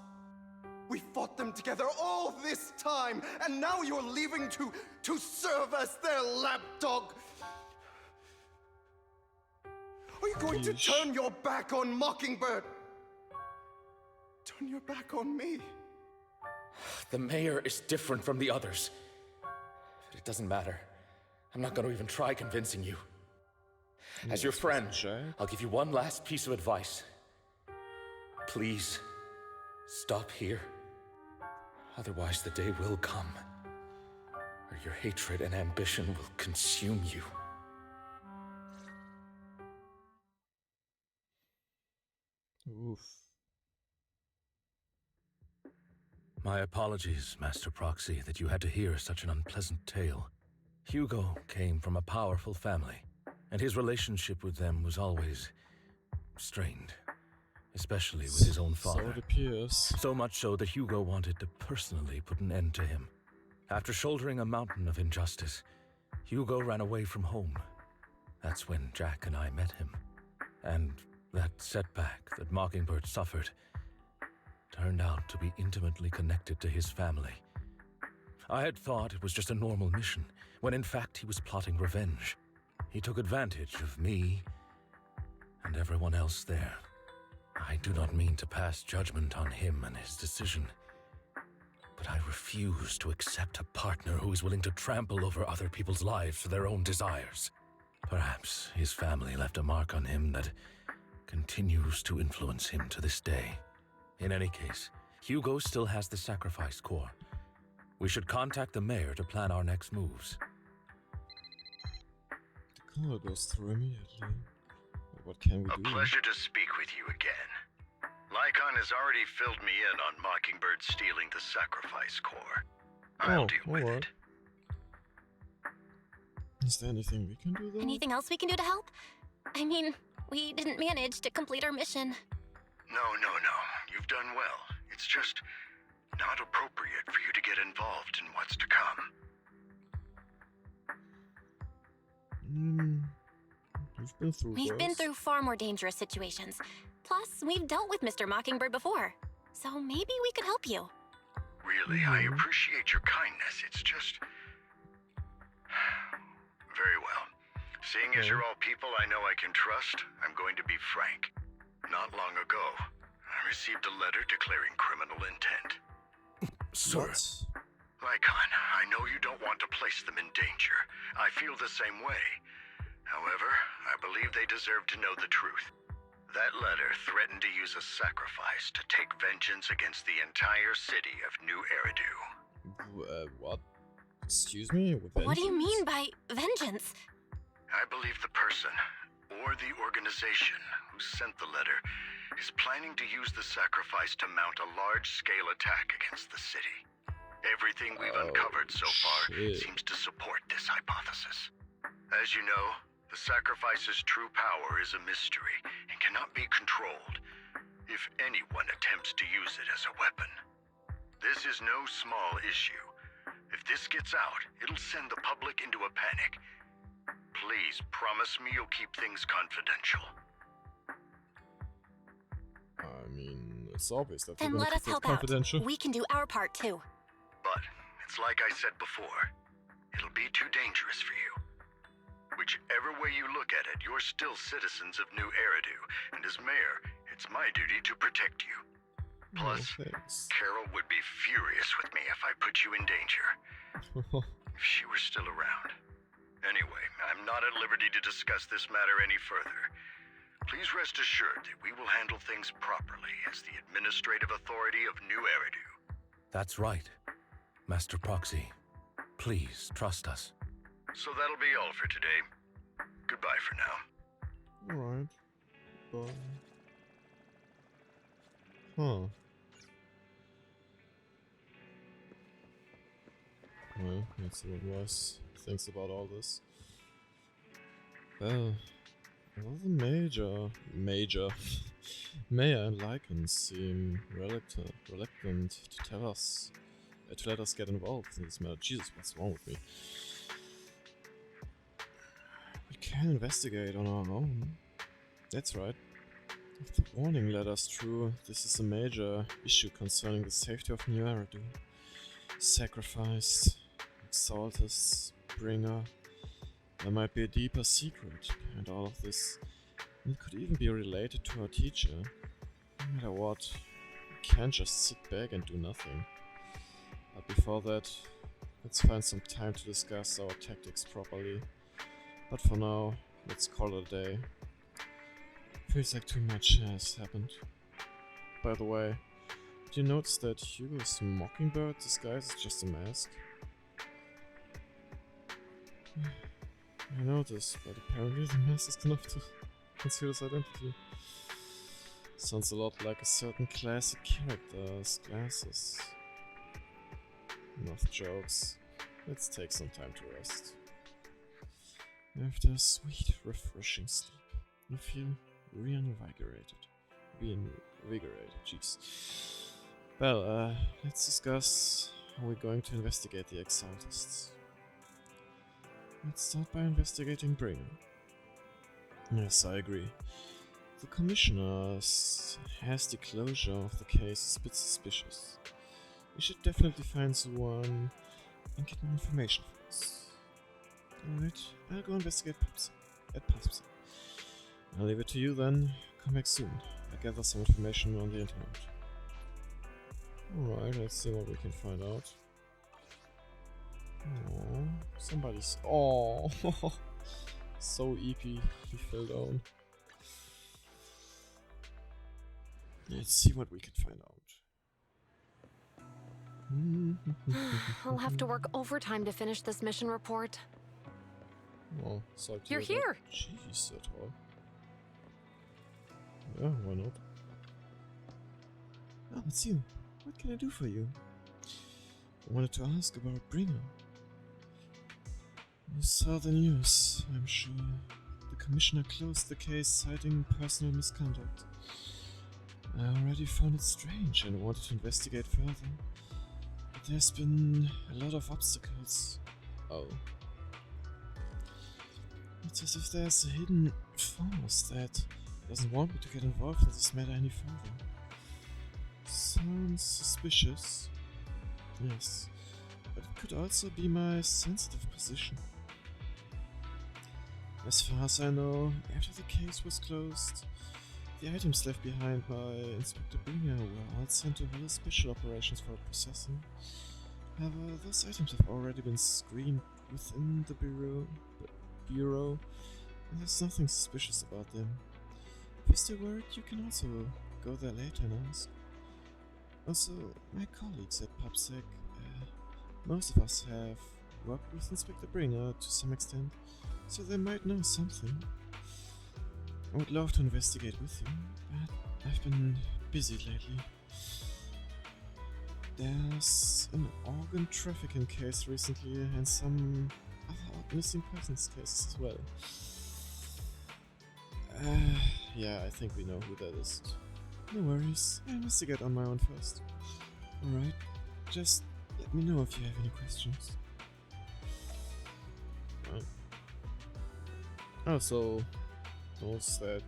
[SPEAKER 4] We fought them together all this time, and now you're leaving to serve as their lapdog. Are you going to turn your back on Mockingbird? Turn your back on me?
[SPEAKER 11] The mayor is different from the others. But it doesn't matter. I'm not going to even try convincing you. As your friend, I'll give you one last piece of advice. Please, stop here. Otherwise, the day will come where your hatred and ambition will consume you.
[SPEAKER 1] Oof.
[SPEAKER 8] My apologies, Master Proxy, that you had to hear such an unpleasant tale. Hugo came from a powerful family, and his relationship with them was always strained, especially with his own father.
[SPEAKER 1] So it appears.
[SPEAKER 8] So much so that Hugo wanted to personally put an end to him. After shouldering a mountain of injustice, Hugo ran away from home. That's when Jack and I met him. And that setback that Mockingbird suffered turned out to be intimately connected to his family. I had thought it was just a normal mission, when in fact he was plotting revenge. He took advantage of me and everyone else there. I do not mean to pass judgment on him and his decision, but I refuse to accept a partner who is willing to trample over other people's lives for their own desires. Perhaps his family left a mark on him that continues to influence him to this day. In any case, Hugo still has the sacrifice core. We should contact the mayor to plan our next moves.
[SPEAKER 1] The color goes through immediately. What can we
[SPEAKER 9] A
[SPEAKER 1] do?
[SPEAKER 9] pleasure to speak with you again. Lycon has already filled me in on Mockingbird stealing the sacrifice core. I'll deal with it.
[SPEAKER 1] Is there anything we can do though?
[SPEAKER 5] Anything else we can do to help? I mean, we didn't manage to complete our mission.
[SPEAKER 9] No. You've done well. It's just not appropriate for you to get involved in what's to come.
[SPEAKER 5] We've been through far more dangerous situations. Plus, we've dealt with Mr. Mockingbird before. So maybe we could help you.
[SPEAKER 9] Really, I appreciate your kindness. It's just... Very well. Seeing as you're all people I know I can trust, I'm going to be frank. Not long ago, I received a letter declaring criminal intent.
[SPEAKER 13] Sir.
[SPEAKER 9] Lycon, I know you don't want to place them in danger. I feel the same way. However, I believe they deserve to know the truth. That letter threatened to use a sacrifice to take vengeance against the entire city of New Eridu.
[SPEAKER 1] What? Excuse me?
[SPEAKER 5] What do you mean by vengeance?
[SPEAKER 9] I believe the person, or the organization, who sent the letter is planning to use the sacrifice to mount a large-scale attack against the city. Everything we've uncovered so far seems to support this hypothesis. As you know, the sacrifice's true power is a mystery and cannot be controlled if anyone attempts to use it as a weapon. This is no small issue. If this gets out, it'll send the public into a panic. Please promise me you'll keep things confidential.
[SPEAKER 1] I mean, it's obvious that
[SPEAKER 5] Then
[SPEAKER 1] we're
[SPEAKER 5] let
[SPEAKER 1] gonna
[SPEAKER 5] us
[SPEAKER 1] keep it
[SPEAKER 5] help out.
[SPEAKER 1] confidential.
[SPEAKER 5] We can do our part too.
[SPEAKER 9] But it's like I said before, it'll be too dangerous for you. Whichever way you look at it, you're still citizens of New Eridu, and as mayor, it's my duty to protect you. Plus, Carol would be furious with me if I put you in danger. If she were still around. Anyway, I'm not at liberty to discuss this matter any further. Please rest assured that we will handle things properly as the administrative authority of New Eridu.
[SPEAKER 8] That's right, Master Proxy. Please trust us.
[SPEAKER 9] So that'll be all for today. Goodbye for now.
[SPEAKER 1] Alright. Bye. Huh. Well, let's see what Ross thinks about all this. Well, the Mayor and Lycan seem reluctant to tell us, to let us get involved in this matter. Jesus, what's wrong with me? We can investigate on our own. That's right. If the warning letter's true, this is a major issue concerning the safety of New Eridu. Sacrificed, Exaltus, Bringer. There might be a deeper secret behind all of this. It could even be related to our teacher. No matter what, we can't just sit back and do nothing. But before that, let's find some time to discuss our tactics properly. But for now, let's call it a day. Feels like too much has happened. By the way, did you notice that Hugo's Mockingbird disguise is just a mask? I noticed, but apparently the mask is enough to conceal his identity. Sounds a lot like a certain classic character's glasses. Enough jokes. Let's take some time to rest. After a sweet, refreshing sleep, you feel reinvigorated. Jeez. Well, let's discuss how we're going to investigate the Exaltists. Let's start by investigating Bringer. Yes, I agree. The Commissioner's hasty closure of the case is a bit suspicious. We should definitely find someone and get more information for us. Alright, I'll go investigate Pupsy. I'll leave it to you then. Come back soon. I'll gather some information on the internet. Alright, let's see what we can find out. Oh, somebody's... Oh, so EP, he fell down. Let's see what we can find out.
[SPEAKER 17] I'll have to work overtime to finish this mission report.
[SPEAKER 1] Oh, so
[SPEAKER 17] You're here!
[SPEAKER 1] Jeez, at all. Yeah, why not? Ah, it's you. What can I do for you? I wanted to ask about Bringer. You saw the news, I'm sure. The commissioner closed the case citing personal misconduct. I already found it strange and wanted to investigate further. But there's been a lot of obstacles. Oh. It's as if there's a hidden force that doesn't want me to get involved in this matter any further. Sounds suspicious. Yes. But it could also be my sensitive position. As far as I know, after the case was closed, the items left behind by Inspector Bringer were all sent to Hollow Special Operations for processing. However, those items have already been screened within the Bureau, and there's nothing suspicious about them. If you're still worried, you can also go there later and ask. Also, my colleagues at PubSec, most of us have worked with Inspector Bringer to some extent, so they might know something. I would love to investigate with you, but I've been busy lately. There's an organ trafficking case recently and some other missing persons cases as well. Yeah, I think we know who that is. No worries, I'll investigate on my own first. Alright, just let me know if you have any questions. Oh, so those that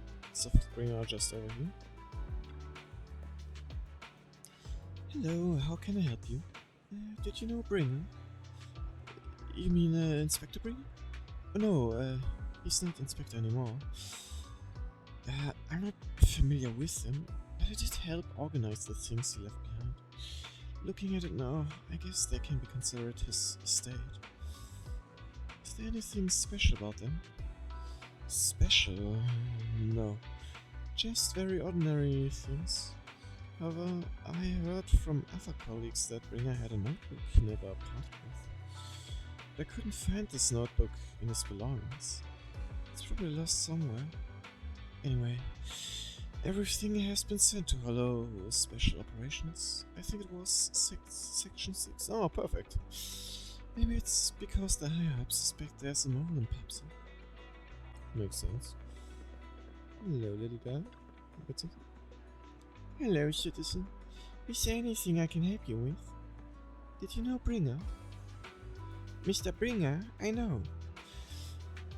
[SPEAKER 1] Bringer are just over here. Hello, how can I help you? Did you know Bringer? You mean Inspector Bringer? Oh no, he's not Inspector anymore. I'm not familiar with him, but I did help organize the things he left behind. Looking at it now, I guess they can be considered his estate. Is there anything special about them? Special? No. Just very ordinary things. However, I heard from other colleagues that Bringer had a notebook he never parted with. But I couldn't find this notebook in his belongings. It's probably lost somewhere. Anyway, everything has been sent to Hollow Special Operations. I think it was Section 6. Oh, perfect. Maybe it's because the higher-ups suspect there's a mole in PubSec. Makes sense. Hello, little guy. What's it? Hello, citizen. Is there anything I can help you with? Did you know Bringer? Mr. Bringer, I know.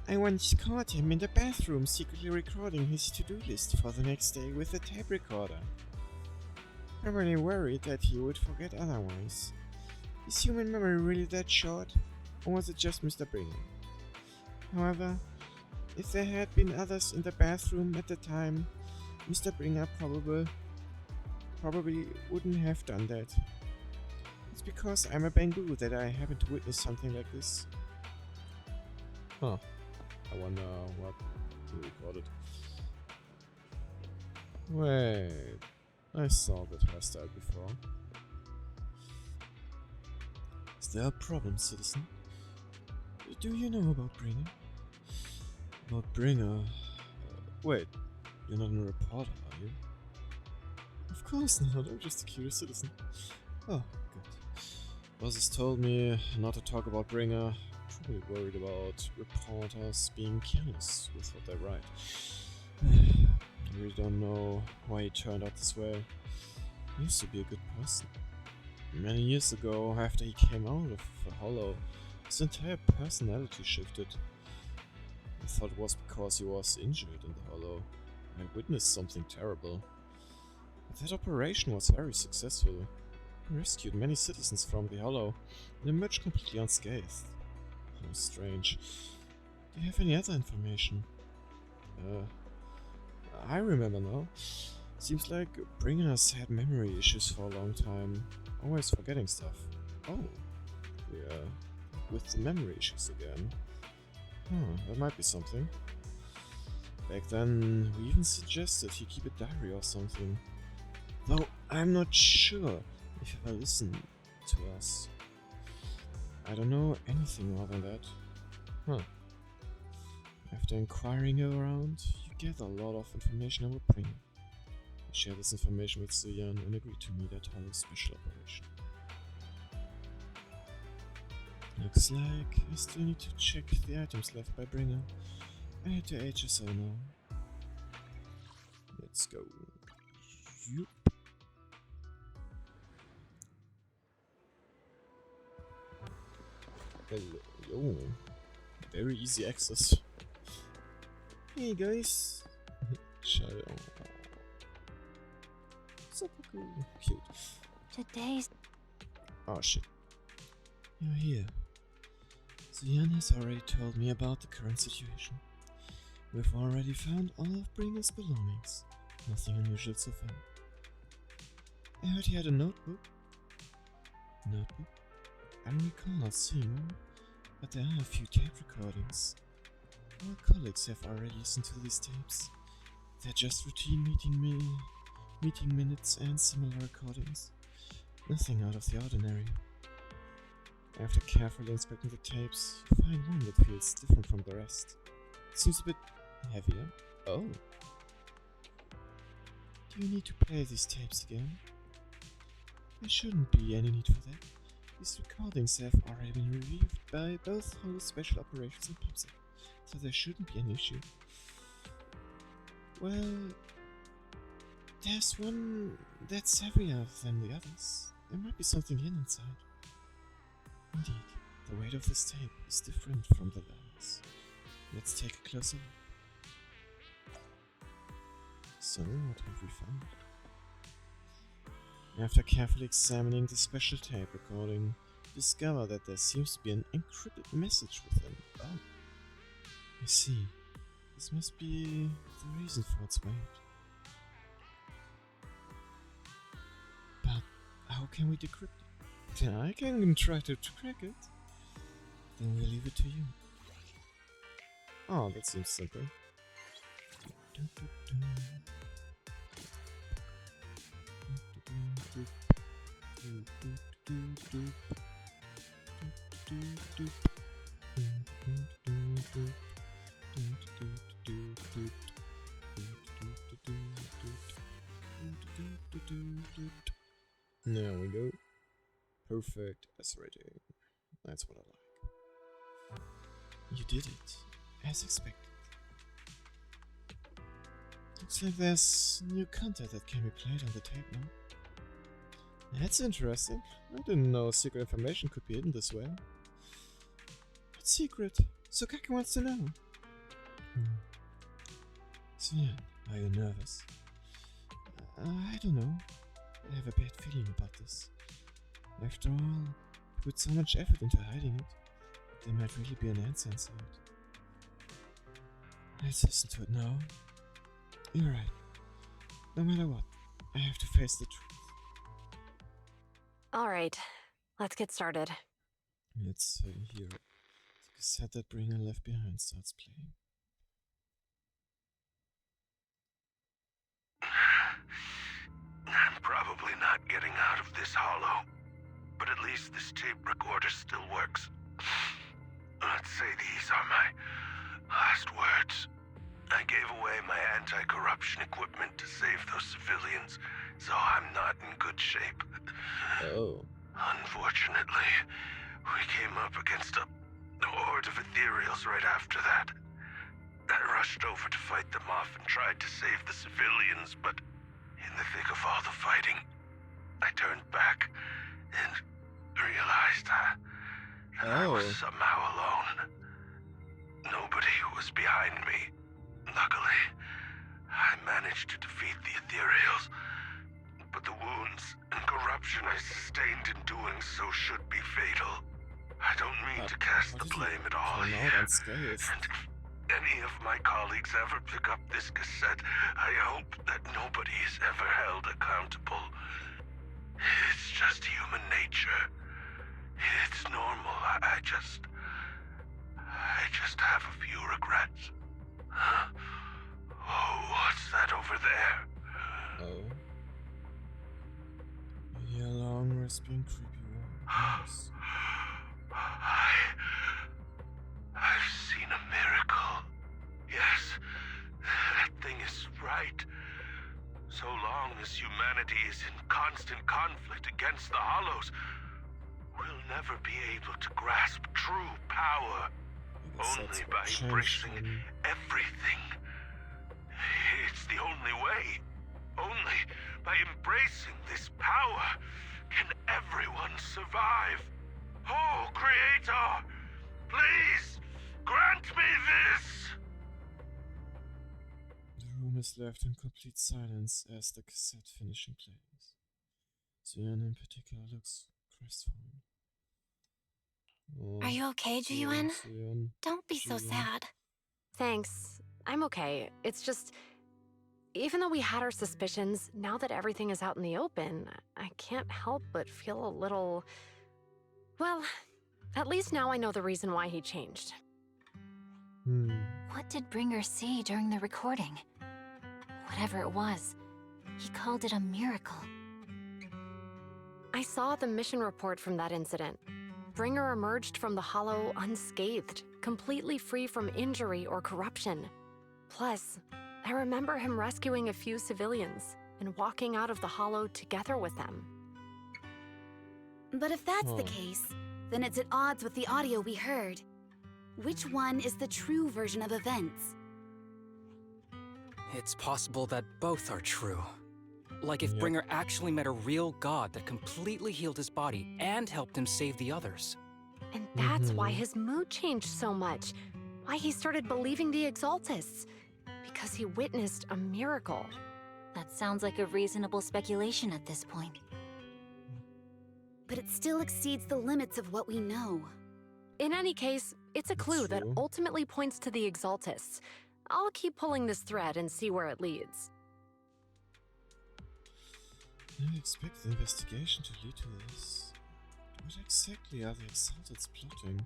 [SPEAKER 1] I once caught him in the bathroom secretly recording his to-do list for the next day with a tape recorder. I'm really worried that he would forget otherwise. Is human memory really that short, or was it just Mr. Bringer? However, if there had been others in the bathroom at the time, Mr. Bringer probably wouldn't have done that. It's because I'm a Bangu that I happen to witness something like this. Huh. I wonder what he recorded. Wait, I saw that hairstyle before. Is there a problem, citizen? Do you know about Bringer? About Bringer? Wait, you're not a reporter, are you? Of course not, I'm just a curious citizen. Oh, good. Bosses told me not to talk about Bringer. Probably worried about reporters being careless with what they write. I really don't know why he turned out this way. He used to be a good person. Many years ago, after he came out of the Hollow, his entire personality shifted. I thought it was because he was injured in the Hollow. I witnessed something terrible. But that operation was very successful. He rescued many citizens from the Hollow and emerged completely unscathed. How strange. Do you have any other information? I remember now. Seems like Bringer's had memory issues for a long time. Always forgetting stuff. Oh. Yeah. With the memory issues again. That might be something. Back then, we even suggested he keep a diary or something. Though I'm not sure if he ever listened to us. I don't know anything more than that. After inquiring around, you get a lot of information about Bringer. Share this information with Suyan and agree to meet at Hollow's special operation. Looks like I still need to check the items left by Bringer. I head to HSO now. Let's go. Yup. Hello. Yo. Very easy access. Hey guys. Shadow. So cool. Cute.
[SPEAKER 15] Today's.
[SPEAKER 1] Oh shit. You're here. Zian has already told me about the current situation. We've already found all of Bringer's belongings. Nothing unusual so far. I heard he had a notebook. Notebook? I don't recall not seeing one, but there are a few tape recordings. Our colleagues have already listened to these tapes. They're just routine meeting minutes and similar recordings. Nothing out of the ordinary. After carefully inspecting the tapes, you find one that feels different from the rest. It seems a bit heavier. Oh. Do you need to play these tapes again? There shouldn't be any need for that. These recordings have already been reviewed by both Hollow's Special Operations and PopSec, so there shouldn't be an issue. Well, there's one that's heavier than the others. There might be something hidden inside. Indeed, the weight of this tape is different from the others. Let's take a closer look. So, what have we found? After carefully examining the special tape recording, discover that there seems to be an encrypted message within. Oh, I see. This must be the reason for its weight. But how can we decrypt it? I can try to crack it. Then we'll leave it to you. Oh, that seems simple. There we go. Perfect as rating. That's what I like. You did it, as expected. Looks like there's new content that can be played on the tape now. That's interesting. I didn't know secret information could be hidden this way. What secret? Sokaki wants to know. So yeah, are you nervous? I don't know. I have a bad feeling about this. After all, you put so much effort into hiding it. There might really be an answer inside. Let's listen to it now. You're right. No matter what, I have to face the truth.
[SPEAKER 17] Alright, let's get started.
[SPEAKER 1] Let's hear it. The cassette that Bringer left behind starts playing.
[SPEAKER 9] I'm probably not getting out of this hollow, but at least this tape recorder still works. Let's say these are my last words. I gave away my anti-corruption equipment to save those civilians, so I'm not in good shape.
[SPEAKER 1] Oh.
[SPEAKER 9] Unfortunately, we came up against a horde of ethereals right after that. I rushed over to fight them off and tried to save the civilians, but in the thick of all the fighting, I turned back and realized that I was somehow alone. Nobody was behind me. Luckily, I managed to defeat the ethereals, but the wounds and corruption I sustained in doing so should be fatal. I don't mean to cast the blame at all here, and if any of my colleagues ever pick up this cassette, I hope that nobody is ever held accountable. It's just human nature. It's normal. I just have a few regrets. Oh, what's that over there?
[SPEAKER 1] Oh. I hear a long, rasping, creepy voice.
[SPEAKER 9] I've seen a miracle. Yes, that thing is right. So long
[SPEAKER 18] long as humanity is in constant conflict against the Hollows, we'll never be able to grasp true power. Only by embracing everything. It's the only way. Only by embracing this power can everyone survive. Oh, Creator, please grant me this!
[SPEAKER 1] The room is left in complete silence as the cassette finishing plays. Zion in particular looks crestfallen. Oh,
[SPEAKER 17] Are you okay, Ji-Yuen?
[SPEAKER 1] Zion.
[SPEAKER 17] Don't be so sad.
[SPEAKER 6] Thanks. I'm okay. It's just, even though we had our suspicions, now that everything is out in the open, I can't help but feel a little... Well, at least now I know the reason why he changed.
[SPEAKER 19] What did Bringer see during the recording? Whatever it was, he called it a miracle.
[SPEAKER 6] I saw the mission report from that incident. Bringer emerged from the Hollow unscathed, completely free from injury or corruption. Plus, I remember him rescuing a few civilians and walking out of the Hollow together with them.
[SPEAKER 20] But if that's the case, then it's at odds with the audio we heard. Which one is the true version of events?
[SPEAKER 21] It's possible that both are true. Like if Bringer actually met a real god that completely healed his body and helped him save the others.
[SPEAKER 6] And that's why his mood changed so much. Why he started believing the Exaltists. Because he witnessed a miracle.
[SPEAKER 19] That sounds like a reasonable speculation at this point.
[SPEAKER 20] But it still exceeds the limits of what we know.
[SPEAKER 6] In any case, it's a clue that ultimately points to the Exaltists. I'll keep pulling this thread and see where it leads.
[SPEAKER 1] I expect the investigation to lead to this. What exactly are the Exalteds plotting?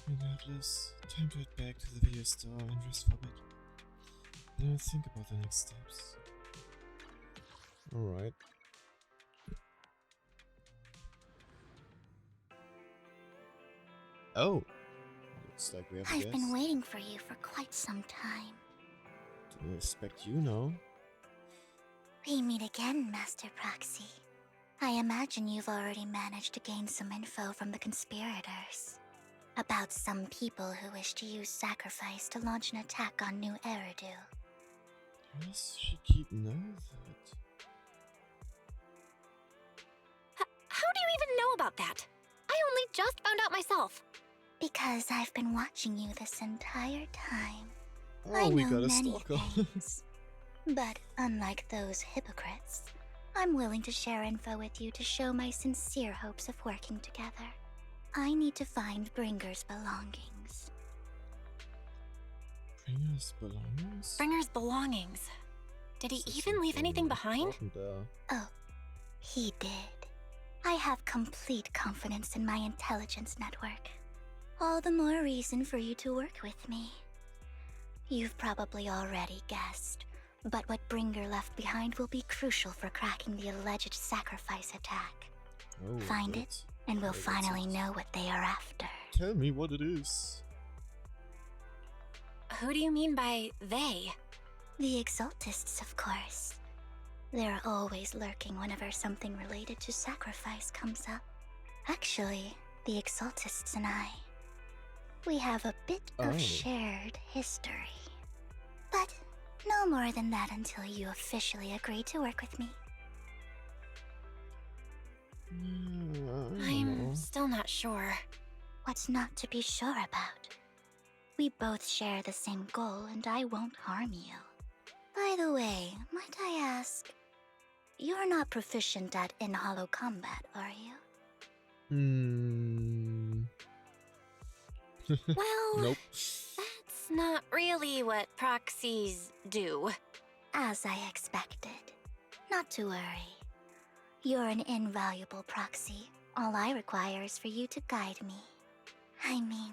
[SPEAKER 1] Regardless, time to head back to the video store and rest for a bit. Then I'll think about the next steps. Alright. Oh! Looks like we have a
[SPEAKER 12] I've
[SPEAKER 1] guest.
[SPEAKER 12] been waiting for you for quite some time.
[SPEAKER 1] Didn't expect you, no?
[SPEAKER 12] We meet again, Master Proxy. I imagine you've already managed to gain some info from the conspirators. About some people who wish to use sacrifice to launch an attack on New Eridu.
[SPEAKER 1] How does she keep know that?
[SPEAKER 5] How do you even know about that? I only just found out myself.
[SPEAKER 12] Because I've been watching you this entire time.
[SPEAKER 1] Oh,
[SPEAKER 12] I
[SPEAKER 1] we
[SPEAKER 12] know
[SPEAKER 1] got a
[SPEAKER 12] many
[SPEAKER 1] stalker.
[SPEAKER 12] things. But unlike those hypocrites, I'm willing to share info with you to show my sincere hopes of working together. I need to find Bringer's belongings.
[SPEAKER 1] Bringer's belongings?
[SPEAKER 5] Bringer's belongings. Did he even leave anything behind?
[SPEAKER 12] Oh, he did. I have complete confidence in my intelligence network. All the more reason for you to work with me. You've probably already guessed, but what Bringer left behind will be crucial for cracking the alleged sacrifice attack.
[SPEAKER 1] Oh,
[SPEAKER 12] Find it, and we'll finally know what they are after.
[SPEAKER 1] Tell me what it is.
[SPEAKER 5] Who do you mean by they?
[SPEAKER 12] The Exaltists, of course. They're always lurking whenever something related to sacrifice comes up. Actually, the Exaltists and I, we have a bit of shared history. But no more than that until you officially agree to work with me.
[SPEAKER 5] I'm still not sure.
[SPEAKER 12] What's not to be sure about? We both share the same goal, and I won't harm you. By the way, might I ask, you're not proficient at in-hollow combat, are you?
[SPEAKER 5] Well,
[SPEAKER 1] nope.
[SPEAKER 5] That's not really what proxies do.
[SPEAKER 12] As I expected. Not to worry. You're an invaluable proxy. All I require is for you to guide me. I mean,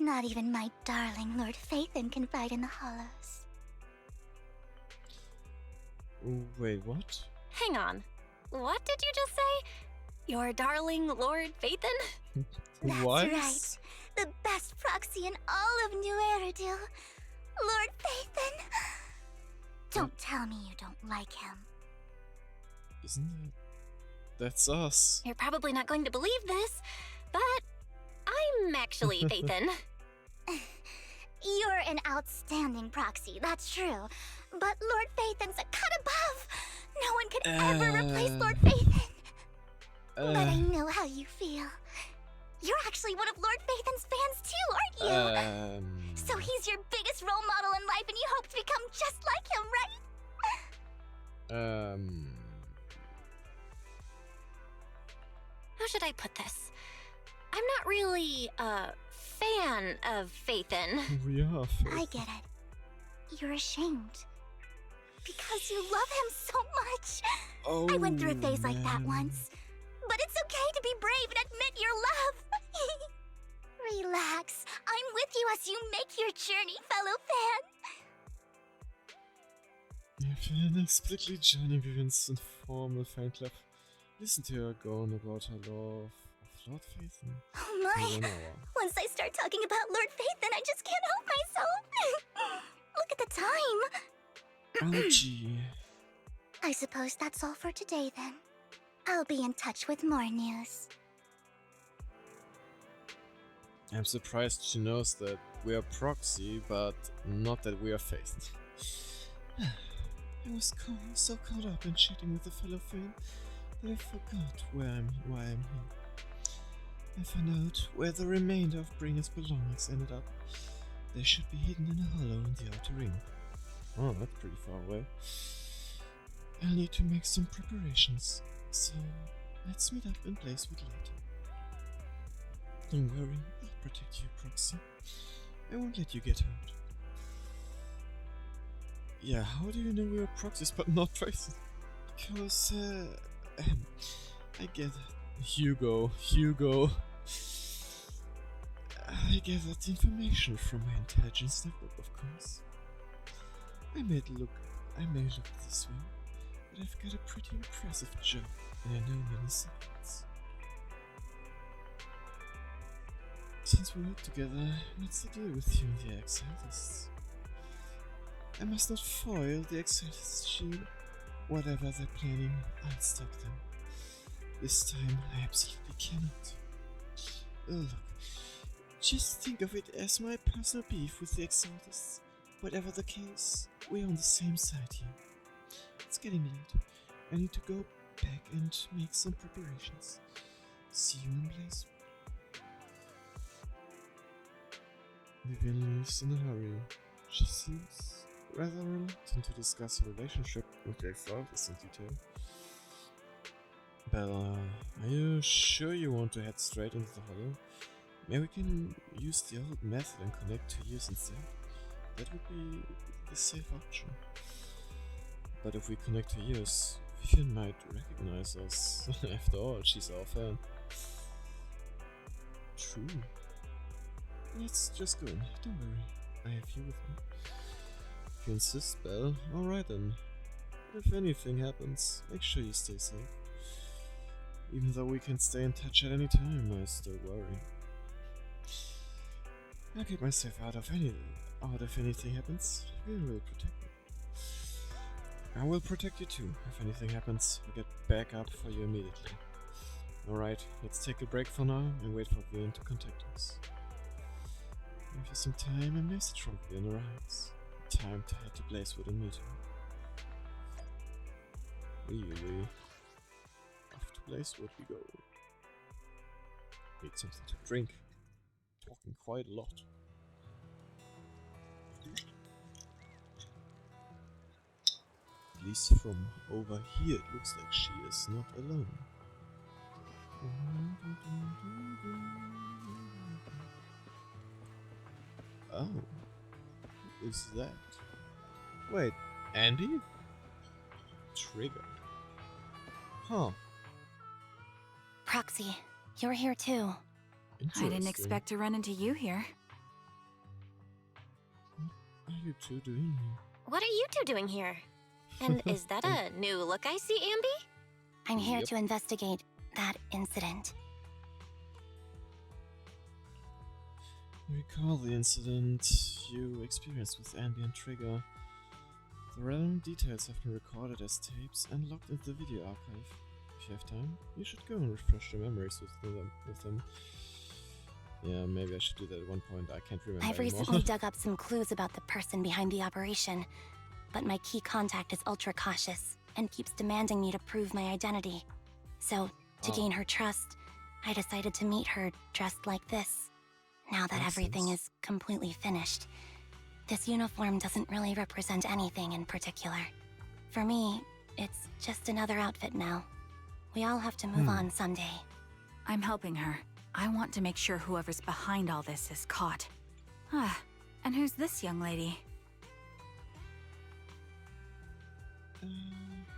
[SPEAKER 12] not even my darling Lord Phaethon can fight in the Hollows.
[SPEAKER 1] Wait, what?
[SPEAKER 5] Hang on. What did you just say? Your darling Lord Phaethon?
[SPEAKER 12] That's
[SPEAKER 1] What?
[SPEAKER 12] right. The best proxy in all of New Eridu. Lord Phaethon. Don't tell me you don't like him.
[SPEAKER 1] Isn't that? That's us.
[SPEAKER 5] You're probably not going to believe this, but I'm actually Phaethon.
[SPEAKER 12] You're an outstanding proxy, that's true. But Lord Phaethon's a cut above. No one could ever replace Lord Phaethon. But I know how you feel. You're actually one of Lord Phaethon's fans too, aren't you? So he's your biggest role model in life and you hope to become just like him, right?
[SPEAKER 5] How should I put this? I'm not really a fan of Phaethon.
[SPEAKER 1] We are Phaethon.
[SPEAKER 12] I get it. You're ashamed. Because you love him so much.
[SPEAKER 1] Oh,
[SPEAKER 12] I went through a phase like that once. But it's okay to be brave and admit your love. Relax. I'm with you as you make your journey, fellow fan.
[SPEAKER 1] If you're inexplicably joining Vivian's informal fan club, listen to her go on about her love of Lord Phaethon.
[SPEAKER 12] Oh my! Once I start talking about Lord Phaethon, I just can't help myself. Look at the time.
[SPEAKER 1] Oh gee.
[SPEAKER 12] I suppose that's all for today then. I'll be in touch with more news.
[SPEAKER 1] I'm surprised she knows that we are proxy, but not that we are Phaethon. I was so caught up in chatting with a fellow fan that I forgot why I'm here. I found out where the remainder of Bringer's belongings ended up. They should be hidden in a hollow in the outer ring. Oh, that's pretty far away. I'll need to make some preparations, so let's meet up in Blazewood later. Don't worry, I'll protect you, Proxy. I won't let you get hurt. Yeah, how do you know we are proxies but not Phaethon? Because, I get Hugo. I gathered the information from my intelligence network, of course. I may look this way, but I've got a pretty impressive job, and I know many secrets. Since we work together, what's the deal with you and the Exaltists? I must not foil the Exaltist shield. Whatever they're planning, I'll stop them. This time, I absolutely cannot. Look, just think of it as my personal beef with the Exaltists. Whatever the case, we're on the same side here. It's getting late. I need to go back and make some preparations. See you in Blazewood. Vivian leaves in a hurry. She seems rather reluctant to discuss her relationship with the Exaltists in detail. Bella, are you sure you want to head straight into the hollow? Maybe we can use the old method and connect to yours instead. That would be the safe option. But if we connect to yours, Vivian might recognize us. After all, she's our fan. True. Let's just go in. Don't worry. I have you with me. If you insist, Belle, alright then. But if anything happens, make sure you stay safe. Even though we can stay in touch at any time, I still worry. I'll get myself out if anything happens. We will protect me. I will protect you too. If anything happens, I'll get back up for you immediately. Alright, let's take a break for now and wait for Vivian to contact us. After some time, a message from Vivian arrives. Time to head to Blazewood and meet her. Really? Off to Blazewood we go. Need something to drink. Talking quite a lot. At least from over here it looks like she is not alone. Oh, who is that? Wait, Andy? Trigger. Huh.
[SPEAKER 20] Proxy, you're here too. I didn't expect to run into you here.
[SPEAKER 1] What are you two doing here?
[SPEAKER 5] What are you two doing here? And is that a new look I see, Ambi?
[SPEAKER 20] I'm here to investigate that incident.
[SPEAKER 1] You recall the incident you experienced with Andy and Trigger. The relevant details have been recorded as tapes and logged into the video archive. If you have time, you should go and refresh your memories with them. Yeah, maybe I should do that at one point. I can't remember
[SPEAKER 5] I've
[SPEAKER 1] anymore.
[SPEAKER 5] recently dug up some clues about the person behind the operation, but my key contact is ultra cautious and keeps demanding me to prove my identity. So, to gain her trust, I decided to meet her dressed like this. Now that everything is completely finished, this uniform doesn't really represent anything in particular. For me, it's just another outfit now. We all have to move on someday.
[SPEAKER 20] I'm helping her. I want to make sure whoever's behind all this is caught. Ah, and who's this young lady?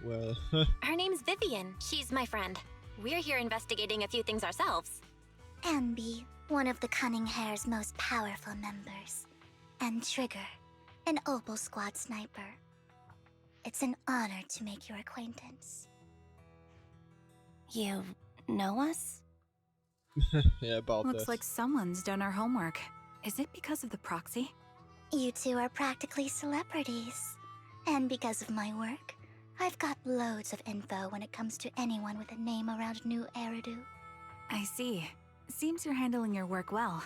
[SPEAKER 1] Well...
[SPEAKER 5] Her name's Vivian. She's my friend. We're here investigating a few things ourselves.
[SPEAKER 12] Ambi, one of the Cunning Hair's most powerful members. And Trigger, an Opal Squad sniper. It's an honor to make your acquaintance.
[SPEAKER 5] You know us?
[SPEAKER 1] Yeah, about
[SPEAKER 20] Looks
[SPEAKER 1] that.
[SPEAKER 20] like someone's done our homework. Is it because of the proxy?
[SPEAKER 12] You two are practically celebrities. And because of my work, I've got loads of info when it comes to anyone with a name around New Eridu.
[SPEAKER 20] I see. Seems you're handling your work well.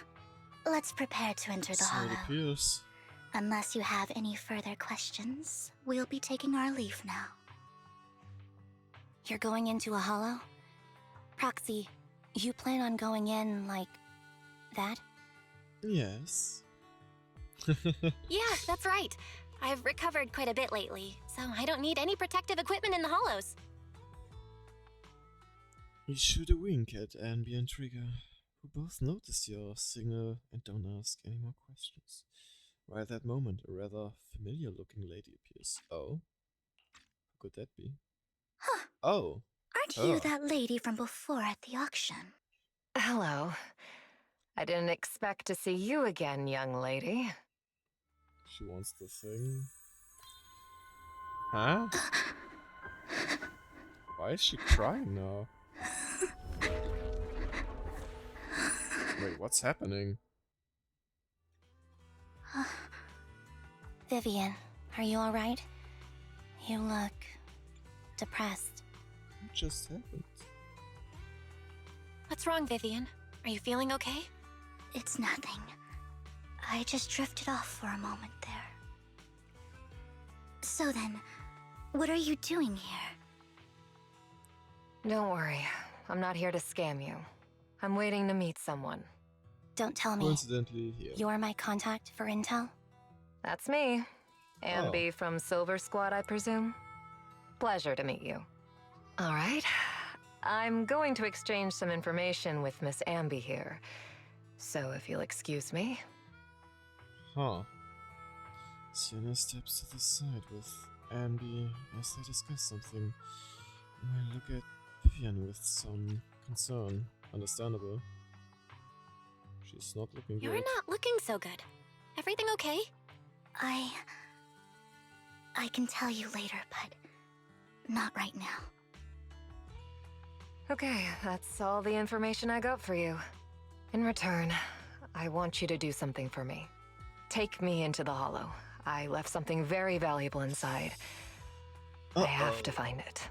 [SPEAKER 12] Let's prepare to enter the
[SPEAKER 1] So it
[SPEAKER 12] hollow.
[SPEAKER 1] appears.
[SPEAKER 12] Unless you have any further questions, we'll be taking our leave now.
[SPEAKER 5] You're going into a hollow? Proxy, you plan on going in like that?
[SPEAKER 1] Yes.
[SPEAKER 5] Yeah, that's right. I've recovered quite a bit lately, so I don't need any protective equipment in the hollows.
[SPEAKER 1] You shoot a wink at Ambi and Trigger, who both notice your signal and don't ask any more questions. Right at that moment, a rather familiar-looking lady appears. Oh? Who could that be?
[SPEAKER 12] Huh.
[SPEAKER 1] Oh!
[SPEAKER 12] Aren't you that lady from before at the auction?
[SPEAKER 6] Hello. I didn't expect to see you again, young lady.
[SPEAKER 1] She wants the thing. Huh? Why is she crying now? Wait, what's happening?
[SPEAKER 5] Vivian, are you alright? You look depressed.
[SPEAKER 1] What just happened?
[SPEAKER 5] What's wrong, Vivian? Are you feeling okay?
[SPEAKER 12] It's nothing. I just drifted off for a moment there. So then, what are you doing here?
[SPEAKER 6] Don't worry. I'm not here to scam you. I'm waiting to meet someone.
[SPEAKER 5] Don't tell me.
[SPEAKER 1] Coincidentally, here.
[SPEAKER 5] You're my contact for intel?
[SPEAKER 6] That's me. Ambi from Silver Squad, I presume? Pleasure to meet you. Alright. I'm going to exchange some information with Miss Ambi here. So if you'll excuse me.
[SPEAKER 1] Huh. Sienna steps to the side with Ambi as they discuss something. I look at Vivian with some concern. Understandable. She's not looking
[SPEAKER 5] You're
[SPEAKER 1] good.
[SPEAKER 5] not looking so good. Everything okay?
[SPEAKER 12] I can tell you later, but not right now.
[SPEAKER 6] Okay, that's all the information I got for you. In return, I want you to do something for me. Take me into the hollow. I left something very valuable inside. I have to find it.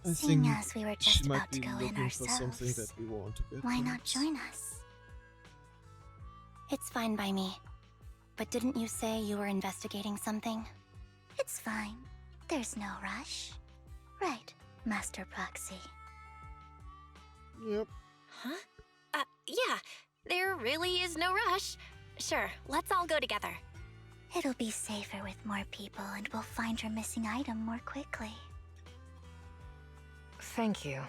[SPEAKER 1] I
[SPEAKER 12] Seeing
[SPEAKER 1] think
[SPEAKER 12] as we were
[SPEAKER 1] she
[SPEAKER 12] just
[SPEAKER 1] might
[SPEAKER 12] about to
[SPEAKER 1] be
[SPEAKER 12] go in
[SPEAKER 1] looking for something
[SPEAKER 12] ourselves,
[SPEAKER 1] that we want to get.
[SPEAKER 12] why not
[SPEAKER 1] perhaps?
[SPEAKER 12] join us?
[SPEAKER 5] It's fine by me. But didn't you say you were investigating something?
[SPEAKER 12] It's fine. There's no rush. Right, Master Proxy.
[SPEAKER 1] Yep.
[SPEAKER 5] Huh? Yeah. There really is no rush. Sure, let's all go together.
[SPEAKER 12] It'll be safer with more people, and we'll find your missing item more quickly.
[SPEAKER 6] Thank you.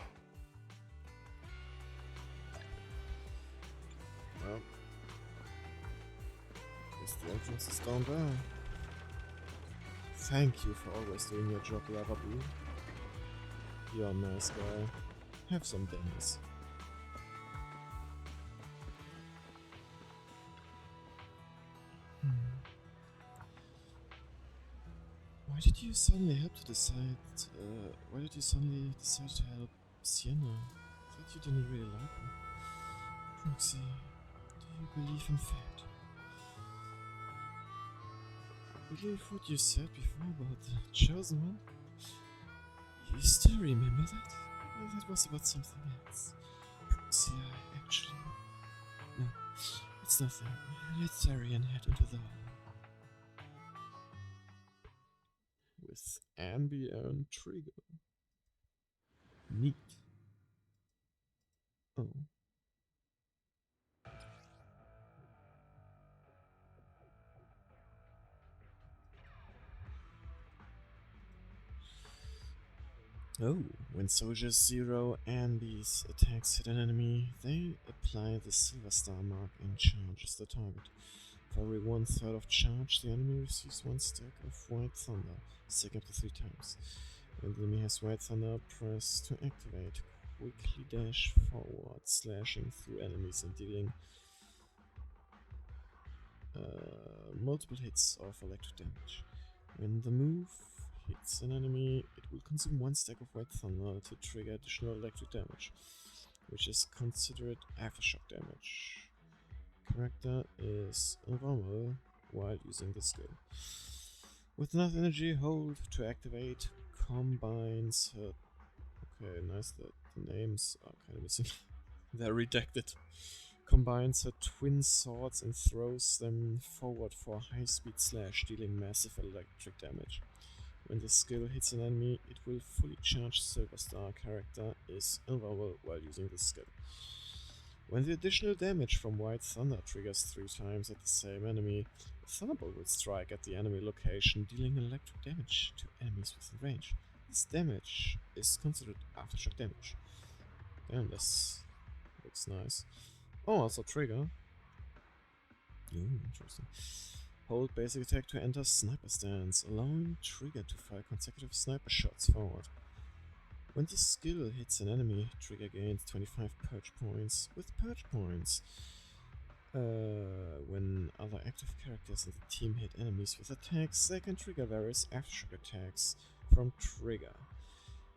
[SPEAKER 1] Well, guess the entrance is down there. Thank you for always doing your job, Lavaboo. You're a nice guy. Have some Dennis. Why did you suddenly help to decide? Why did you suddenly decide to help Sienna? I thought you didn't really like her. Proxy, do you believe in fate? believe what you said before about the Chosen One? You still remember that? Well, that was about something else. Proxy, actually. No, it's nothing. Let Tharian head into the hall. With Ambi and Trigger. Neat. Oh. Oh, when soldiers Zero and these attacks hit an enemy, they apply the Silver Star mark and charges the target. For every 1/3 of charge, the enemy receives 1 stack of White Thunder, stack up to 3 times. When the enemy has White Thunder, press to activate. Quickly dash forward, slashing through enemies and dealing multiple hits of electric damage. When the move hits an enemy, it will consume 1 stack of White Thunder to trigger additional electric damage, which is considered aftershock damage. Character is invulnerable while using the skill. With enough energy, hold to activate combines her. Okay, nice that the names are kind of missing. They're redacted. Combines her twin swords and throws them forward for a high-speed slash, dealing massive electric damage. When the skill hits an enemy, it will fully charge Silver Star. Character is invulnerable while using the skill. When the additional damage from White Thunder triggers 3 times at the same enemy, a Thunderbolt will strike at the enemy location, dealing electric damage to enemies within range. This damage is considered aftershock damage. Damn, this looks nice. Oh, also trigger. Ooh, interesting. Hold basic attack to enter sniper stance, allowing trigger to fire consecutive sniper shots forward. When the skill hits an enemy, trigger gains 25 purge points. With purge points, when other active characters in the team hit enemies with attacks, they can trigger various aftershock attacks from trigger.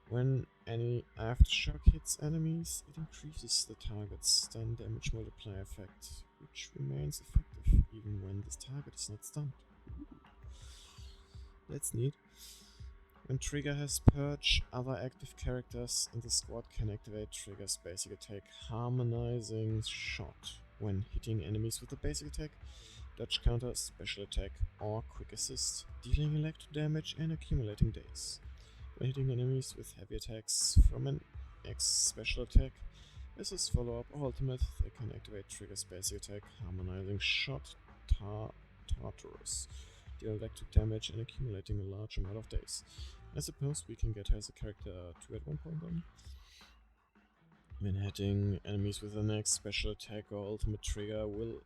[SPEAKER 1] When any aftershock hits enemies, it increases the target's stun damage multiplier effect, which remains effective even when this target is not stunned. That's neat. When Trigger has Purge, other active characters in the squad can activate Trigger's basic attack, Harmonizing Shot. When hitting enemies with a basic attack, dodge counter, special attack, or quick assist, dealing electric damage and accumulating days. When hitting enemies with heavy attacks from an X special attack, as his follow-up or ultimate, they can activate Trigger's basic attack, Harmonizing Shot, Tartarus, deal electric damage and accumulating a large amount of days. I suppose we can get her as a character 2 at one point then. When hitting enemies with an X special attack or ultimate trigger will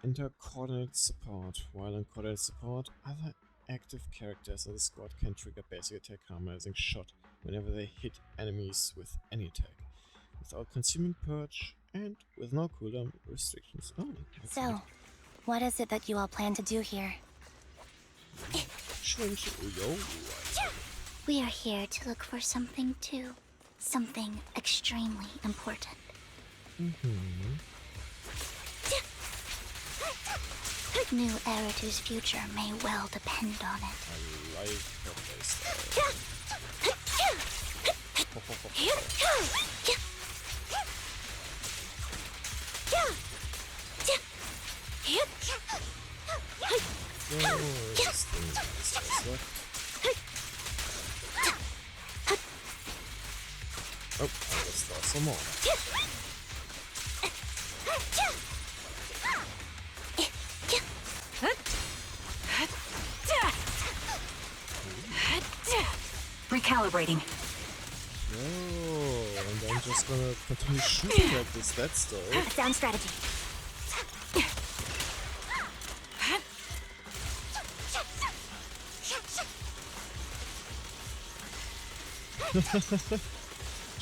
[SPEAKER 1] enter coordinated support. While in coordinated support, other active characters in the squad can trigger basic attack Harmonizing Shot whenever they hit enemies with any attack, without consuming purge and with no cooldown restrictions. Oh,
[SPEAKER 5] so, what is it that you all plan to do here?
[SPEAKER 12] We are here to look for something too. Something extremely important. New Eritu's future may well depend on it.
[SPEAKER 1] I like her playstyle. Oh, I guess there's some more.
[SPEAKER 19] Recalibrating.
[SPEAKER 1] Oh, and I'm just gonna continue shooting at this. That's dope.
[SPEAKER 5] Sound strategy.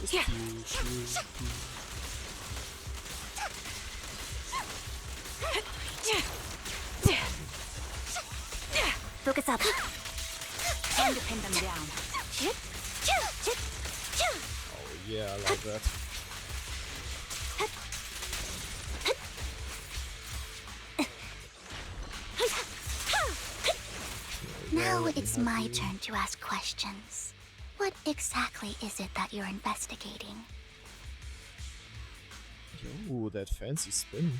[SPEAKER 1] Just pew.
[SPEAKER 5] Focus up.
[SPEAKER 19] Time to pin them down.
[SPEAKER 1] Oh yeah, I like that.
[SPEAKER 12] Now it's my turn to ask questions. What exactly is it that you're investigating?
[SPEAKER 1] Yo, that fancy spin.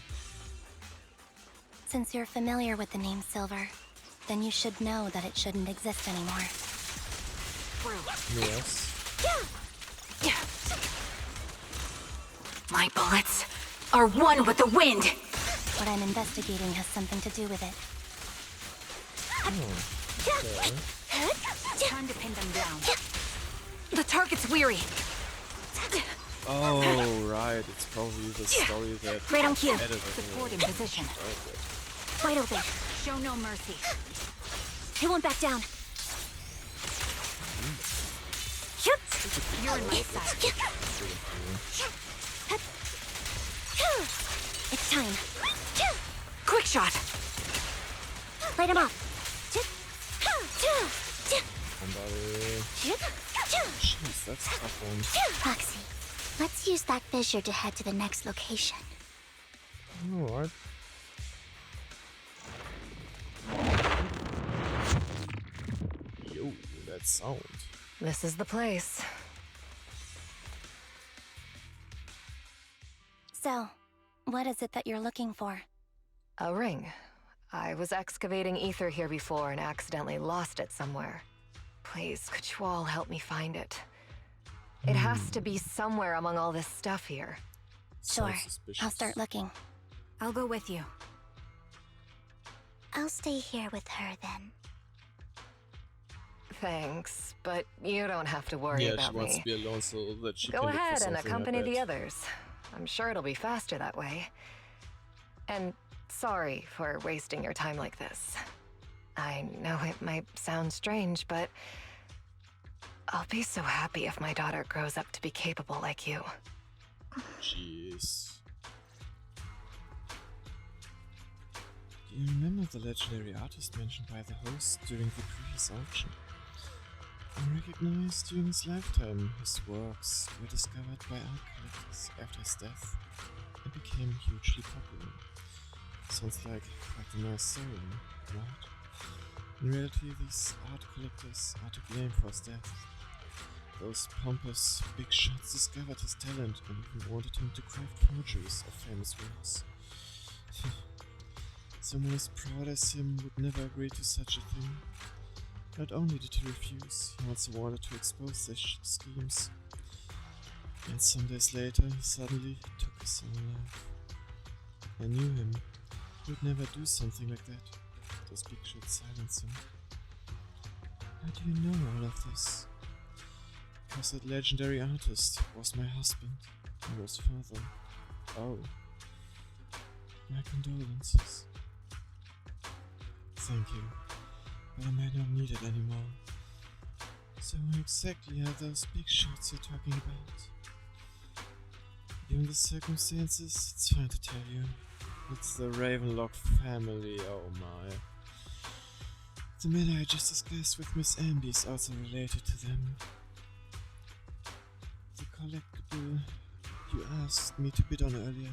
[SPEAKER 5] Since you're familiar with the name Silver, then you should know that it shouldn't exist anymore.
[SPEAKER 1] Yes.
[SPEAKER 20] My bullets are one with the wind!
[SPEAKER 5] What I'm investigating has something to do with it.
[SPEAKER 20] Time to pin them down. The target's weary.
[SPEAKER 1] Oh, right. It's probably the story that
[SPEAKER 20] Right on cue.
[SPEAKER 1] edited
[SPEAKER 20] Support in position.
[SPEAKER 1] Okay.
[SPEAKER 5] Wide open.
[SPEAKER 20] Show no mercy.
[SPEAKER 5] He won't back down.
[SPEAKER 20] You're in my sight.
[SPEAKER 5] It's time.
[SPEAKER 20] Quick shot.
[SPEAKER 5] Light him up.
[SPEAKER 1] Somebody. Jeez, that's a tough one.
[SPEAKER 12] Foxy, let's use that fissure to head to the next location.
[SPEAKER 1] Alright. Yo, that sound.
[SPEAKER 6] This is the place.
[SPEAKER 5] So, what is it that you're looking for?
[SPEAKER 6] A ring. I was excavating ether here before and accidentally lost it somewhere. Please, could you all help me find it? It has to be somewhere among all this stuff here.
[SPEAKER 5] Sure, I'll start looking.
[SPEAKER 20] I'll go with you.
[SPEAKER 12] I'll stay here with her then.
[SPEAKER 6] Thanks, but you don't have to worry
[SPEAKER 1] Yeah,
[SPEAKER 6] about
[SPEAKER 1] she wants
[SPEAKER 6] me.
[SPEAKER 1] to be alone so that she
[SPEAKER 6] Go
[SPEAKER 1] can look for
[SPEAKER 6] ahead and
[SPEAKER 1] something, I
[SPEAKER 6] accompany the
[SPEAKER 1] bet.
[SPEAKER 6] others. I'm sure it'll be faster that way. And sorry for wasting your time like this. I know it might sound strange, but I'll be so happy if my daughter grows up to be capable like you.
[SPEAKER 1] Jeez. Do you remember the legendary artist mentioned by the host during the previous auction? Unrecognized during his lifetime, his works were discovered by art collectors after his death and became hugely popular. Sounds like quite a nice story, right? In reality, these art collectors are to blame for his death. Those pompous big shots discovered his talent and even wanted him to craft forgeries of famous works. Someone as proud as him would never agree to such a thing. Not only did he refuse, he also wanted to expose their schemes. And some days later, he suddenly took his own life. I knew him. He would never do something like that. Those big shots silenced him. How do you know all of this? Because that legendary artist was my husband, Hero's father. Oh. My condolences. Thank you, but I might not need it anymore. So what exactly are those big shots you're talking about? Given the circumstances, it's fine to tell you. It's the Ravenlock family, oh my. The matter I just discussed with Miss Amby is also related to them. The collectible you asked me to bid on earlier,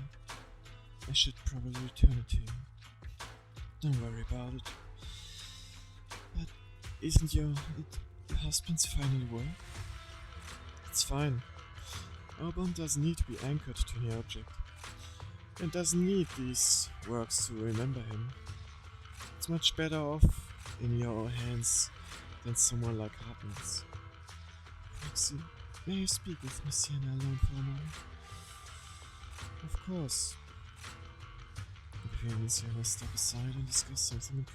[SPEAKER 1] I should probably return it to you. Don't worry about it. But isn't your husband's final word? It's fine. Our bond doesn't need to be anchored to any object. It doesn't need these works to remember him. It's much better off in your hands than someone like Hartmann's. Foxy, may I speak with Miss Sienna alone for a moment? Of course. Between us, let's step aside and discuss something in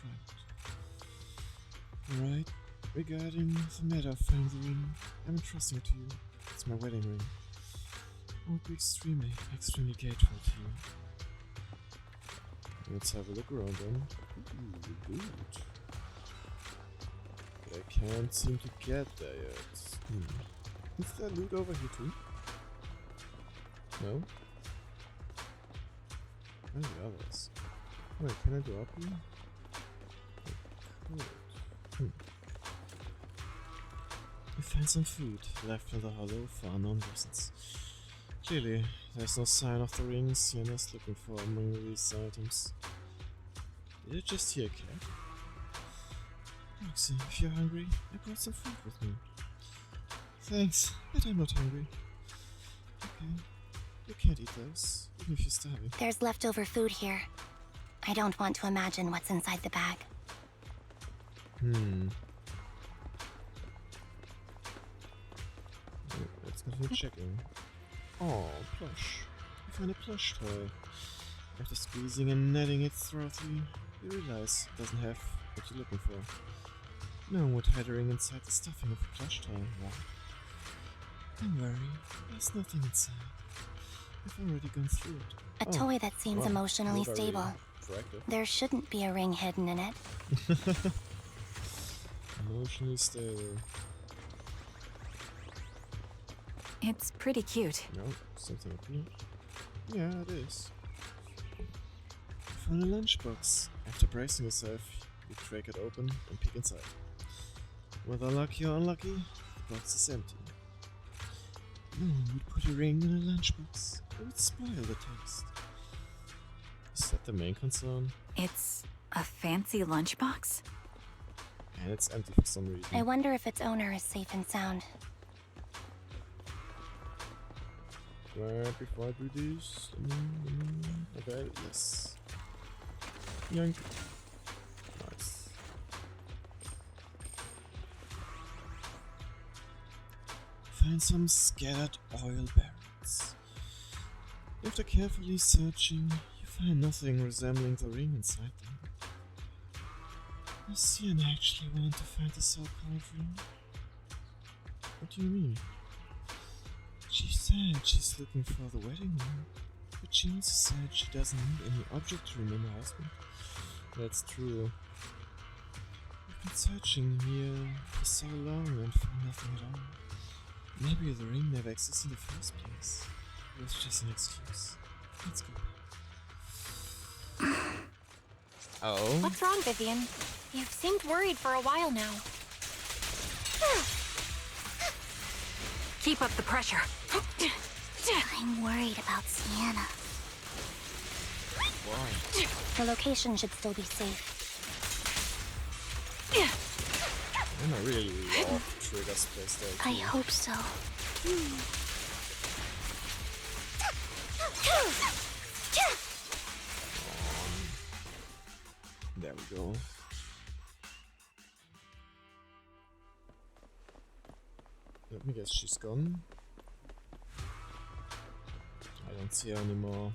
[SPEAKER 1] private. Alright, regarding the matter of finding the ring, I'm entrusting it to you. It's my wedding ring. I would be extremely grateful to you. Let's have a look around then. Ooh, loot. But I can't seem to get there yet. Is there loot over here too? No? Where are the others? Wait, can I go up here? I could. We find some food left in the hollow for unknown reasons. Clearly, there's no sign of the ring Sienna's looking for among these items. Did I just hear a cat? Roxy, if you're hungry, I brought some food with me. Thanks, but I'm not hungry. Okay, you can't eat those, even if you're starving.
[SPEAKER 5] There's leftover food here. I don't want to imagine what's inside the bag.
[SPEAKER 1] Let's continue checking. Oh, plush. You find a plush toy. After squeezing and netting it thoroughly, you realize it doesn't have what you're looking for. No wood hiding inside the stuffing of a plush toy. What? Don't worry, there's nothing inside. I've already gone through it.
[SPEAKER 5] A toy that seems emotionally stable.
[SPEAKER 1] Proactive.
[SPEAKER 5] There shouldn't be a ring hidden in it.
[SPEAKER 1] Emotionally stable.
[SPEAKER 19] It's pretty cute.
[SPEAKER 1] No, something appeared. Yeah, it is. You found a lunchbox. After bracing yourself, you crack it open and peek inside. Whether lucky or unlucky, the box is empty. No one would put a ring in a lunchbox. It would spoil the taste. Is that the main concern?
[SPEAKER 19] It's a fancy lunchbox?
[SPEAKER 1] And it's empty for some reason.
[SPEAKER 5] I wonder if its owner is safe and sound.
[SPEAKER 1] Right before I do this. Okay, yes. Yoink. Nice. Find some scattered oil barrels. After carefully searching, you find nothing resembling the ring inside them. Does Sienna actually want to find the so-called ring? What do you mean? She said she's looking for the wedding ring, but she also said she doesn't need any object to remember her husband. That's true. I've been searching here for so long and found nothing at all. Maybe the ring never existed in the first place. It was just an excuse. Let's go back. Oh?
[SPEAKER 5] What's wrong, Vivian? You've seemed worried for a while now.
[SPEAKER 6] Keep up the pressure.
[SPEAKER 12] I'm worried about Sienna.
[SPEAKER 1] Why?
[SPEAKER 5] The location should still be safe.
[SPEAKER 1] I'm not really off Trigger's playstyle.
[SPEAKER 12] I hope so.
[SPEAKER 1] There we go. Let me guess, she's gone. I don't see her anymore.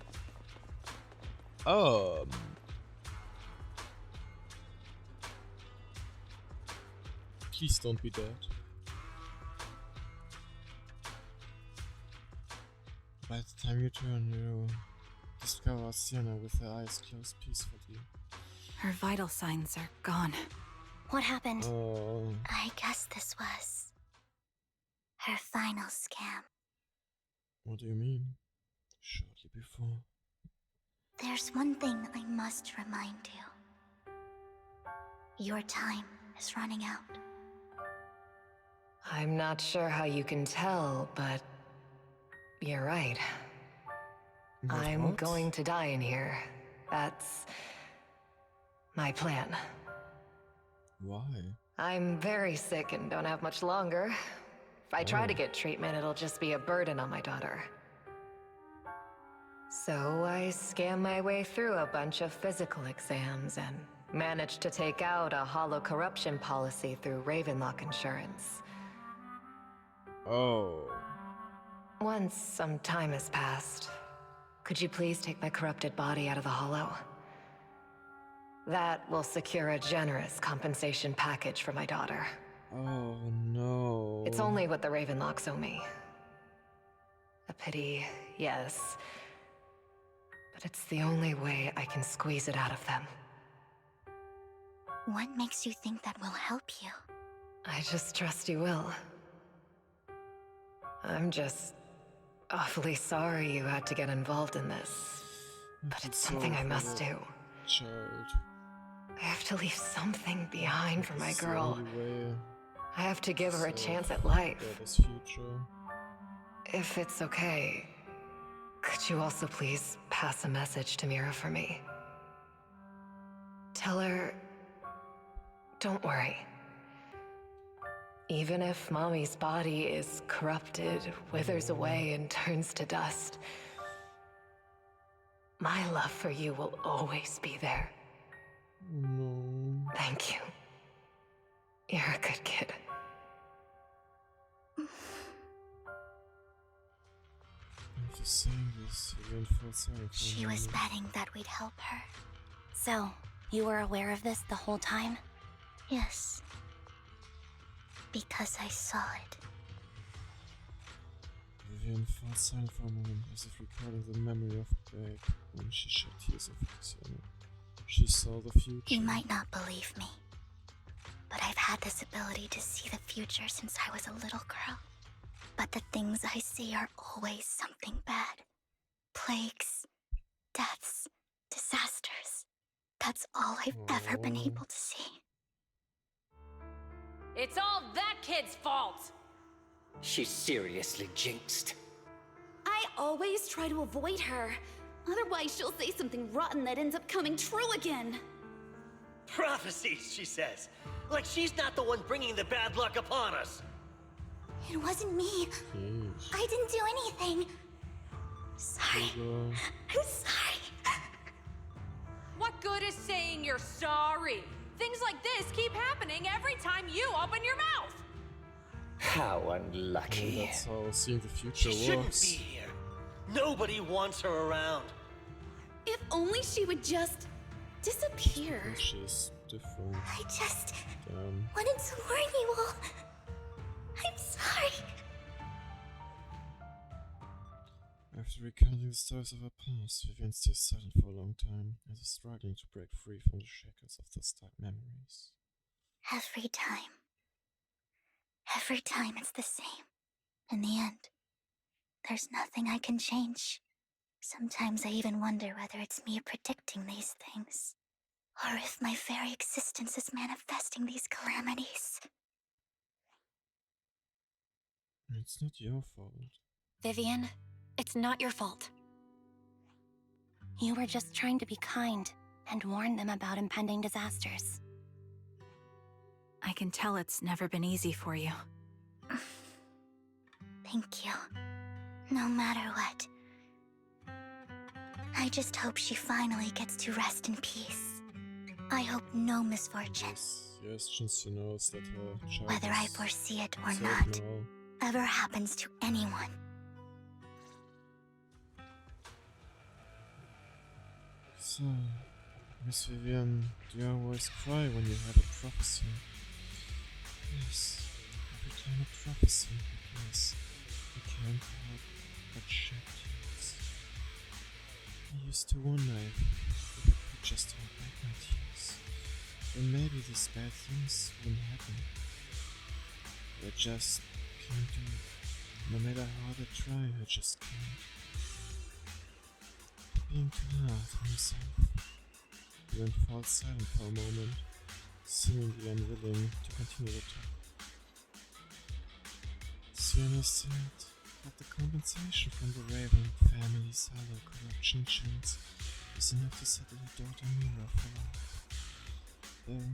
[SPEAKER 1] Please don't be dead. By the time you turn, you discover Sienna with her eyes closed peacefully.
[SPEAKER 19] Her vital signs are gone.
[SPEAKER 5] What happened?
[SPEAKER 1] Oh.
[SPEAKER 12] I guess this was her final scam.
[SPEAKER 1] What do you mean? Shortly before.
[SPEAKER 12] There's one thing I must remind you. Your time is running out.
[SPEAKER 6] I'm not sure how you can tell, but you're right. I'm going to die in here. That's my plan.
[SPEAKER 1] Why?
[SPEAKER 6] I'm very sick and don't have much longer. If I try to get treatment, it'll just be a burden on my daughter. So I scam my way through a bunch of physical exams and managed to take out a hollow corruption policy through Ravenlock Insurance.
[SPEAKER 1] Oh.
[SPEAKER 6] Once some time has passed, could you please take my corrupted body out of the hollow? That will secure a generous compensation package for my daughter.
[SPEAKER 1] Oh no.
[SPEAKER 6] It's only what the Ravenlocks owe me. A pity, yes. But it's the only way I can squeeze it out of them.
[SPEAKER 12] What makes you think that will help you?
[SPEAKER 6] I just trust you will. I'm just awfully sorry you had to get involved in this. But it's something I must do.
[SPEAKER 1] Child.
[SPEAKER 6] I have to leave something behind for my girl. I have to give her a chance at life.
[SPEAKER 1] Future.
[SPEAKER 6] If it's okay, could you also please pass a message to Mira for me? Tell her, don't worry. Even if Mommy's body is corrupted, withers away, and turns to dust, my love for you will always be there.
[SPEAKER 1] No.
[SPEAKER 6] Thank you. You're a good kid.
[SPEAKER 1] After saying this, Vivian felt sorry for
[SPEAKER 12] She
[SPEAKER 1] a
[SPEAKER 12] was
[SPEAKER 1] moment.
[SPEAKER 12] betting that we'd help her. So, you were aware of this the whole time? Yes. Because I saw it.
[SPEAKER 1] Vivian felt silent for a moment, as if recalling the memory of back when she shed tears of Luciana. She saw the future.
[SPEAKER 12] You might not believe me, but I've had this ability to see the future since I was a little girl. But the things I see are always something bad. Plagues, deaths, disasters. That's all I've ever been able to see.
[SPEAKER 2] It's all that kid's fault!
[SPEAKER 11] She's seriously jinxed.
[SPEAKER 20] I always try to avoid her. Otherwise, she'll say something rotten that ends up coming true again.
[SPEAKER 11] Prophecies, she says. Like she's not the one bringing the bad luck upon us.
[SPEAKER 12] It wasn't me. I didn't do anything. Sorry. I'm sorry.
[SPEAKER 2] What good is saying you're sorry? Things like this keep happening every time you open your mouth!
[SPEAKER 11] How unlucky.
[SPEAKER 1] That's how seeing the future
[SPEAKER 11] She shouldn't
[SPEAKER 1] works.
[SPEAKER 11] be here. Nobody wants her around.
[SPEAKER 20] If only she would just disappear.
[SPEAKER 1] She's different.
[SPEAKER 12] I just
[SPEAKER 1] Damn.
[SPEAKER 12] wanted to warn you all. I'm sorry.
[SPEAKER 1] After recounting the stories of her past, Vivian stays silent for a long time, as if struggling to break free from the shackles of those dark memories.
[SPEAKER 12] Every time. Every time it's the same. In the end, there's nothing I can change. Sometimes I even wonder whether it's me predicting these things, or if my very existence is manifesting these calamities.
[SPEAKER 1] It's not your fault.
[SPEAKER 5] Vivian, it's not your fault. You were just trying to be kind and warn them about impending disasters.
[SPEAKER 22] I can tell it's never been easy for you.
[SPEAKER 12] Thank you. No matter what. I just hope she finally gets to rest in peace. I hope no misfortune,
[SPEAKER 1] Yes, since she knows that her child
[SPEAKER 12] whether I
[SPEAKER 1] is
[SPEAKER 12] foresee it or
[SPEAKER 1] safe
[SPEAKER 12] not,
[SPEAKER 1] now.
[SPEAKER 12] ever happens to anyone.
[SPEAKER 1] So, Miss Vivian, do you always cry when you have a prophecy? Yes, every time a prophecy, because you can't help but shed tears. I used to wonder if I could just hold back my tears, then maybe these bad things wouldn't happen. I just can't do it. No matter how they try, I just can't. Being too hard on himself. He then falls silent for a moment, seemingly unwilling to continue the talk. Sienna said that the compensation from the Raven family's hollow corruption insurance is enough to settle her daughter Mira for life. Though,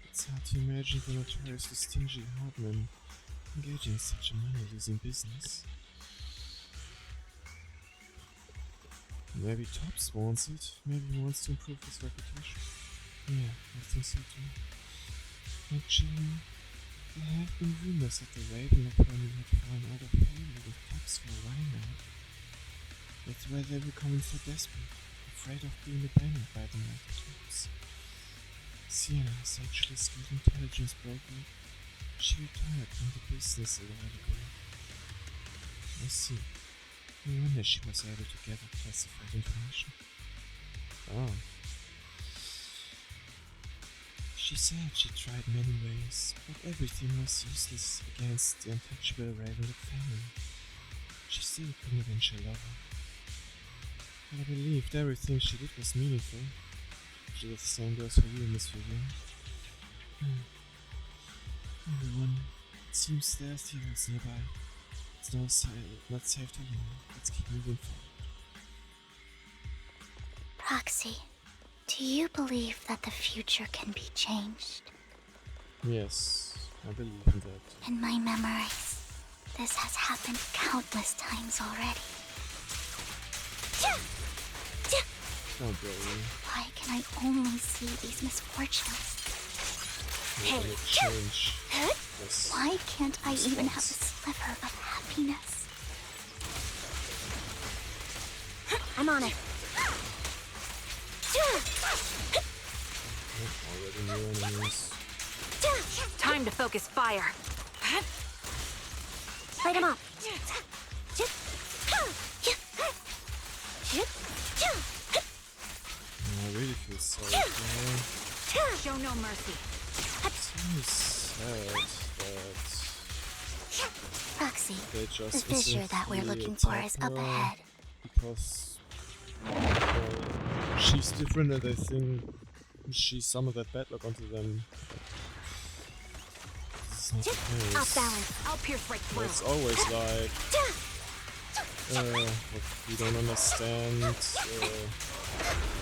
[SPEAKER 1] it's hard to imagine the notoriously stingy Hartman engaging in such a money-losing business. Maybe Tops wants it. Maybe he wants to improve his reputation. Yeah, I think so too. Actually, there have been rumors that the Raven family had fallen out of favor with Tops for a while now. That's why they were becoming so desperate, afraid of being abandoned by the mighty Tops. Sienna is actually a skilled intelligence broker. She retired from the business a while ago. I see. No wonder she was able to gather classified information. Oh. She said she tried many ways, but everything was useless against the untouchable Ravenlock family. She still couldn't avenge her lover. But I believed everything she did was meaningful. Actually, the same goes for you, Miss Vivian. Everyone, it seems there's heroes nearby. It's not safe to leave. Let's keep moving forward.
[SPEAKER 12] Proxy, do you believe that the future can be changed?
[SPEAKER 1] Yes, I believe in that.
[SPEAKER 12] In my memories, this has happened countless times already.
[SPEAKER 1] Don't worry.
[SPEAKER 12] Why can I only see these misfortunes? Hey,
[SPEAKER 1] change. Yes.
[SPEAKER 12] Why can't I even have a sliver of happiness?
[SPEAKER 5] I'm on it.
[SPEAKER 1] Already new enemies.
[SPEAKER 2] Time to focus fire.
[SPEAKER 5] Light him up.
[SPEAKER 1] I really feel sorry for her.
[SPEAKER 2] Show no mercy.
[SPEAKER 1] It's really sad that
[SPEAKER 12] Proxy,
[SPEAKER 1] they just
[SPEAKER 12] the fissure that we're
[SPEAKER 1] instantly
[SPEAKER 12] looking for
[SPEAKER 1] attack
[SPEAKER 12] is up
[SPEAKER 1] her
[SPEAKER 12] ahead.
[SPEAKER 1] Because she's different and they think she summoned that bad luck onto them. This is not the case.
[SPEAKER 5] Off balance.
[SPEAKER 2] I'll pierce right through.
[SPEAKER 1] It's always like what we don't understand, we're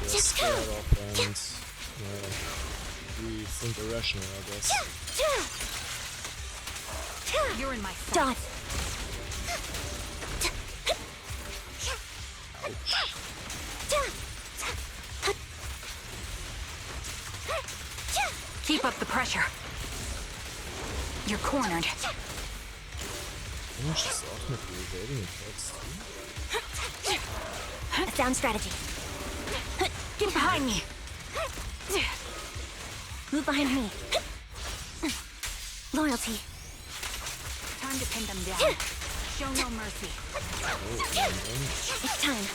[SPEAKER 1] scared of, and we think irrational, I guess.
[SPEAKER 2] You're in my sight.
[SPEAKER 5] Done.
[SPEAKER 2] Keep up the pressure. You're cornered.
[SPEAKER 1] Oh, she's ultimately evading attacks too.
[SPEAKER 5] A sound strategy.
[SPEAKER 2] Get behind me.
[SPEAKER 5] Move behind me. Loyalty.
[SPEAKER 2] Time to pin them down. Show no mercy.
[SPEAKER 5] It's time.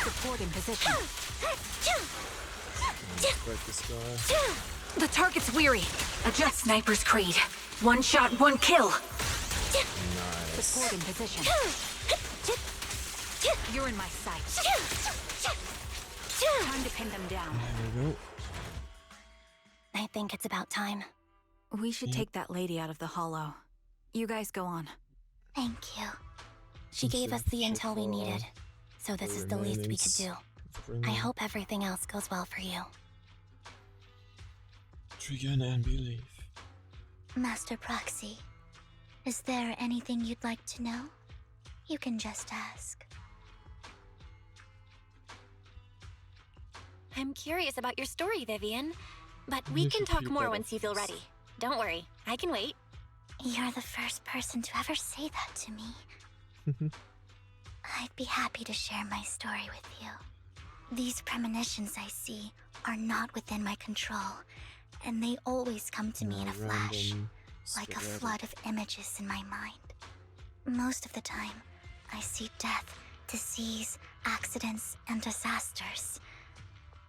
[SPEAKER 2] Support in position.
[SPEAKER 1] Break this guy.
[SPEAKER 2] The target's weary. Adjust Sniper's Creed. One shot, one kill.
[SPEAKER 1] Nice.
[SPEAKER 2] Support in position. You're in my sight. Time to pin them down.
[SPEAKER 1] There we go.
[SPEAKER 5] I think it's about time.
[SPEAKER 22] We should take that lady out of the hollow. You guys go on.
[SPEAKER 12] Thank you.
[SPEAKER 5] She gave us the intel we needed, so this is the least we could do. I hope everything else goes well for you.
[SPEAKER 1] Trigger and believe.
[SPEAKER 12] Master Proxy, is there anything you'd like to know? You can just ask.
[SPEAKER 5] I'm curious about your story, Vivian. But we can talk more once you feel ready. Don't worry, I can wait.
[SPEAKER 12] You're the first person to ever say that to me. I'd be happy to share my story with you. These premonitions I see are not within my control, and they always come to me in a flash, like a flood of images in my mind. Most of the time, I see death, disease, accidents, and disasters.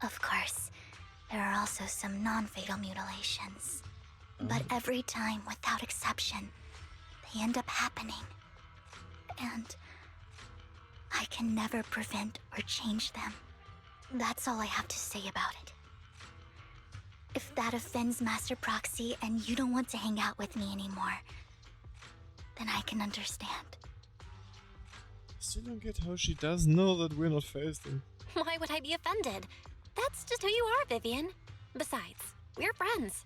[SPEAKER 12] Of course, there are also some non-fatal mutilations. But every time, without exception, they end up happening. And I can never prevent or change them. That's all I have to say about it. If that offends Master Proxy and you don't want to hang out with me anymore, then I can understand.
[SPEAKER 1] I still don't get how she does know that we're not fasting.
[SPEAKER 5] Why would I be offended? That's just who you are, Vivian. Besides, we're friends.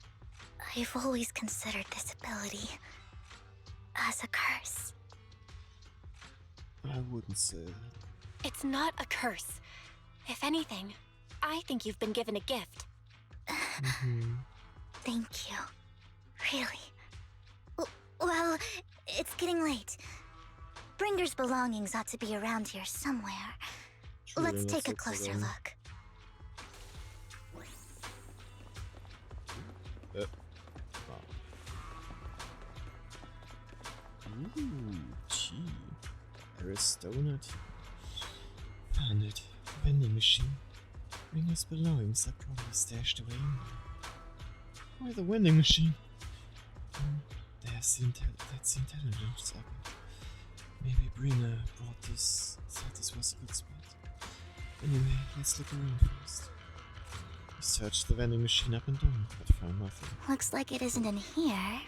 [SPEAKER 12] I've always considered this ability as a curse.
[SPEAKER 1] I wouldn't say that.
[SPEAKER 5] It's not a curse. If anything, I think you've been given a gift.
[SPEAKER 12] Thank you. Really. Well, it's getting late. Bringer's belongings ought to be around here somewhere. Let's take a closer look.
[SPEAKER 1] Ooh, tea. Aristona tea. Found it. Vending machine. Ringer's belongings are probably stashed away in there. Why the vending machine? That's the intelligence sucker. Maybe Bringer brought this, thought this was a good spot. Anyway, let's look around first. We searched the vending machine up and down, but found nothing.
[SPEAKER 12] Looks like it isn't in here.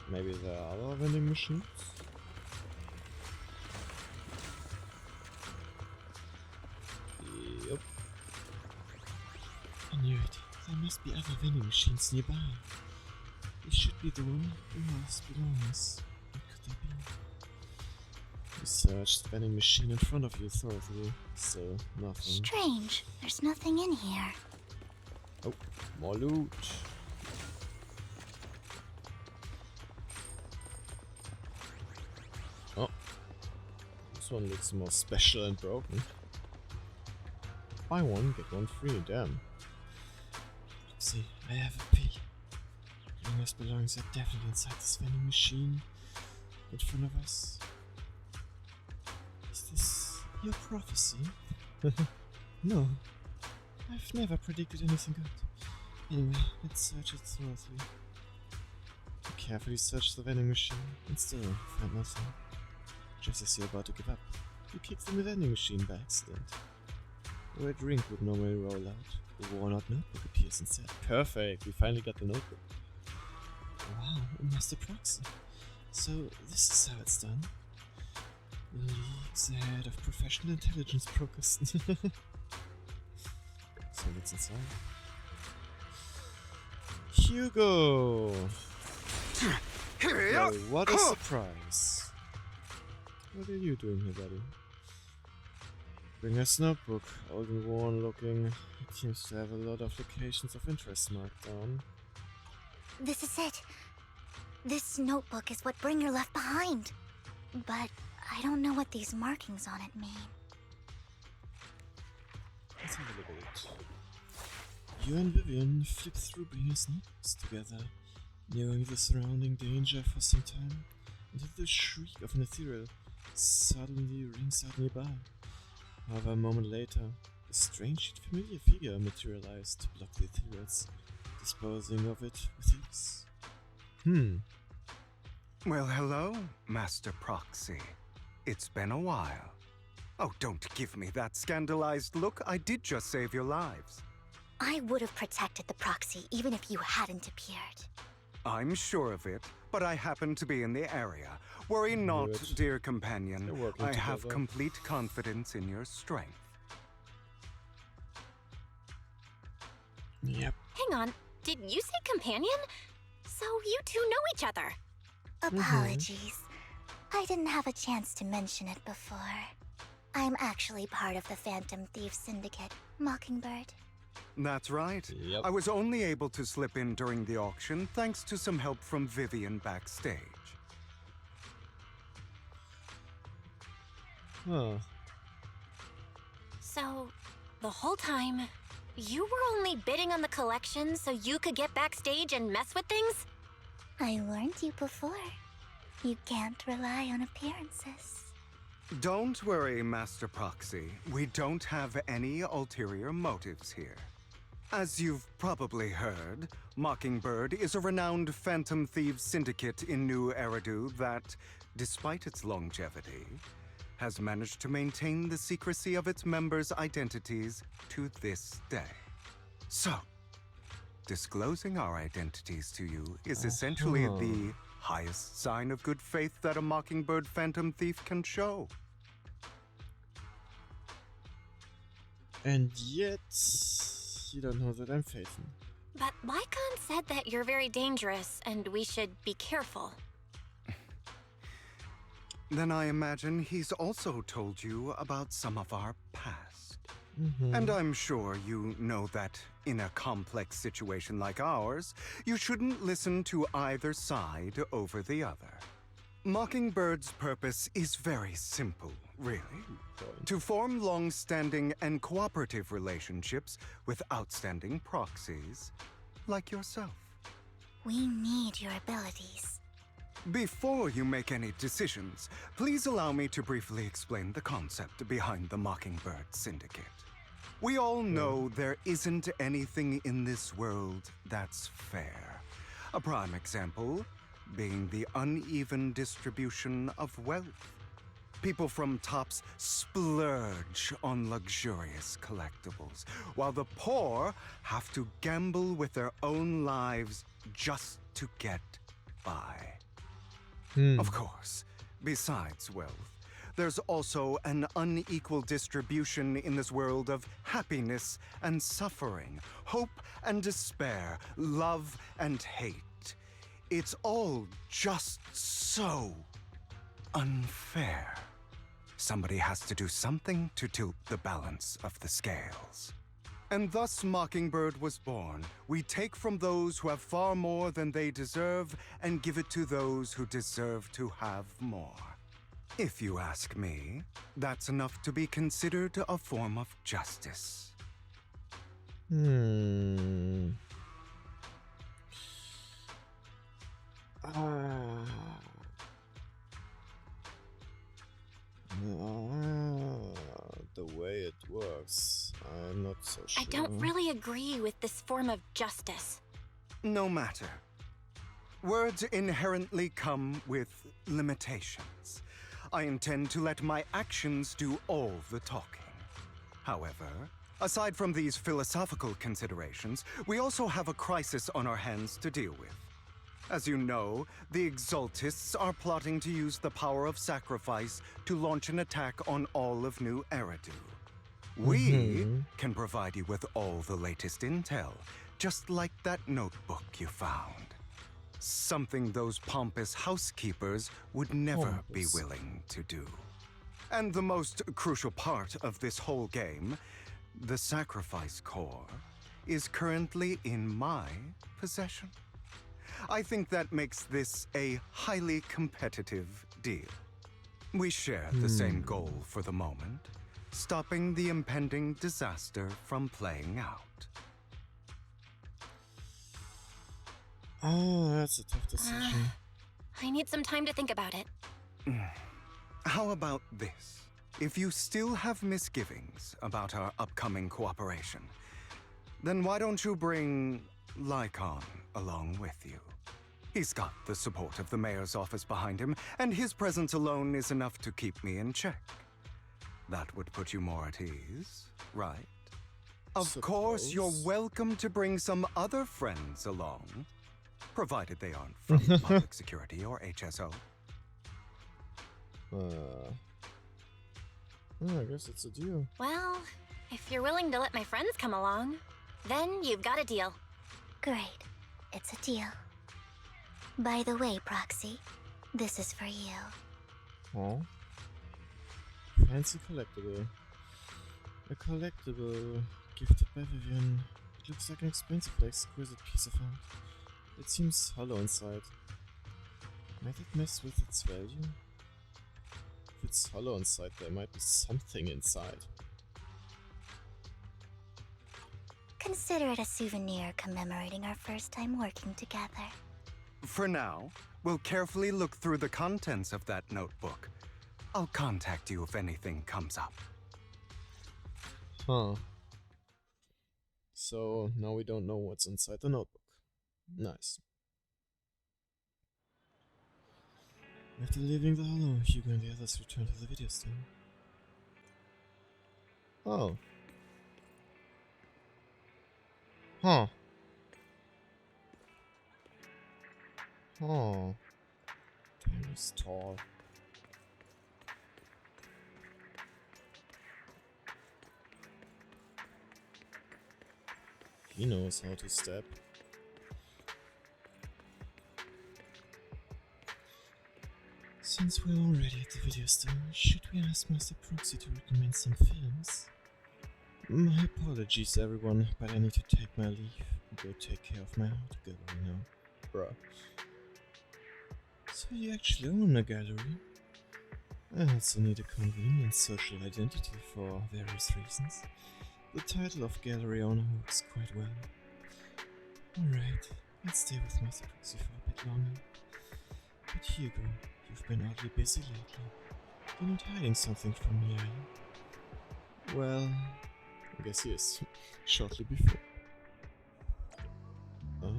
[SPEAKER 1] Maybe there are other vending machines? Yep. I knew it. There must be other vending machines nearby. We should be the one who has belongs. What could they be? You searched the vending machine in front of you thoroughly, so nothing.
[SPEAKER 12] Strange. There's nothing in here.
[SPEAKER 1] Oh, more loot. Oh, this one looks more special and broken. Buy one, get one free, damn. See, I have a pee. Youngest belongs are definitely inside this vending machine in front of us. Is this your prophecy? No, I've never predicted anything good. Anyway, let's search it thoroughly. I carefully searched the vending machine and still found nothing. Just as you're about to give up, you kicked in the vending machine by accident. Where a drink would normally roll out, the worn-out notebook appears instead. Perfect, we finally got the notebook. Wow, a master proxy. So this is how it's done. Leagues ahead of professional intelligence brokers. So what's inside? Hugo! Well, what a surprise. What are you doing here, buddy? Bring us notebook, old and worn looking. It seems to have a lot of locations of interest marked down.
[SPEAKER 12] This is it. This notebook is what Bringer left behind. But I don't know what these markings on it mean.
[SPEAKER 1] Let's have a look at it. You and Vivian flip through Bringer's notebooks together, knowing the surrounding danger for some time, until the shriek of an ethereal suddenly rings out nearby. However, a moment later, a strange yet familiar figure materialized to block the ethereals, disposing of it with ease.
[SPEAKER 4] Well, hello, Master Proxy. It's been a while. Oh, don't give me that scandalized look. I did just save your lives.
[SPEAKER 12] I would have protected the proxy even if you hadn't appeared.
[SPEAKER 4] I'm sure of it, but I happen to be in the area. Worry not, dear companion. I have complete confidence in your strength.
[SPEAKER 1] Yep.
[SPEAKER 5] Hang on, did you say companion? So you two know each other.
[SPEAKER 12] Apologies. I didn't have a chance to mention it before. I'm actually part of the Phantom Thief Syndicate, Mockingbird.
[SPEAKER 4] That's right.
[SPEAKER 1] Yep.
[SPEAKER 4] I was only able to slip in during the auction thanks to some help from Vivian backstage.
[SPEAKER 1] Huh.
[SPEAKER 5] So, the whole time, you were only bidding on the collection so you could get backstage and mess with things?
[SPEAKER 12] I warned you before. You can't rely on appearances.
[SPEAKER 4] Don't worry, Master Proxy. We don't have any ulterior motives here. As you've probably heard, Mockingbird is a renowned Phantom Thieves syndicate in New Eridu that, despite its longevity, has managed to maintain the secrecy of its members' identities to this day. So, disclosing our identities to you is essentially the highest sign of good faith that a Mockingbird Phantom Thief can show.
[SPEAKER 1] And yet, you don't know that I'm Phaethon.
[SPEAKER 5] But Lycon said that you're very dangerous and we should be careful.
[SPEAKER 4] Then I imagine he's also told you about some of our past.
[SPEAKER 1] Mm-hmm.
[SPEAKER 4] And I'm sure you know that in a complex situation like ours, you shouldn't listen to either side over the other. Mockingbird's purpose is very simple, really. To form long-standing and cooperative relationships with outstanding proxies like yourself.
[SPEAKER 12] We need your abilities.
[SPEAKER 4] Before you make any decisions, please allow me to briefly explain the concept behind the Mockingbird Syndicate. We all know there isn't anything in this world that's fair. A prime example being the uneven distribution of wealth. People from tops splurge on luxurious collectibles, while the poor have to gamble with their own lives just to get by. Of course, besides wealth, there's also an unequal distribution in this world of happiness and suffering, hope and despair, love and hate. It's all just so unfair. Somebody has to do something to tilt the balance of the scales. And thus Mockingbird was born. We take from those who have far more than they deserve and give it to those who deserve to have more. If you ask me, that's enough to be considered a form of justice.
[SPEAKER 1] The way it works, I'm not so sure.
[SPEAKER 5] I don't really agree with this form of justice.
[SPEAKER 4] No matter. Words inherently come with limitations. I intend to let my actions do all the talking. However, aside from these philosophical considerations, we also have a crisis on our hands to deal with. As you know, the Exaltists are plotting to use the power of sacrifice to launch an attack on all of New Eridu. We can provide you with all the latest intel, just like that notebook you found. Something those pompous housekeepers would never be willing to do. And the most crucial part of this whole game, the sacrifice core, is currently in my possession. I think that makes this a highly competitive deal. We share the same goal for the moment, stopping the impending disaster from playing out.
[SPEAKER 1] Oh, that's a tough decision.
[SPEAKER 5] I need some time to think about it.
[SPEAKER 4] How about this? If you still have misgivings about our upcoming cooperation, then why don't you bring Lycon along with you? He's got the support of the mayor's office behind him, and his presence alone is enough to keep me in check. That would put you more at ease, right? Of course, you're welcome to bring some other friends along, provided they aren't from public security or HSO.
[SPEAKER 1] I guess it's a deal.
[SPEAKER 5] Well, if you're willing to let my friends come along, then you've got a deal.
[SPEAKER 12] Great. It's a deal. By the way, Proxy, this is for you.
[SPEAKER 1] Oh. Fancy collectible. A collectible gifted by Vivian. It looks like an expensive but exquisite piece of art. It seems hollow inside. Might it mess with its value? If it's hollow inside, there might be something inside.
[SPEAKER 12] Consider it a souvenir commemorating our first time working together.
[SPEAKER 4] For now, we'll carefully look through the contents of that notebook. I'll contact you if anything comes up.
[SPEAKER 1] Huh. So now we don't know what's inside the notebook. Nice. After leaving the hollow, Hugo and the others return to the video store. Oh. Huh. Oh. Damn, he's tall. He knows how to step. Since we're already at the video store, should we ask Master Proxy to recommend some films? My apologies everyone, but I need to take my leave and go take care of my art gallery now. Bruh. So you actually own a gallery? I also need a convenient social identity for various reasons. The title of gallery owner works quite well. Alright, I'll stay with Master Proxy for a bit longer. But Hugo, you've been oddly busy lately. You're not hiding something from me, are you? Well, I guess he is. Shortly before. Oh.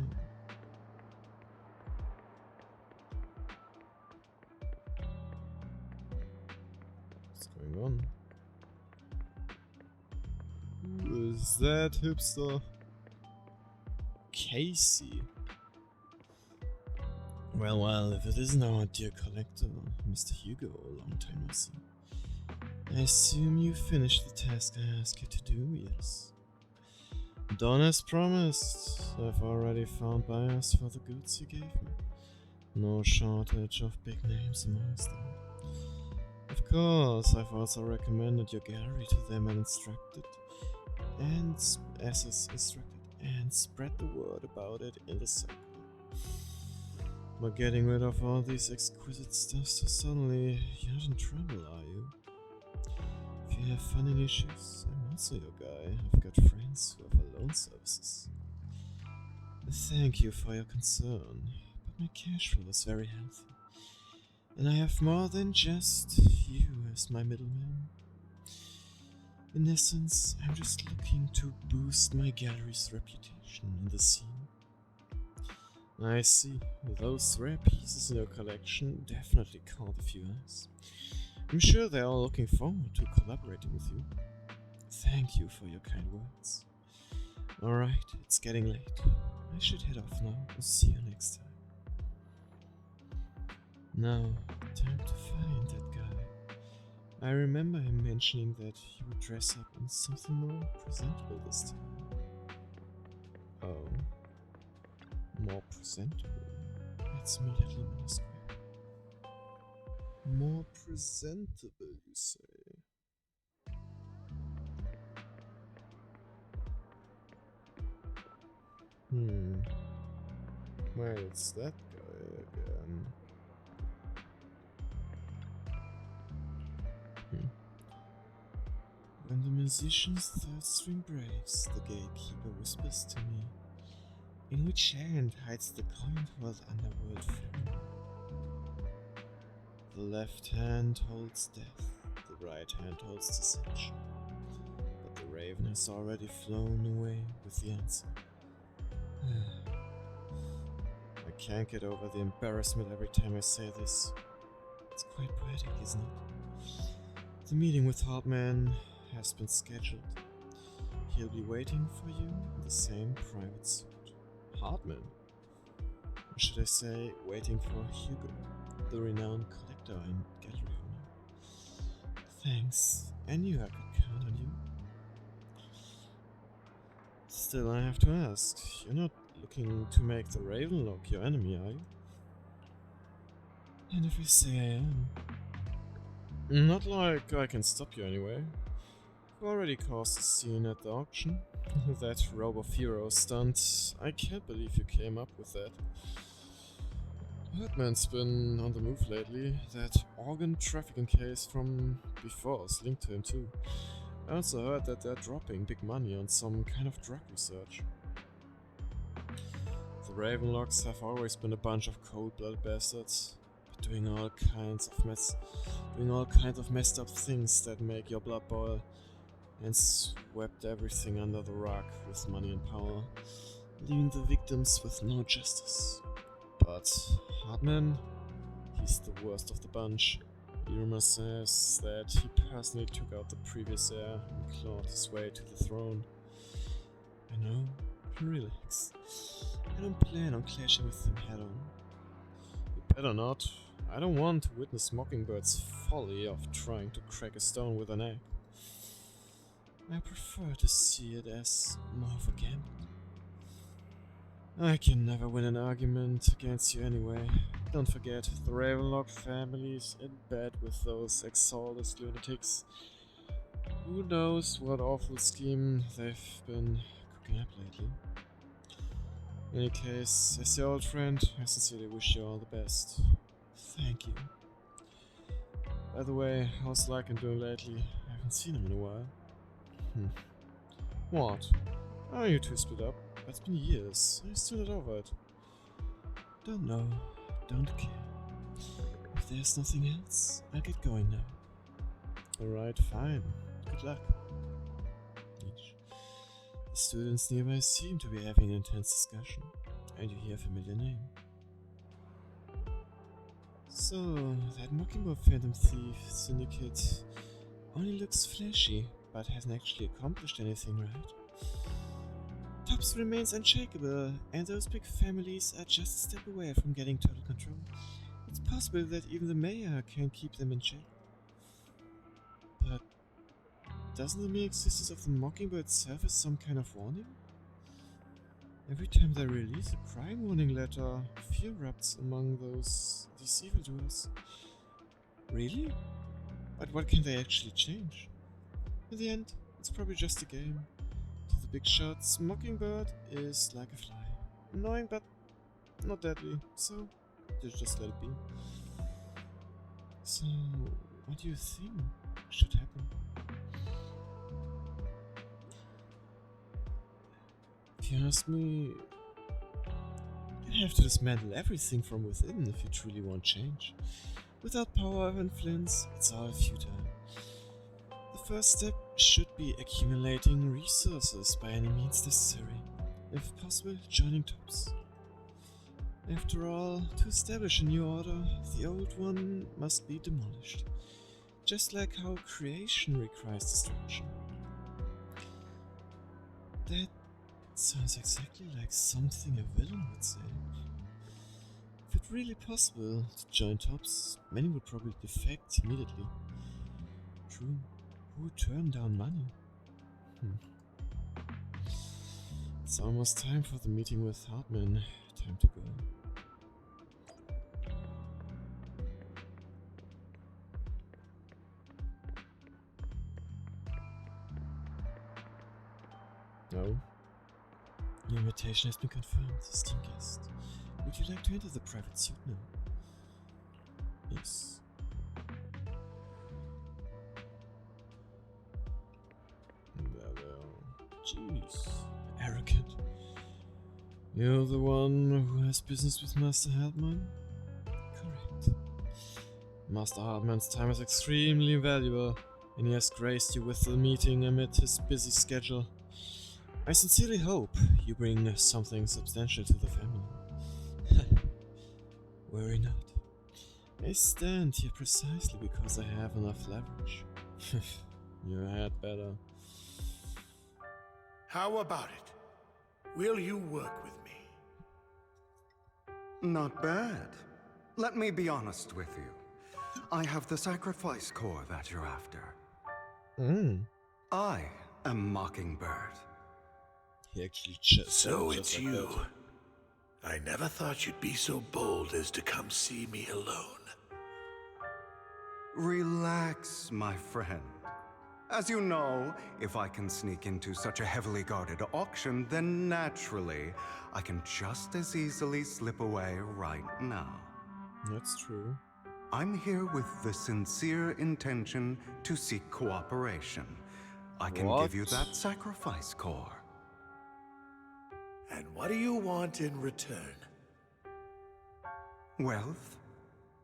[SPEAKER 1] What's going on? Who is that hipster? Casey. Well, if it isn't our dear collector, Mr. Hugo, long time no see. I assume you finished the task I asked you to do, yes? Done as promised. I've already found buyers for the goods you gave me. No shortage of big names amongst them. Of course, I've also recommended your gallery to them and instructed, and as is instructed, and spread the word about it in the circle. But getting rid of all these exquisite stuff so suddenly, you're not in trouble, are you? If you have funding issues, I'm also your guy. I've got friends who offer loan services. Thank you for your concern, but my cash flow is very healthy. And I have more than just you as my middleman. In essence, I'm just looking to boost my gallery's reputation in the scene. I see. Those rare pieces in your collection definitely caught a few eyes. I'm sure they're all looking forward to collaborating with you. Thank you for your kind words. Alright, it's getting late. I should head off now. I'll see you next time. Now, time to find that guy. I remember him mentioning that he would dress up in something more presentable this time. Oh. More presentable? That's immediately my square. More presentable, you say? Well, it's that guy again. When the musician's third string breaks, the gatekeeper whispers to me, in which hand hides the coin for the underworld pharaoh? The left hand holds death, the right hand holds deception. But the raven has already flown away with the answer. I can't get over the embarrassment every time I say this. It's quite poetic, isn't it? The meeting with Hartman has been scheduled. He'll be waiting for you in the same private suit. Hartman? Or should I say, waiting for Hugo, the renowned collector and gallery owner. Thanks. I knew I could count on you. Still, I have to ask, you're not looking to make the Ravenlock your enemy, are you? And if I say I am? Not like I can stop you anyway. You already caused a scene at the auction. That Robo-Hero stunt. I can't believe you came up with that. Hartman's been on the move lately. That organ trafficking case from before is linked to him too. I also heard that they're dropping big money on some kind of drug research. The Ravenlocks have always been a bunch of cold-blooded bastards, but doing all kinds of messed up things that make your blood boil, and swept everything under the rug with money and power, leaving the victims with no justice. But Hartman, he's the worst of the bunch. The rumor says that he personally took out the previous heir and clawed his way to the throne. I know, relax. I don't plan on clashing with him head on. You better not. I don't want to witness Mockingbird's folly of trying to crack a stone with an egg. I prefer to see it as more of a gamble. I can never win an argument against you anyway. Don't forget, the Ravenlock family's in bed with those Exaltus lunatics. Who knows what awful scheme they've been cooking up lately. In any case, as your old friend, I sincerely wish you all the best. Thank you. By the way, how's Lycan doing lately? I haven't seen him in a while. What? Oh, you two split up. It's been years. I'm still not over it. Don't know. Don't care. If there's nothing else, I'll get going now. Alright, fine. Good luck. Each. The students nearby seem to be having an intense discussion, and you hear a familiar name. So, that Mockingbird Phantom Thief syndicate only looks flashy, but hasn't actually accomplished anything, right? Tops remains unshakable, and those big families are just a step away from getting total control. It's possible that even the mayor can't keep them in check. But doesn't the mere existence of the Mockingbird serve as some kind of warning? Every time they release a crime warning letter, fear erupts among these evildoers. Really? But what can they actually change? In the end, it's probably just a game. To the big shots, Mockingbird is like a fly. Annoying but not deadly, so just let it be. So, what do you think should happen? If you ask me, you have to dismantle everything from within if you truly want change. Without power and influence, it's all futile. The first step should be accumulating resources by any means necessary. If possible, joining tops. After all, to establish a new order, the old one must be demolished. Just like how creation requires destruction. That sounds exactly like something a villain would say. If it's really possible to join tops, many would probably defect immediately. True, who would turn down money? It's almost time for the meeting with Hartman. Time to go. No. Your invitation has been confirmed, esteemed guest. Would you like to enter the private suite now? Yes. Jeez. Arrogant. You're the one who has business with Master Hartman? Correct. Master Hartman's time is extremely valuable, and he has graced you with the meeting amid his busy schedule. I sincerely hope you bring something substantial to the family. Worry not. I stand here precisely because I have enough leverage. You had better.
[SPEAKER 14] How about it? Will you work with me?
[SPEAKER 4] Not bad. Let me be honest with you. I have the sacrifice core that you're after. I am Mockingbird.
[SPEAKER 1] He actually just
[SPEAKER 14] So
[SPEAKER 1] just
[SPEAKER 14] it's
[SPEAKER 1] like
[SPEAKER 14] you.
[SPEAKER 1] that.
[SPEAKER 14] I never thought you'd be so bold as to come see me alone.
[SPEAKER 4] Relax, my friend. As you know, if I can sneak into such a heavily guarded auction, then naturally, I can just as easily slip away right now.
[SPEAKER 1] That's true.
[SPEAKER 4] I'm here with the sincere intention to seek cooperation. I can give you that sacrifice core.
[SPEAKER 14] And what do you want in return?
[SPEAKER 4] Wealth,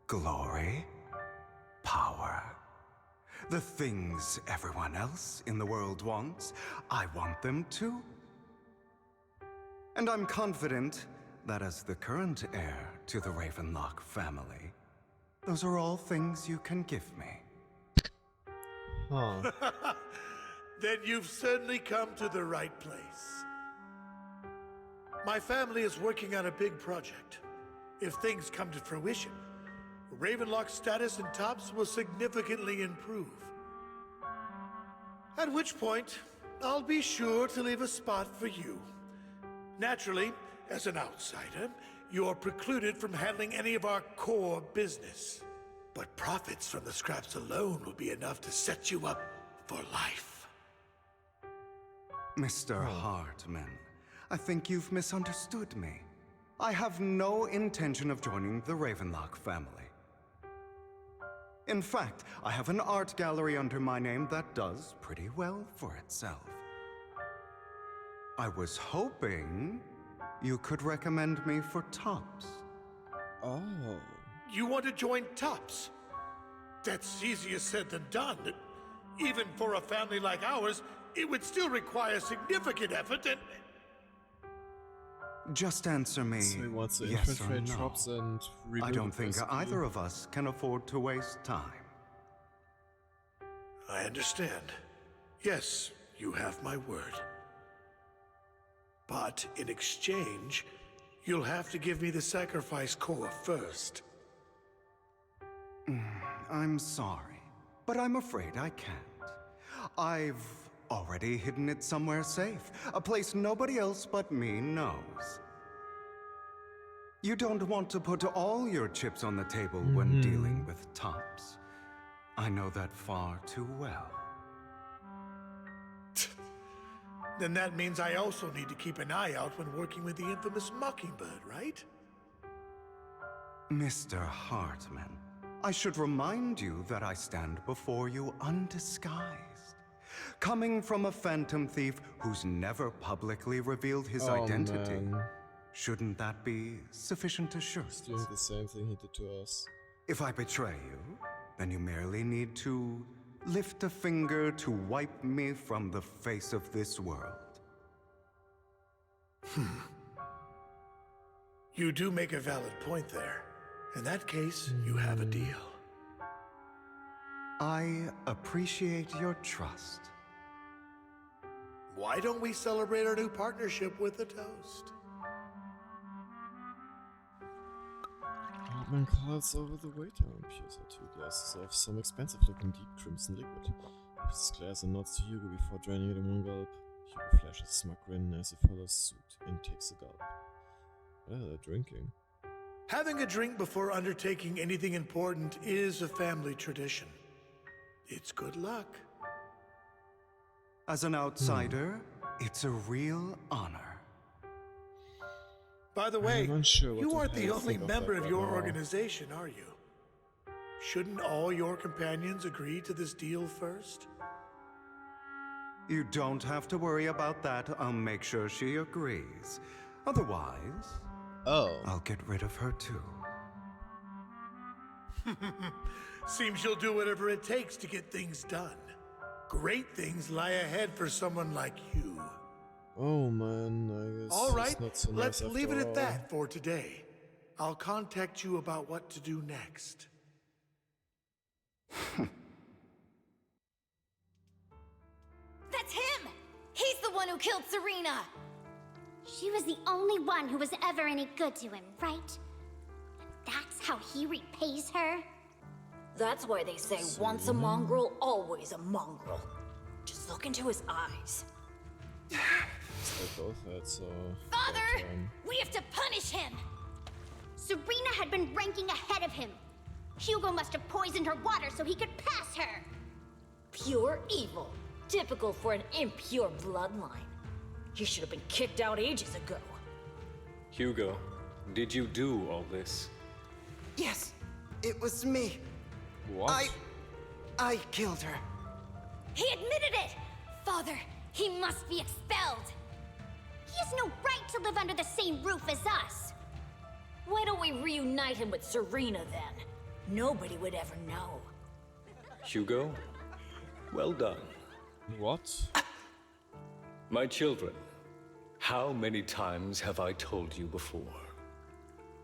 [SPEAKER 4] glory, power. The things everyone else in the world wants, I want them too. And I'm confident that as the current heir to the Ravenlock family, those are all things you can give me.
[SPEAKER 1] Huh.
[SPEAKER 14] Then you've certainly come to the right place. My family is working on a big project. If things come to fruition, Ravenlock's status in tops will significantly improve. At which point, I'll be sure to leave a spot for you. Naturally, as an outsider, you're precluded from handling any of our core business. But profits from the scraps alone will be enough to set you up for life.
[SPEAKER 4] Mr. Hartman, I think you've misunderstood me. I have no intention of joining the Ravenlock family. In fact, I have an art gallery under my name that does pretty well for itself. I was hoping you could recommend me for tops.
[SPEAKER 1] Oh.
[SPEAKER 14] You want to join tops? That's easier said than done. Even for a family like ours, it would still require significant effort and...
[SPEAKER 4] Just answer me
[SPEAKER 1] So he wants to
[SPEAKER 4] yes or
[SPEAKER 1] infiltrate
[SPEAKER 4] no.
[SPEAKER 1] shops and
[SPEAKER 4] I
[SPEAKER 1] rebuild
[SPEAKER 4] don't
[SPEAKER 1] it,
[SPEAKER 4] think
[SPEAKER 1] basically.
[SPEAKER 4] either of us can afford to waste time.
[SPEAKER 14] I understand. Yes, you have my word. But in exchange, you'll have to give me the sacrifice core first.
[SPEAKER 4] I'm sorry, but I'm afraid I can't. I've already hidden it somewhere safe, a place nobody else but me knows. You don't want to put all your chips on the table when dealing with tops. I know that far too well.
[SPEAKER 14] Then that means I also need to keep an eye out when working with the infamous Mockingbird, right?
[SPEAKER 4] Mr. Hartman, I should remind you that I stand before you undisguised. Coming from a phantom thief who's never publicly revealed his identity.
[SPEAKER 1] Man.
[SPEAKER 4] Shouldn't that be sufficient assurance?
[SPEAKER 1] He's doing the same thing he did to us.
[SPEAKER 4] If I betray you, then you merely need to lift a finger to wipe me from the face of this world.
[SPEAKER 14] You do make a valid point there. In that case, you have a deal.
[SPEAKER 4] I appreciate your trust.
[SPEAKER 14] Why don't we celebrate our new partnership with a toast?
[SPEAKER 1] Hartman calls over the waiter and pours out 2 glasses of some expensive-looking deep crimson liquid. He puts his glass and nods to Hugo before draining it in one gulp. Hugo flashes a smug grin as he follows suit and takes a gulp. What are they drinking?
[SPEAKER 14] Having a drink before undertaking anything important is a family tradition. It's good luck.
[SPEAKER 4] As an outsider, it's a real honor.
[SPEAKER 14] By the way,
[SPEAKER 1] unsure what
[SPEAKER 14] you
[SPEAKER 1] to
[SPEAKER 14] aren't the only
[SPEAKER 1] think of
[SPEAKER 14] member
[SPEAKER 1] that
[SPEAKER 14] of your
[SPEAKER 1] right now.
[SPEAKER 14] organization, are you? Shouldn't all your companions agree to this deal first?
[SPEAKER 4] You don't have to worry about that. I'll make sure she agrees. Otherwise, I'll get rid of her too.
[SPEAKER 14] Seems you'll do whatever it takes to get things done. Great things lie ahead for someone like you.
[SPEAKER 1] Oh man, I guess
[SPEAKER 14] All right,
[SPEAKER 1] it's not so
[SPEAKER 14] let's
[SPEAKER 1] nice
[SPEAKER 14] leave it
[SPEAKER 1] after
[SPEAKER 14] at
[SPEAKER 1] all.
[SPEAKER 14] that for today. I'll contact you about what to do next.
[SPEAKER 5] That's him! He's the one who killed Serena!
[SPEAKER 12] She was the only one who was ever any good to him, right? That's how he repays her?
[SPEAKER 19] That's why they say once a mongrel, always a mongrel. Just look into his eyes.
[SPEAKER 1] They both had so.
[SPEAKER 5] Father! We have to punish him!
[SPEAKER 12] Serena had been ranking ahead of him. Hugo must have poisoned her water so he could pass her.
[SPEAKER 19] Pure evil. Typical for an impure bloodline. He should have been kicked out ages ago.
[SPEAKER 7] Hugo, did you do all this?
[SPEAKER 16] Yes, it was me.
[SPEAKER 1] What?
[SPEAKER 16] I killed her.
[SPEAKER 5] He admitted it! Father, he must be expelled!
[SPEAKER 12] He has no right to live under the same roof as us.
[SPEAKER 19] Why don't we reunite him with Serena then? Nobody would ever know.
[SPEAKER 7] Hugo, well done.
[SPEAKER 1] What?
[SPEAKER 7] My children, how many times have I told you before?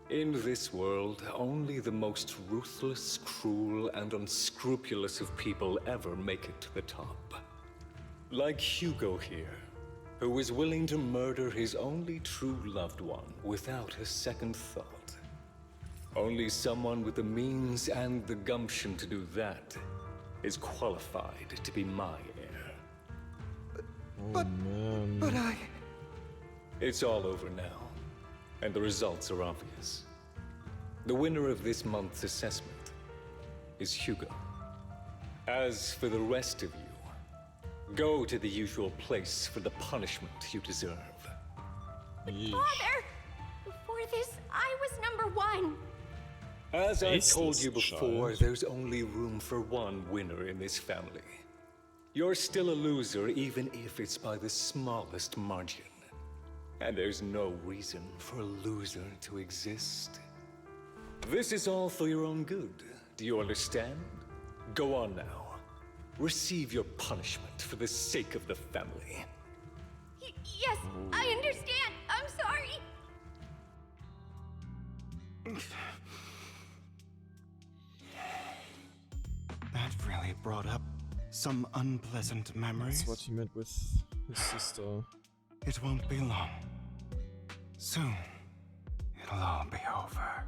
[SPEAKER 7] In this world, only the most ruthless, cruel, and unscrupulous of people ever make it to the top. Like Hugo here, who was willing to murder his only true loved one without a second thought. Only someone with the means and the gumption to do that is qualified to be my heir.
[SPEAKER 4] But
[SPEAKER 7] It's all over now, and the results are obvious. The winner of this month's assessment is Hugo. As for the rest of you, go to the usual place for the punishment you deserve.
[SPEAKER 5] Father! Before this, I was number one.
[SPEAKER 7] As I
[SPEAKER 1] Faceless
[SPEAKER 7] told you before,
[SPEAKER 1] child.
[SPEAKER 7] there's only room for one winner in this family. You're still a loser, even if it's by the smallest margin. And there's no reason for a loser to exist. This is all for your own good. Do you understand? Go on now. Receive your punishment for the sake of the family.
[SPEAKER 5] Yes, I understand. I'm sorry.
[SPEAKER 4] that really brought up some unpleasant memories.
[SPEAKER 1] That's what he meant with his sister.
[SPEAKER 4] It won't be long. Soon, it'll all be over.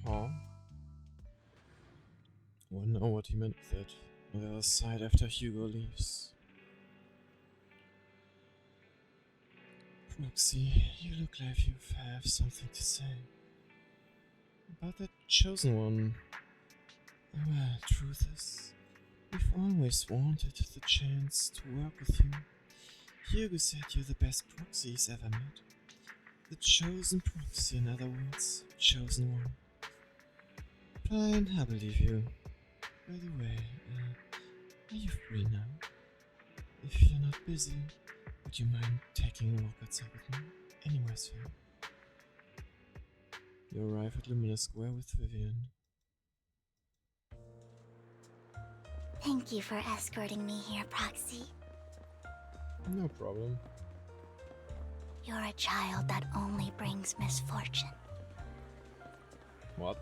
[SPEAKER 1] Huh? Wonder what he meant with that. On the other side after Hugo leaves. Proxy, you look like you have something to say. About that chosen one. Well, truth is, we've always wanted the chance to work with you. Hugo said you're the best proxy he's ever met. The chosen proxy, in other words, chosen one. Fine, I believe you. By the way, are you free now? If you're not busy, would you mind taking a walk outside with me? Anywhere's fine. You arrive at Luminous Square with Vivian.
[SPEAKER 12] Thank you for escorting me here, Proxy.
[SPEAKER 1] No problem.
[SPEAKER 12] You're a child that only brings misfortune.
[SPEAKER 1] What?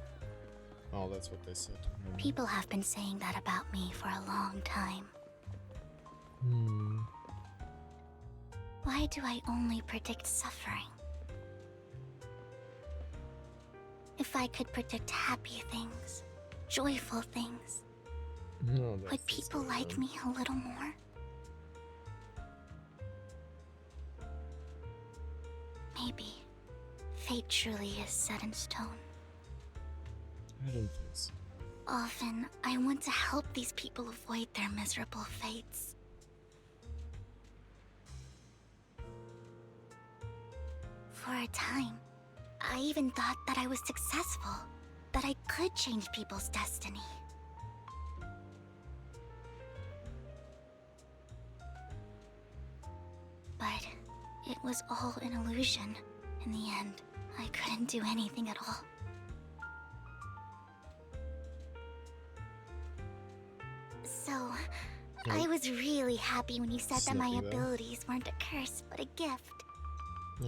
[SPEAKER 1] Oh, that's what they said.
[SPEAKER 12] People have been saying that about me for a long time. Why do I only predict suffering? If I could predict happy things, joyful things,
[SPEAKER 1] no,
[SPEAKER 12] would people like me a little more? Maybe fate truly is set in stone.
[SPEAKER 1] I don't think so.
[SPEAKER 12] Often, I want to help these people avoid their miserable fates. For a time, I even thought that I was successful, that I could change people's destiny. But it was all an illusion. In the end, I couldn't do anything at all. So, I was really happy when you said that my abilities weren't a curse, but a gift.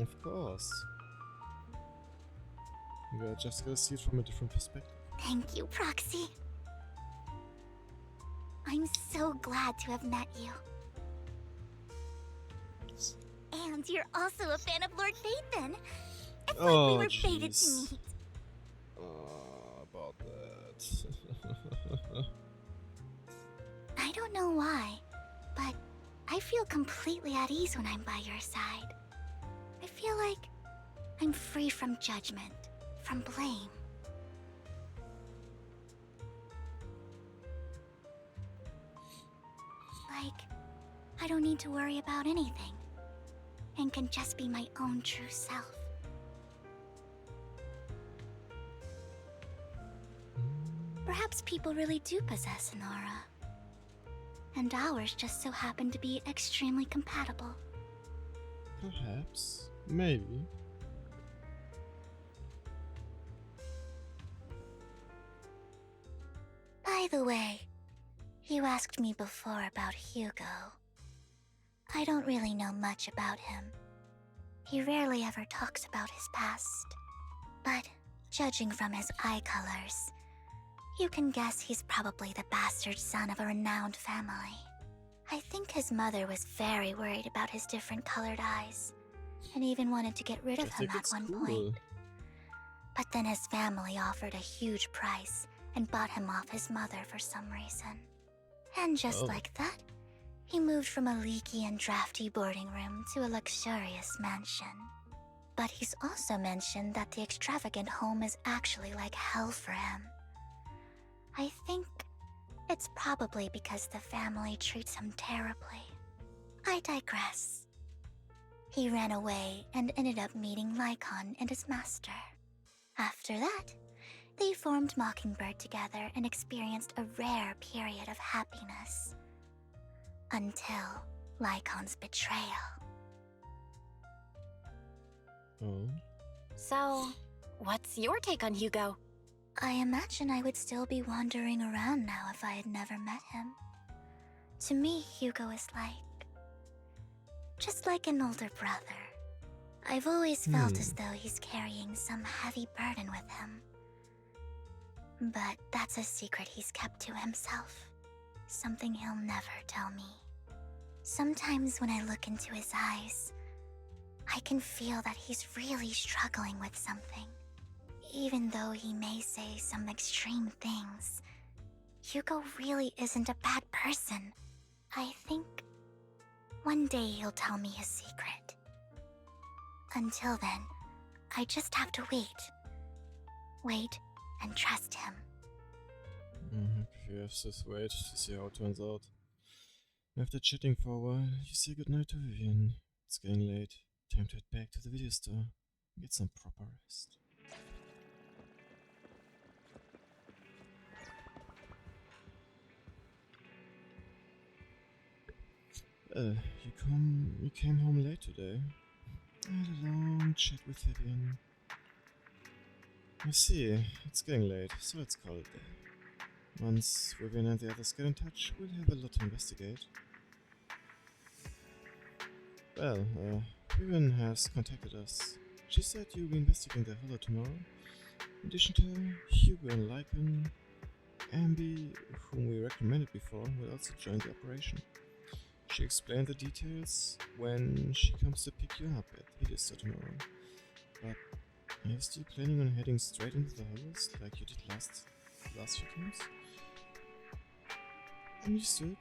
[SPEAKER 1] Of course. You just gotta see it from a different perspective.
[SPEAKER 12] Thank you, Proxy. I'm so glad to have met you. And you're also a fan of Lord Phaethon. It's like we were fated to meet.
[SPEAKER 1] About that.
[SPEAKER 12] I don't know why, but I feel completely at ease when I'm by your side. I feel like I'm free from judgment, from blame. Like, I don't need to worry about anything, and can just be my own true self. Perhaps people really do possess an aura, and ours just so happen to be extremely compatible.
[SPEAKER 1] Perhaps. Maybe.
[SPEAKER 12] By the way, you asked me before about Hugo. I don't really know much about him. He rarely ever talks about his past. But judging from his eye colors, you can guess he's probably the bastard son of a renowned family. I think his mother was very worried about his different colored eyes, and even wanted to get rid of him at one point. But then his family offered a huge price and bought him off his mother for some reason. And just like that, he moved from a leaky and drafty boarding room to a luxurious mansion. But he's also mentioned that the extravagant home is actually like hell for him. I think it's probably because the family treats him terribly. I digress. He ran away and ended up meeting Lycon and his master. After that, they formed Mockingbird together and experienced a rare period of happiness. Until Lycon's betrayal.
[SPEAKER 1] Oh?
[SPEAKER 5] So, what's your take on Hugo?
[SPEAKER 12] I imagine I would still be wandering around now if I had never met him. To me, Hugo is just like an older brother. I've always felt as though he's carrying some heavy burden with him. But that's a secret he's kept to himself. Something he'll never tell me. Sometimes when I look into his eyes, I can feel that he's really struggling with something. Even though he may say some extreme things, Hugo really isn't a bad person. I think one day he'll tell me his secret. Until then, I just have to wait. Wait and trust him.
[SPEAKER 1] Okay, just wait to see how it turns out. After chatting for a while, you say goodnight to Vivian. It's getting late. Time to head back to the video store. Get some proper rest. You came home late today. I had a long chat with Vivian. I see, it's getting late, so let's call it there. Once Vivian and the others get in touch, we'll have a lot to investigate. Well, Vivian has contacted us. She said you'll be investigating the Hollow tomorrow. In addition to her, Hugo and Lycan, Ambi, whom we recommended before, will also join the operation. She explained the details when she comes to pick you up at the video store tomorrow. But are you still planning on heading straight into the Hollows like you did last few times? Understood.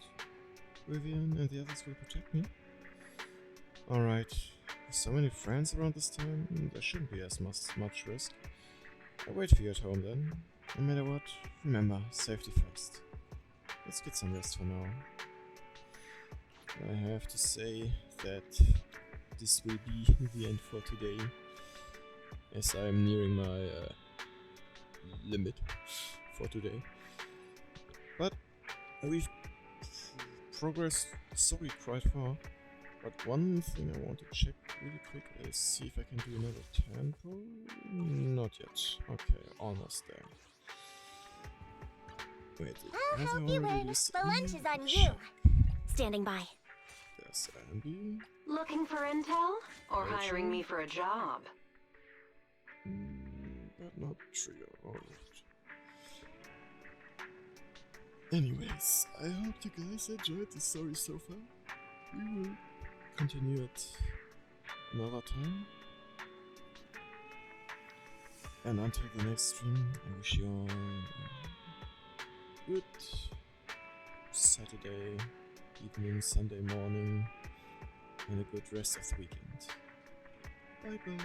[SPEAKER 1] Vivian and the others will protect me. Alright, with so many friends around this time, there shouldn't be as much risk. I'll wait for you at home then. No matter what, remember, safety first. Let's get some rest for now. I have to say that this will be the end for today, as I'm nearing my limit for today. But we've progressed sorry quite far. But one thing I want to check really quick is see if I can do another temple. Not yet. Okay, almost there. Wait,
[SPEAKER 12] I'll help you in. The lunch is on you.
[SPEAKER 1] Check.
[SPEAKER 5] Standing by.
[SPEAKER 1] There's Ambi.
[SPEAKER 6] Looking for intel? Or hiring me for a job?
[SPEAKER 1] But not Trio. Alright. Anyways, I hope you guys enjoyed the story so far. We will continue it another time. And until the next stream, I wish you all a good Saturday evening, Sunday morning, and a good rest of the weekend. Bye bye.